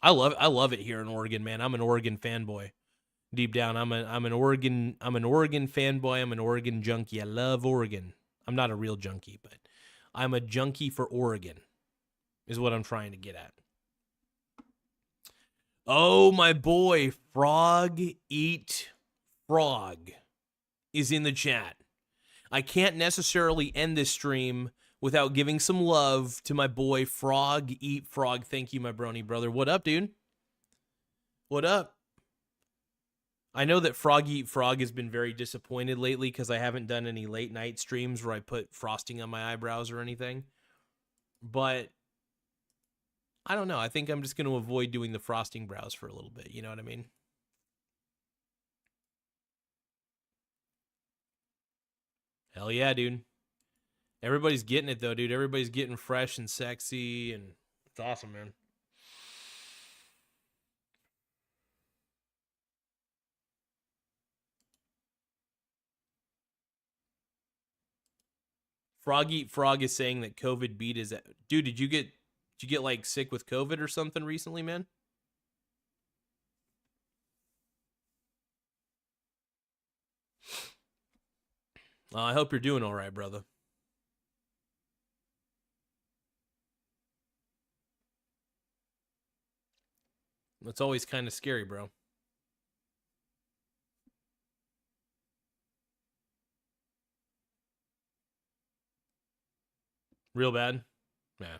Speaker 3: I love it here in Oregon, man. I'm an Oregon fanboy. Deep down, I'm an Oregon fanboy. I'm an Oregon junkie. I love Oregon. I'm not a real junkie, but I'm a junkie for Oregon, is what I'm trying to get at. Oh, my boy, Frog Eat Frog is in the chat. I can't necessarily end this stream without giving some love to my boy, Frog Eat Frog. Thank you, my brony brother. What up, dude? What up? I know that Frog Eat Frog has been very disappointed lately because I haven't done any late night streams where I put frosting on my eyebrows or anything. But I don't know. I think I'm just going to avoid doing the frosting brows for a little bit. You know what I mean? Hell yeah, dude. Everybody's getting it, though, dude. Everybody's getting fresh and sexy, and it's awesome, man. Frog Eat Frog is saying that COVID beat his... Dude, did you get like sick with COVID or something recently, man? I hope you're doing all right, brother. That's always kind of scary, bro. Real bad? Yeah.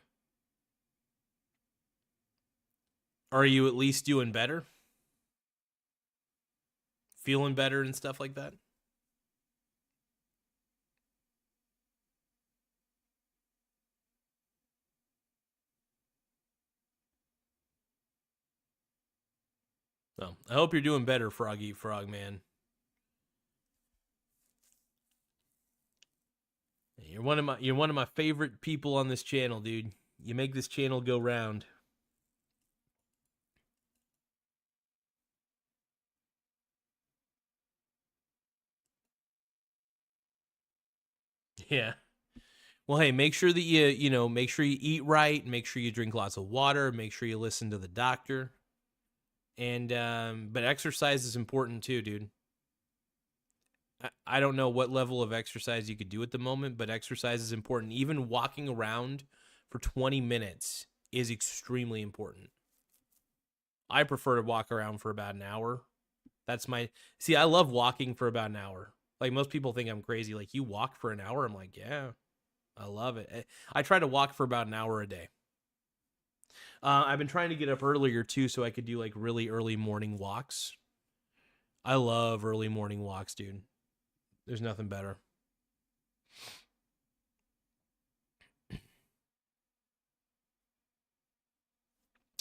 Speaker 3: Are you at least doing better? Feeling better and stuff like that? So, I hope you're doing better, Frog Eat Frog, man. You're one of my favorite people on this channel, dude. You make this channel go round. Yeah. Well, hey, make sure that make sure you eat right, make sure you drink lots of water, make sure you listen to the doctor. And but exercise is important too, dude. I don't know what level of exercise you could do at the moment, but exercise is important. Even walking around for 20 minutes is extremely important. I prefer to walk around for about an hour. See, I love walking for about an hour. Like, most people think I'm crazy. Like, you walk for an hour? I'm like, yeah, I love it. I try to walk for about an hour a day. I've been trying to get up earlier too, so I could do like really early morning walks. I love early morning walks, dude. There's nothing better.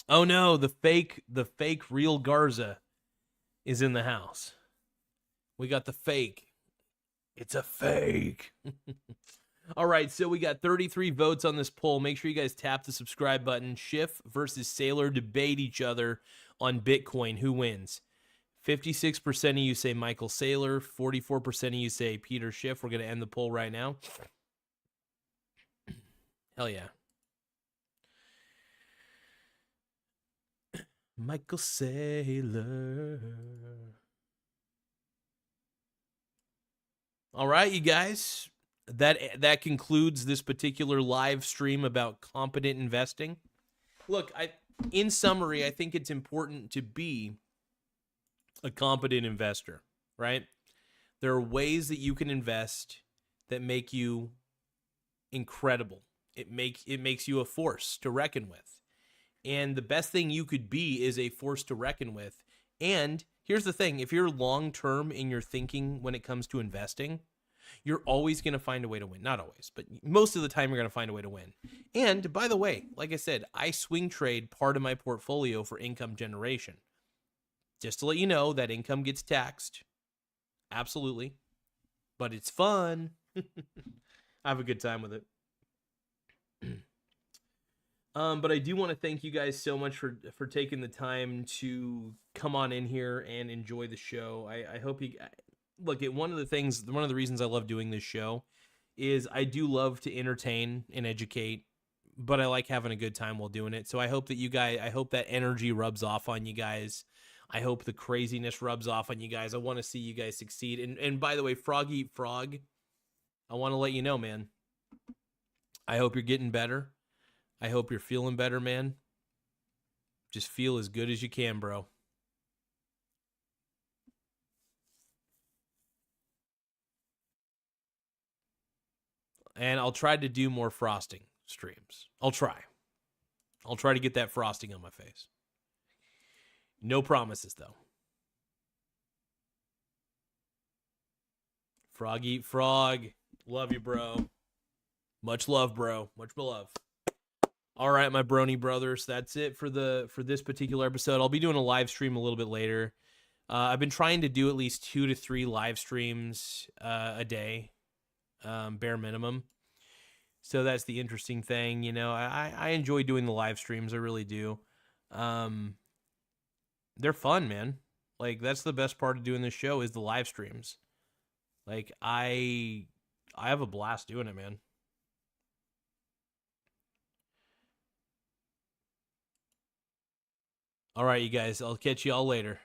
Speaker 3: Oh no, the fake real Garza is in the house. We got the fake. It's a fake. All right, so we got 33 votes on this poll. Make sure you guys tap the subscribe button. Schiff versus Saylor debate each other on Bitcoin. Who wins? 56% of you say Michael Saylor. 44% of you say Peter Schiff. We're going to end the poll right now. Hell yeah. Michael Saylor. All right, you guys. That concludes this particular live stream about competent investing. Look, in summary, I think it's important to be a competent investor, right? There are ways that you can invest that make you incredible. It makes you a force to reckon with. And the best thing you could be is a force to reckon with. And here's the thing, if you're long-term in your thinking when it comes to investing, you're always going to find a way to win. Not always, but most of the time you're going to find a way to win. And by the way, like I said, I swing trade part of my portfolio for income generation. Just to let you know that income gets taxed. Absolutely. But it's fun. I have a good time with it. But I do want to thank you guys so much for taking the time to come on in here and enjoy the show. I hope you look at one of the reasons I love doing this show is I do love to entertain and educate, but I like having a good time while doing it. So I hope that energy rubs off on you guys. I hope the craziness rubs off on you guys. I want to see you guys succeed. And by the way, Frog Eat Frog, I want to let you know, man, I hope you're getting better. I hope you're feeling better, man. Just feel as good as you can, bro. And I'll try to do more frosting streams. I'll try to get that frosting on my face. No promises, though. Frog Eat Frog. Love you, bro. Much love, bro. Much love. All right, my brony brothers. That's it for this particular episode. I'll be doing a live stream a little bit later. I've been trying to do at least 2 to 3 live streams a day, bare minimum. So that's the interesting thing. You know, I enjoy doing the live streams. I really do. They're fun, man. Like, that's the best part of doing this show is the live streams. Like, I have a blast doing it, man. All right, you guys. I'll catch you all later.